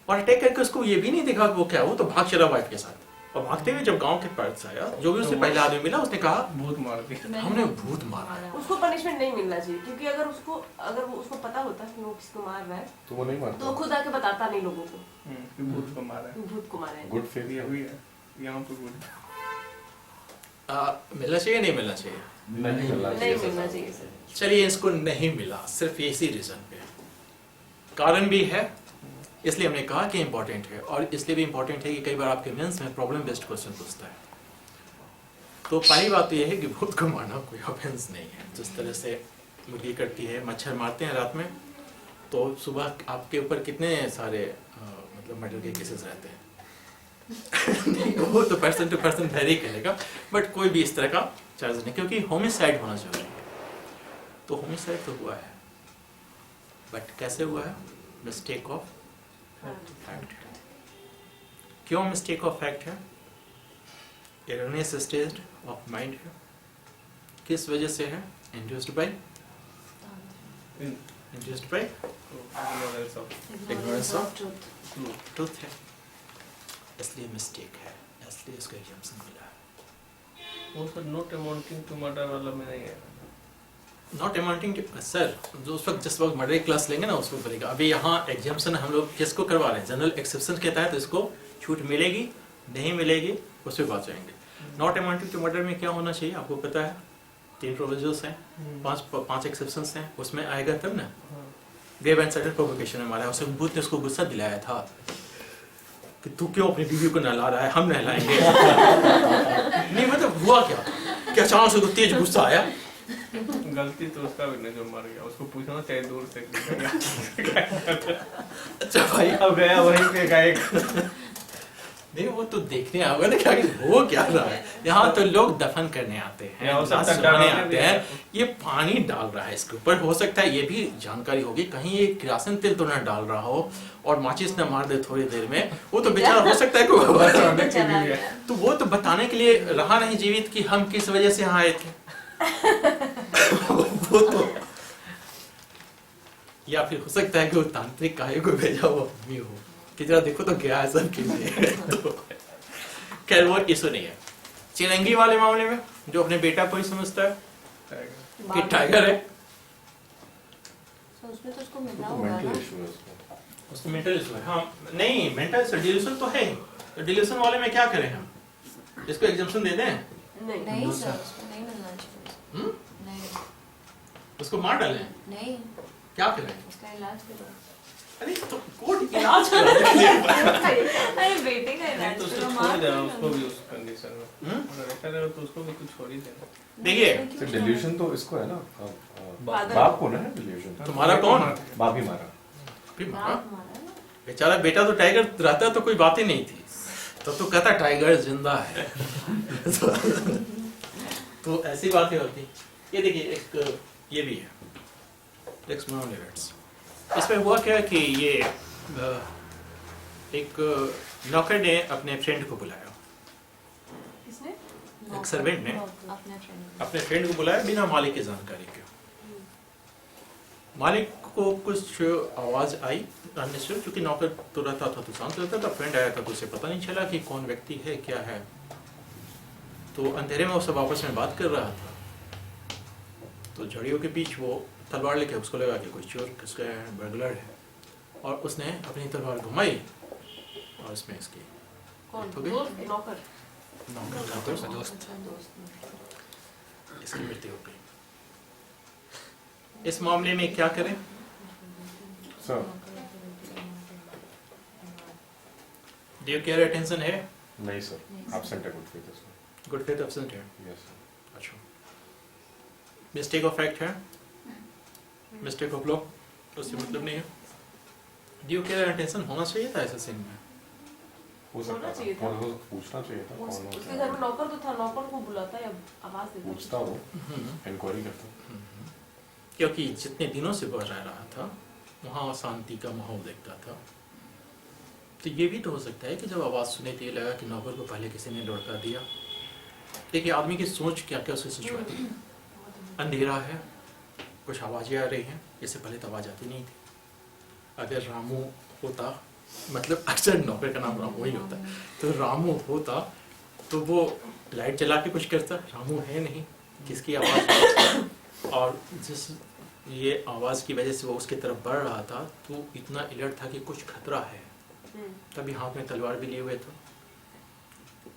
Speaker 3: और अटैक करके उसको ये भी नहीं देखा कि वो क्या, वो तो भाग चला वाइफ के साथ, और भागते हुए जब गांव के पास आया, जो भी उससे पहला आदमी मिला उसने कहा
Speaker 5: भूत मार दिया।
Speaker 3: हमने भूत मारा है।
Speaker 1: उसको पनिशमेंट नहीं मिलना चाहिए, क्योंकि अगर वो उसको पता होता कि वो किसको मार रहा है
Speaker 4: तो वो नहीं
Speaker 1: तो वो
Speaker 4: मारता।
Speaker 1: खुद आके बताता नहीं लोगों को
Speaker 5: कि भूत को मारा है।
Speaker 1: कि भूत को मारा है।
Speaker 4: गुड फेथ
Speaker 5: ये अभी है यहाँ पे भूत।
Speaker 3: मिलना चाहिए नहीं मिलना चाहिए?
Speaker 4: नहीं मिलना
Speaker 1: नहीं
Speaker 4: चाहिए
Speaker 1: मिलना
Speaker 4: सर।
Speaker 1: चाहिए सर।
Speaker 3: चलिए इसको नहीं मिला, सिर्फ इसी रीजन पे, कारण भी है, इसलिए हमने कहा कि इम्पोर्टेंट है, और इसलिए भी इम्पोर्टेंट है कि कई बार आपके मेंस में प्रॉब्लम बेस्ड क्वेश्चन पूछता है। तो पहली बात तो यह है कि भूत को मारना कोई ऑफेंस नहीं है। जिस तरह से मुर्गी करती है, मच्छर मारते हैं रात में, तो सुबह आपके ऊपर कितने सारे मतलब मर्डर के केसेस रहते हैं। नहीं, वो तो पर्सन टू पर्सन वेरी करेगा, बट कोई भी इस तरह का चार्ज नहीं, क्योंकि होमिसाइड होना जरूरी है। तो होमिसाइड तो हुआ है, बट कैसे हुआ है? Mistake of fact. क्यों मिस्टेक ऑफ फैक्ट है? एरोनियस स्टेट ऑफ माइंड है। किस वजह से है? Induced by Ignorance of truth है, इसलिए मिस्टेक है, इसलिए इसको एग्जाम्पशन मिला है।
Speaker 5: वो sir not amounting to murder वाला में नहीं है।
Speaker 3: नॉट अमाउंटिंग टू, सर जो उस वक्त जिस वक्त मर्डर क्लास लेंगे ना उसको करेगा। अभी यहाँ एग्जाम्पशन हम लोग किसको करवा रहे हैं? जनरल एक्सेप्शन के तहत इसको छूट मिलेगी नहीं मिलेगी उस पर बात जाएंगे। नॉट अमाउंटिंग टू मर्डर में क्या होना चाहिए आपको पता है? 3 प्रोविजंस हैं, 5 एक्सेप्शंस हैं, उसमें आएगा तब ना। ग्रेव एंड सडन प्रोवोकेशन में मारा, उसे भूत ने उसको गुस्सा दिलाया था कि तू क्यों अपनी बीवी को नहला रहा है, हम नहलाएंगे। नहीं मतलब हुआ क्या कि अचानक से तेज गुस्सा आया।
Speaker 5: गलती तो उसका भी नहीं जो मर गया, उसको पूछना चाहिए दूर से।
Speaker 3: अच्छा भाई,
Speaker 5: अब गया वहीं पे का एक
Speaker 3: नहीं वो तो देखने आओगे ना क्या हो क्या रहा है। यहाँ तो लोग दफन करने आते हैं,
Speaker 5: या हो सकता है
Speaker 3: लाश जलाने
Speaker 5: डराने
Speaker 3: आते
Speaker 5: भी
Speaker 3: हैं, ये पानी डाल रहा है इसके ऊपर। हो सकता है ये भी जानकारी होगी, कहीं ये किरासन तेल तो ना डाल रहा हो और माचिस न मार दे थोड़ी देर में, वो तो बेचारा हो सकता है कि
Speaker 2: चला गया।
Speaker 3: तो वो तो बताने के लिए रहा नहीं जीवित कि हम किस वजह से यहाँ आए थे। वो तो या फिर हो सकता है कि वो तांत्रिक काहे को भेजा वो आदमी हो कि जरा देखो तो क्या है सब कीजिए। तो खैर वो इशू नहीं है। चिरंगी वाले मामले में जो अपने बेटा को ही समझता है कि टाइगर है,
Speaker 2: तो उसमें तो उसको मिलना
Speaker 4: तो
Speaker 2: होगा
Speaker 4: मेंटल
Speaker 2: ना।
Speaker 4: इशू है उसको।
Speaker 3: उसको मेंटल इशू है। हाँ नहीं मेंटल डिल्यूशन तो है ही। तो डिल्यूशन वाले में क्या करें हम, इसको एग्जाम्पशन दे दें,
Speaker 1: नहीं
Speaker 2: नहीं सर, उसको नहीं मिलना चाहिए।
Speaker 3: हम्म?
Speaker 2: नहीं
Speaker 3: उसको मार डालें,
Speaker 2: नहीं,
Speaker 3: क्या करें?
Speaker 2: उसका इलाज करो।
Speaker 3: अरे तो कोर्ट इलाज करा दीजिए।
Speaker 2: अरे बेटे का
Speaker 5: नहीं
Speaker 2: इलाज
Speaker 5: तो उसको
Speaker 2: करो,
Speaker 5: छोड़
Speaker 2: मार
Speaker 5: देना
Speaker 2: दो
Speaker 5: उसको
Speaker 2: ना।
Speaker 5: भी उस कंडीशन में।
Speaker 3: हम्म?
Speaker 5: अगर ऐसा रहे तो उसको भी कुछ छोड़ ही देना।
Speaker 3: देखिए,
Speaker 2: नहीं,
Speaker 4: तो
Speaker 2: क्यों
Speaker 4: डिल्यूशन तो इसको है ना,
Speaker 1: Father.
Speaker 4: बाप को ना है डिल्यूशन।
Speaker 3: तुम्हारा कौन?
Speaker 4: बाप ही मारा।
Speaker 3: फिर
Speaker 2: छोड़ो?
Speaker 3: मारा।
Speaker 2: बाप मारा ना।
Speaker 3: बेचारा बेटा तो टाइगर रहता तो कोई बात ही नहीं थी, तो कहता टाइगर जिंदा है। तो ऐसी बातें होती। ये देखिए एक ये भी है एक्सटर्नल इवेंट्स। इसमें हुआ क्या कि ये एक नौकर ने अपने फ्रेंड को बुलाया,
Speaker 1: किसने?
Speaker 3: एक सर्वेंट ने
Speaker 2: अपने फ्रेंड
Speaker 3: अपने फ्रेंड को बुलाया बिना मालिक की जानकारी के। मालिक को कुछ आवाज आई अननेचुरल, क्योंकि नौकर तो रहता था तो शांत रहता था, फ्रेंड आया था तो उसे पता नहीं चला कि कौन व्यक्ति है क्या है। तो अंधेरे में वो सब आपस में बात कर रहा था, तो झड़ियों के बीच वो तलवार लेके उसको लगा कि कोई चोर किसका है, बर्गलर है, और उसने अपनी तलवार घुमाई और इसमें इसकी
Speaker 1: कौन?
Speaker 3: हो गई?
Speaker 1: दोस्त? नौकर?
Speaker 3: नौकर
Speaker 6: उसका दोस्त।
Speaker 3: इसकी मृत्यु हो गई। इस मामले में क्या करें?
Speaker 4: सर
Speaker 3: ड्यू केयर अटेंशन है,
Speaker 4: नहीं सर, एब्सेंट है गुड फेथ इसमें।
Speaker 3: गुड फेथ एब्सेंट है।
Speaker 4: Yes sir.
Speaker 3: अच्छा, मिस्टेक ऑफ फैक्ट है, मिस्टेक ऑफ लॉ उससे मतलब नहीं है। ड्यू केयर अटेंशन होना चाहिए था ऐसे सीन में।
Speaker 4: हो सकता
Speaker 1: होना
Speaker 4: था,
Speaker 1: चाहिए था।
Speaker 4: और पूछना चाहिए था कौन
Speaker 1: उसके
Speaker 4: होता
Speaker 1: घर
Speaker 4: है।
Speaker 1: में नौकर तो था, नौकर को बुलाता या आवाज देता?
Speaker 4: पूछता वो, इंक्वायरी करता।
Speaker 3: क्योंकि जितने दिनों से वह रह रहा था वहाँ शांति का माहौल देखता था, तो ये भी तो हो सकता है कि जब आवाज़ सुनी तो ये लगा कि नौकर को पहले किसी ने लड़का दिया। देखिए आदमी की सोच क्या क्या उसकी सोच है। अंधेरा है, कुछ आवाज़ें आ रही हैं, इससे पहले तो आवाज़ आती नहीं थी। अगर रामू होता, मतलब अक्सर नौकर का नाम रामू ही होता, तो रामू होता तो वो लाइट जला के कुछ करता। रामू है नहीं, किसकी आवाज़, और जिस ये आवाज़ की वजह से वो उसकी तरफ बढ़ रहा था तो इतना अलर्ट था कि कुछ खतरा है, तभी हाथ में तलवार भी लिए हुए थे।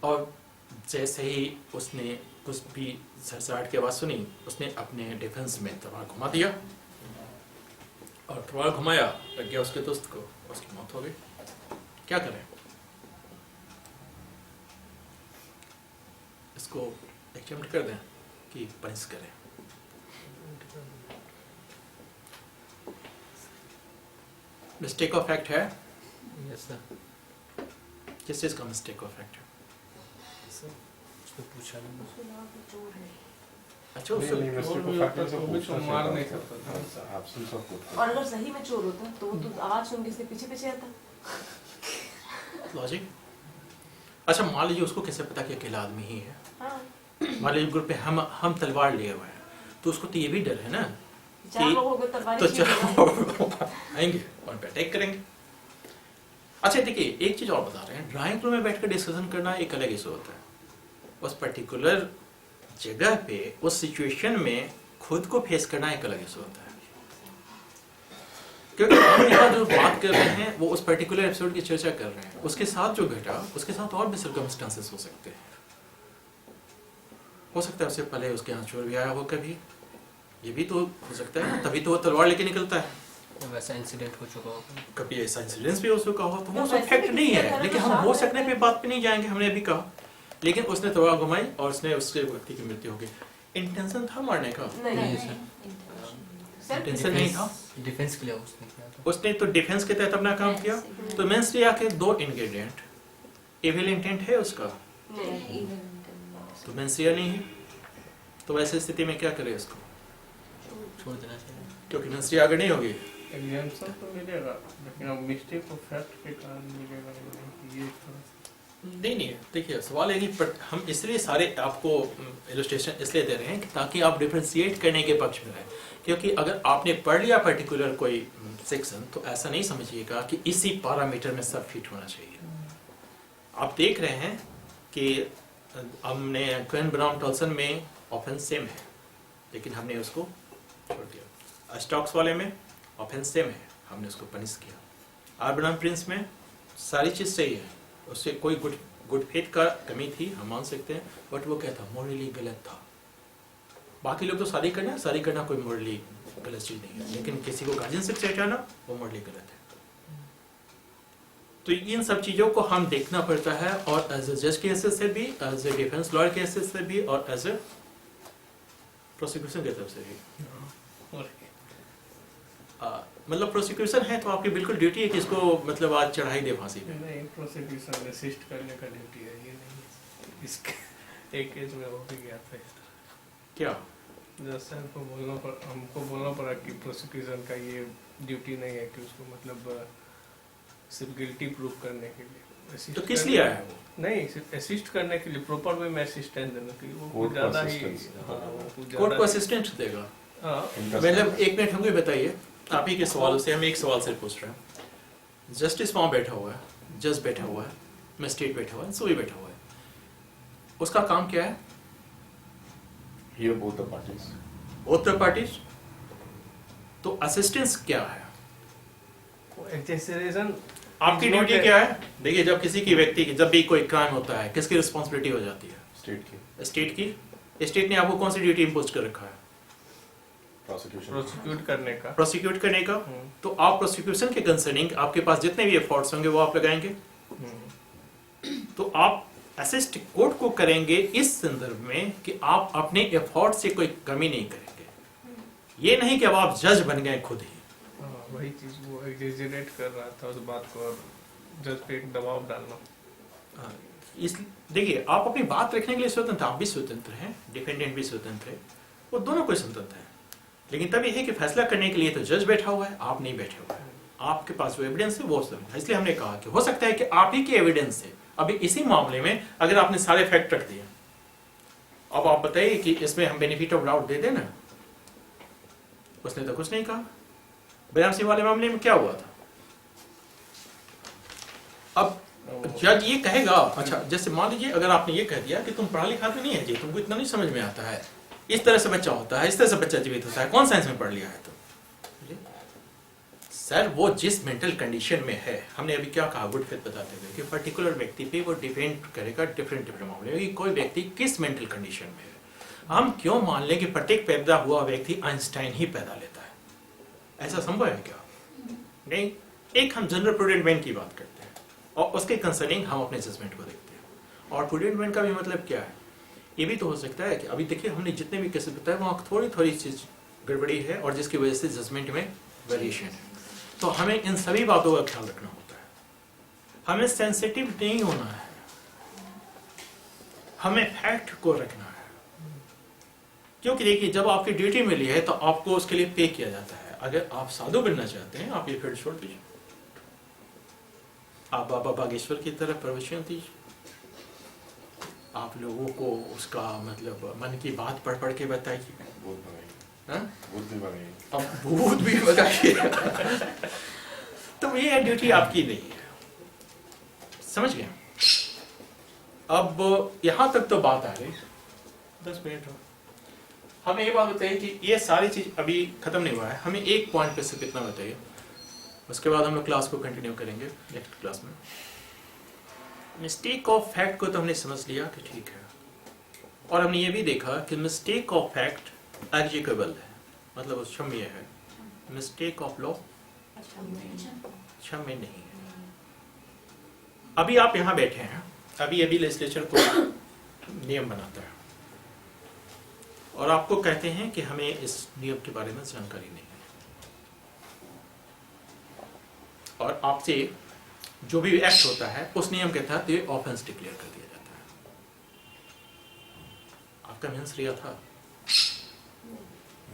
Speaker 3: और जैसे ही उसने कुछ भी सरसराहट की आवाज़ सुनी, उसने अपने डिफेंस में तलवार घुमा दिया, और तलवार घुमाया, लग गया उसके दोस्त को, उसकी मौत हो गई। क्या करें? इसको एक्सेप्ट कर दें कि पनिश करें? मिस्टेक ऑफ फैक्ट है।
Speaker 6: Yes sir.
Speaker 3: किस चीज़ का मिस्टेक ऑफ फैक्ट है?
Speaker 6: उसको पूछा नहीं।
Speaker 3: अच्छा
Speaker 4: नहीं, नहीं, mistake
Speaker 5: और
Speaker 4: of
Speaker 5: भी
Speaker 4: fact
Speaker 5: होता
Speaker 4: है,
Speaker 5: तो
Speaker 4: सब
Speaker 5: भी
Speaker 4: पूछना
Speaker 5: तो मार
Speaker 4: चाहिए
Speaker 5: नहीं
Speaker 4: था।
Speaker 5: सकता था।
Speaker 4: Absence of good faith।
Speaker 1: और अगर सही में चोर होता तो वो तो आवाज सुन के इसके पीछे पीछे आता।
Speaker 3: लॉजिक। अच्छा मान लीजिए उसको कैसे पता कि अकेला आदमी ही है?
Speaker 1: हाँ,
Speaker 3: मान लीजिए ग्रुप पे हम तलवार लिए हुए हैं, तो उसको तो ये भी डर है ना
Speaker 1: चार
Speaker 3: कि-
Speaker 1: लोगों को तलवारें
Speaker 3: तो
Speaker 1: छीन लेगा।
Speaker 3: आएंगे और पे अटैक करेंगे। अच्छा देखिए एक चीज और बता रहे हैं, ड्राइंग रूम में बैठकर डिस्कशन करना एक अलग इशू होता है। उस पर्टिकुलर जगह पे उस सिचुएशन में खुद को फेस करना एक अलग इशू होता है, क्योंकि हम यहाँ जो बात कर रहे हैं वो उस पर्टिकुलर एपिसोड की चर्चा कर रहे हैं। उसके साथ जो घटा उसके साथ और भी सर्कमस्टांसेस हो सकते हैं। हो सकता है उससे पहले उसके यहाँ चोर भी आया हो कभी, ये भी तो हो सकता है, तभी तो वो तलवार लेके निकलता है।
Speaker 6: वैसा इंसिडेंट हो चुका हो।
Speaker 3: कभी ऐसा इंसिडेंस भी हो चुका हो, तो वो
Speaker 1: तो
Speaker 3: सब
Speaker 1: वैसे
Speaker 3: फैक्ट
Speaker 1: भी
Speaker 3: नहीं
Speaker 1: किसी
Speaker 3: है,
Speaker 1: का
Speaker 3: लेकिन
Speaker 1: घर
Speaker 3: हम
Speaker 1: में
Speaker 3: हो
Speaker 1: शाम
Speaker 3: सकने पे बात पे नहीं जाएंगे, हमने अभी कहा। लेकिन उसने तलवार घुमाई और उसने उसके व्यक्ति की मृत्यु हो गई। इंटेंशन था मारने का?
Speaker 1: नहीं,
Speaker 2: इंटेंशन
Speaker 3: इंटेंशन नहीं था।
Speaker 6: डिफेंस के लिए उसने किया था।
Speaker 3: उसने तो डिफेंस के तहत अपना काम किया। तो मेंस लिया के दो इंग्रेडिएंट, एविल इंटेंट है उसका,
Speaker 1: नहीं,
Speaker 3: तो मेंसिया नहीं है, तो वैसे स्थिति में क्या करे उसको?
Speaker 6: छोड़ देना चाहिए।
Speaker 3: क्योंकि मेंसिया आगे नहीं होगी।
Speaker 5: एग्जाम्पल तो मिलेगा, लेकिन अब मिस्टेक ऑफ फैक्ट के कारण मिलेगा नहीं, ये थोड़ा
Speaker 3: नहीं, देखिए सवाल है कि हम इसलिए सारे आपको इलस्ट्रेशन इसलिए दे रहे हैं कि ताकि आप डिफरेंशिएट करने के पक्ष में रहें। क्योंकि अगर आपने पढ़ लिया पर्टिकुलर कोई सेक्शन, तो ऐसा नहीं समझिएगा कि इसी पैरामीटर में सब फिट होना चाहिए। आप देख रहे हैं कि हमने क्वेन ब्राउन टॉल्सन में ऑफेंस सेम है, लेकिन हमने उसको छोड़ दिया। स्टॉक्स वाले में ऑफेंस सेम है, हमने उसको पनिश किया। आर्बनम प्रिंस में सारी चीज़ सही है, उससे कोई गुड फेथ का कमी थी, हम मान सकते हैं, बट वो क्या था, मोरली गलत था। बाकी लोग तो शादी करना कोई मोरली गलत चीज़ नहीं है, लेकिन किसी को गार्जियनशिप से हटाना वो मोरली गलत है। तो इन सब चीज़ों को हम देखना पड़ता है, और एज ए जज के हिस्से से भी, एज ए डिफेंस लॉयर के हिस्से से भी, और एज ए प्रोसिक्यूशन की तरफ से भी। मतलब प्रोसिक्यूशन है तो आपकी बिल्कुल ड्यूटी है कि इसको मतलब आज चढ़ाई दे फांसी पे।
Speaker 5: नहीं, प्रोसिक्यूशन असिस्ट करने का ड्यूटी है, ये नहीं है। इसके एक केस में हो भी गया था इस तरह।
Speaker 3: क्या
Speaker 5: जज साहब को हमको बोलना पड़ा कि प्रोसिक्यूशन का ये ड्यूटी नहीं है कि उसको मतलब सिर्फ गिल्टी प्रूव करने के लिए assist
Speaker 3: तो किस
Speaker 5: करने-
Speaker 3: लिए आया है वो?
Speaker 5: नहीं, सिर्फ असिस्ट करने के लिए, प्रॉपर वे में असिस्टेंस देने के लिए। वो
Speaker 4: Court
Speaker 5: कुछ ज़्यादा ही,
Speaker 4: assistance।
Speaker 5: हाँ, वो कुछ
Speaker 3: कोर्ट
Speaker 5: ज़्यादा
Speaker 3: को
Speaker 5: ही-
Speaker 3: असिस्टेंट देगा।
Speaker 5: हाँ,
Speaker 3: मतलब एक मिनट हमको बताइए, आप ही के सवालों से हम एक सवाल से पूछ रहे हैं। जस्टिस वहाँ बैठा हुआ है, जज बैठा हुआ है, मजिस्ट्रेट बैठा हुआ है, सभी बैठा हुआ है, उसका काम क्या है?
Speaker 4: Hear both the parties.
Speaker 3: Both the parties. तो असिस्टेंस क्या है?
Speaker 5: एक्सेसरीजन
Speaker 3: आपकी ड्यूटी क्या है? देखिए, जब किसी की व्यक्ति की जब भी कोई क्राइम होता है, किसकी रिस्पॉन्सिबिलिटी हो जाती है?
Speaker 4: State की
Speaker 3: स्टेट की। स्टेट ने आपको कौन सी ड्यूटी इम्पोज कर रखा है?
Speaker 4: prosecution.
Speaker 5: प्रोसिक्यूट करने का।
Speaker 3: प्रोसिक्यूट करने का।
Speaker 5: हम्म,
Speaker 3: तो आप प्रोसिक्यूशन के कंसर्निंग आपके पास जितने भी एफर्ट्स होंगे वो आप लगाएंगे।
Speaker 5: हम्म,
Speaker 3: तो आप असिस्ट कोर्ट को करेंगे इस संदर्भ में कि आप अपने एफर्ट से कोई कमी नहीं करेंगे। ये नहीं कि अब आप जज बन गए खुद ही।
Speaker 5: हाँ, वही चीज वो एग्जेजरेट कर रहा था उस बात को, और जज पे एक दबाव डालना।
Speaker 3: हाँ, इस देखिए, आप अपनी बात रखने के लिए स्वतंत्र, आप भी स्वतंत्र हैं, डिफेंडेंट भी स्वतंत्र है, वो दोनों कोई स्वतंत्र है। लेकिन तब यह है कि फैसला करने के लिए तो जज बैठा हुआ है, आप नहीं बैठे हुए हैं। आपके पास जो एविडेंस है वो स्वतंत्र है। इसलिए हमने कहा कि हो सकता है कि आप ही के एविडेंस से अभी इसी मामले में अगर आपने सारे फैक्ट रख दिए, अब आप बताइए कि इसमें हम बेनिफिट ऑफ डाउट दे दें ना। उसने तो कुछ नहीं कहा। बयान सिंह वाले मामले में क्या हुआ था? अब जज ये कहेगा, अच्छा जैसे मान लीजिए अगर आपने ये कह दिया कि तुम पढ़ा लिखा तो नहीं है जी, तुमको इतना नहीं समझ में आता है, इस तरह से बच्चा होता है, इस तरह से बच्चा जीवित होता है, कौन साइंस में पढ़ लिया है तुम? सर वो जिस मेंटल कंडीशन में है, हमने अभी क्या कहा गुड फेथ बताते हुए कि पर्टिकुलर व्यक्ति पे वो डिपेंड करेगा डिफरेंट मामले में कि कोई व्यक्ति किस मेंटल कंडीशन में है। हम क्यों मान लें कि प्रत्येक पैदा हुआ व्यक्ति आइंस्टाइन ही पैदा लेता है? ऐसा संभव है क्या? नहीं। एक हम जनरल प्रूडेंट मैन की बात करते हैं और उसके कंसर्निंग हम अपने जजमेंट को देखते हैं। और प्रूडेंट मैन का भी मतलब क्या है? ये भी तो हो सकता है कि अभी देखिए हमने जितने भी केसेस बताए वहाँ थोड़ी थोड़ी चीज गड़बड़ी है और जिसकी वजह से जजमेंट में वेरिएशन है। तो हमें इन सभी बातों का ख्याल रखना होता है। हमें सेंसिटिव नहीं होना है, हमें फैक्ट को रखना है। क्योंकि देखिए जब आपकी ड्यूटी मिली है तो आपको उसके लिए पे किया जाता है। अगर आप साधु बनना चाहते हैं आप ये फील्ड छोड़ दीजिए, आप बाबा बागेश्वर की तरह प्रवचन दीजिए, आप लोगों को उसका मतलब मन की बात पढ़ पढ़ के बताइए।
Speaker 4: भूत भगाइए,
Speaker 3: हाँ?
Speaker 4: भूत भी भगाइए।
Speaker 3: अब भूत भी भगाइए। तो ये ड्यूटी आपकी नहीं है, समझ गए? अब यहां तक तो बात आ गई। 10 मिनट हो, हमें ये बात बताइए कि ये सारी चीज अभी खत्म नहीं हुआ है। हमें एक पॉइंट पे सिर्फ इतना बताइए, उसके बाद हम लोग क्लास को कंटिन्यू करेंगे नेक्स्ट क्लास में। मिस्टेक ऑफ फैक्ट को तो हमने समझ लिया कि ठीक है, और हमने ये भी देखा कि मिस्टेक ऑफ फैक्ट एग्जीक्यूबल है, मतलब क्षम्य है। मिस्टेक ऑफ लॉ क्षम्य नहीं है। अभी आप यहाँ बैठे हैं, अभी अभी लेजिस्लेचर को नियम बनाता है और आपको कहते हैं कि हमें इस नियम के बारे में जानकारी नहीं है, और आपसे जो भी एक्ट होता है उस नियम के तहत ये ऑफेंस डिक्लेयर कर दिया जाता है। आपका मेंस रिया था,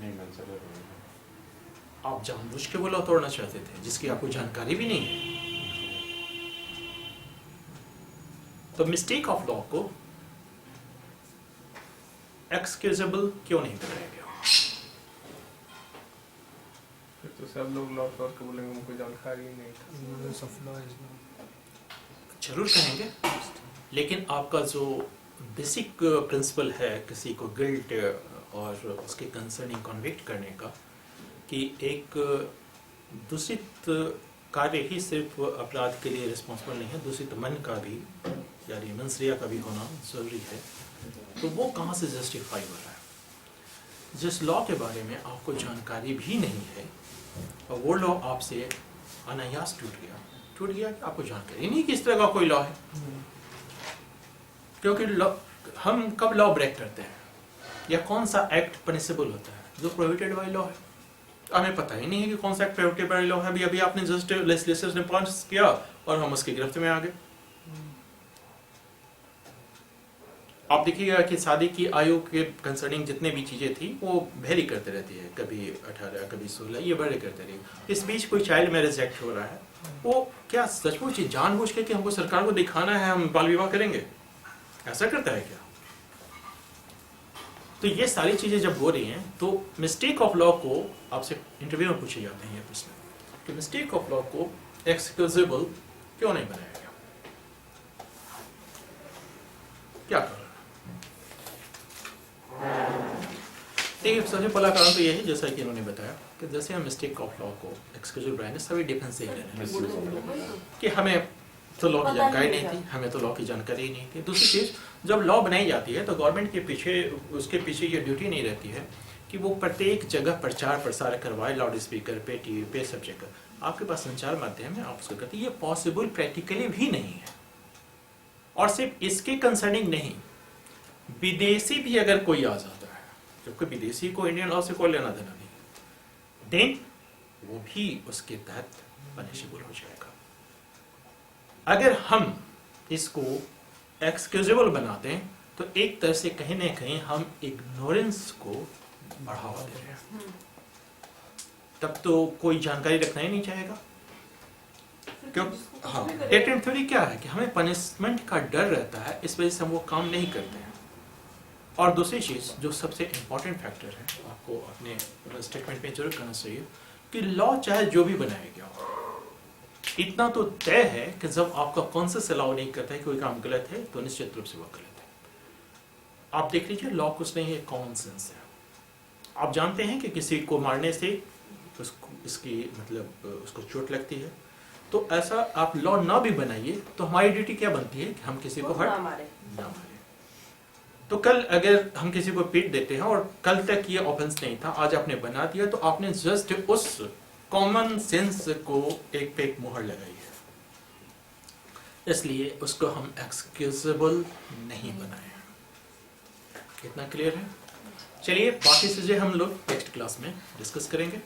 Speaker 4: नहीं मैंने सर
Speaker 3: आप जानबूझ के वो लॉ तोड़ना चाहते थे जिसकी आपको जानकारी भी नहीं है। तो मिस्टेक ऑफ लॉ को एक्सक्यूजेबल क्यों नहीं बनाया गया?
Speaker 5: फिर तो सब लोग लॉ तोड़ के बोलेंगे उनको जानकारी ही नहीं था।
Speaker 6: Ignorance of law is not.
Speaker 3: जरूर कहेंगे, लेकिन आपका जो बेसिक प्रिंसिपल है किसी को गिल्ट और उसके कंसर्निंग कन्विक्ट करने का, कि एक दूषित कार्य ही सिर्फ अपराध के लिए रिस्पॉन्सिबल नहीं है, दूषित मन का भी यानी मंसरिया का भी होना जरूरी है, तो वो कहाँ से जस्टिफाई हो रहा है? जिस लॉ के बारे में आपको जानकारी भी नहीं है और वो लॉ आपसे अनायास टूट गया कि आपको जानकारी नहीं कि इस तरह का कोई लॉ है। क्योंकि हम कब लॉ ब्रेक करते हैं या कौन सा एक्ट पनिशेबल होता है? जो प्रोहिबिटेड बाय लॉ है। हमें पता ही नहीं है कि कौन सा एक्ट प्रोहिबिटेड बाय लॉ है। अभी आपने जस्ट लेजिस्लेचर ने पास किया और हम उसकी गिरफ्त में आ गए। आप देखिएगा कि शादी की आयु के कंसर्निंग जितने भी चीजें थी वो वेरी करते रहती है, कभी 18 कभी 16, ये बड़े करते रही। इस बीच कोई चाइल्ड मैरिज एक्ट हो रहा है, वो क्या सचमुच जानबूझ के कि हमको सरकार को दिखाना है हम बाल विवाह करेंगे, ऐसा करता है क्या? तो ये सारी चीजें जब हो रही हैं तो मिस्टेक ऑफ लॉ को आपसे इंटरव्यू में पूछे जाते हैं ये प्रश्न कि मिस्टेक ऑफ लॉ को एक्सक्यूजेबल क्यों नहीं बनाया गया? क्या कारण? देखिए, सबसे पहला कारण तो ये है जैसा कि इन्होंने बताया कि जैसे हम मिस्टेक ऑफ लॉ को एक्सक्यूजेबल बनाए सभी डिफेंसिव ले रहे हैं कि हमें तो लॉ की जानकारी नहीं थी, हमें तो लॉ की जानकारी ही नहीं थी। दूसरी चीज, जब लॉ बनाई जाती है तो गवर्नमेंट के पीछे उसके पीछे ये ड्यूटी नहीं रहती है कि वो प्रत्येक जगह प्रचार प्रसार करवाए, लाउड स्पीकर पे, टीवी पे, सब जगह। आपके पास संचार माध्यम है, आप उसको करते, ये पॉसिबल प्रैक्टिकली भी नहीं है। और सिर्फ इसके कंसर्निंग नहीं, विदेशी भी अगर कोई आ जाता है, जबकि विदेशी को इंडियन लॉ से कोई लेना देना नहीं, देन वो भी उसके तहत पनिशेबल हो जाएगा। अगर हम इसको एक्सक्यूजेबल बना दें तो एक तरह से कहीं ना कहीं हम इग्नोरेंस को बढ़ावा दे रहे हैं। तब तो कोई जानकारी रखना ही नहीं चाहेगा। क्यों? हाँ, डेटेंट थ्योरी क्या है कि हमें पनिशमेंट का डर रहता है, इस वजह से हम वो काम नहीं करते हैं। और दूसरी चीज जो सबसे इंपॉर्टेंट फैक्टर है, आपको अपने स्टेटमेंट में जरूर करना चाहिए कि लॉ चाहे जो भी बनाया गया हो, इतना तो तय है कि जब आपका कॉन्शियस अलाउ नहीं करता है कि कोई काम गलत है तो निश्चित रूप से वो गलत है। आप देख लीजिए, लॉ कुछ नहीं है, कॉमन सेंस है। आप जानते हैं कि किसी को मारने से उसको इसकी मतलब उसको चोट लगती है, तो ऐसा आप लॉ ना भी बनाइए तो हमारी ड्यूटी क्या बनती है कि हम किसी को हर्ट ना मारे। तो कल अगर हम किसी को पीट देते हैं और कल तक ये ऑफेंस नहीं था, आज आपने बना दिया, तो आपने जस्ट उस कॉमन सेंस को एक पे एक मुहर लगाई है, इसलिए उसको हम एक्सक्यूजेबल नहीं बनाए। इतना क्लियर है? चलिए बाकी चीजें हम लोग नेक्स्ट क्लास में डिस्कस करेंगे।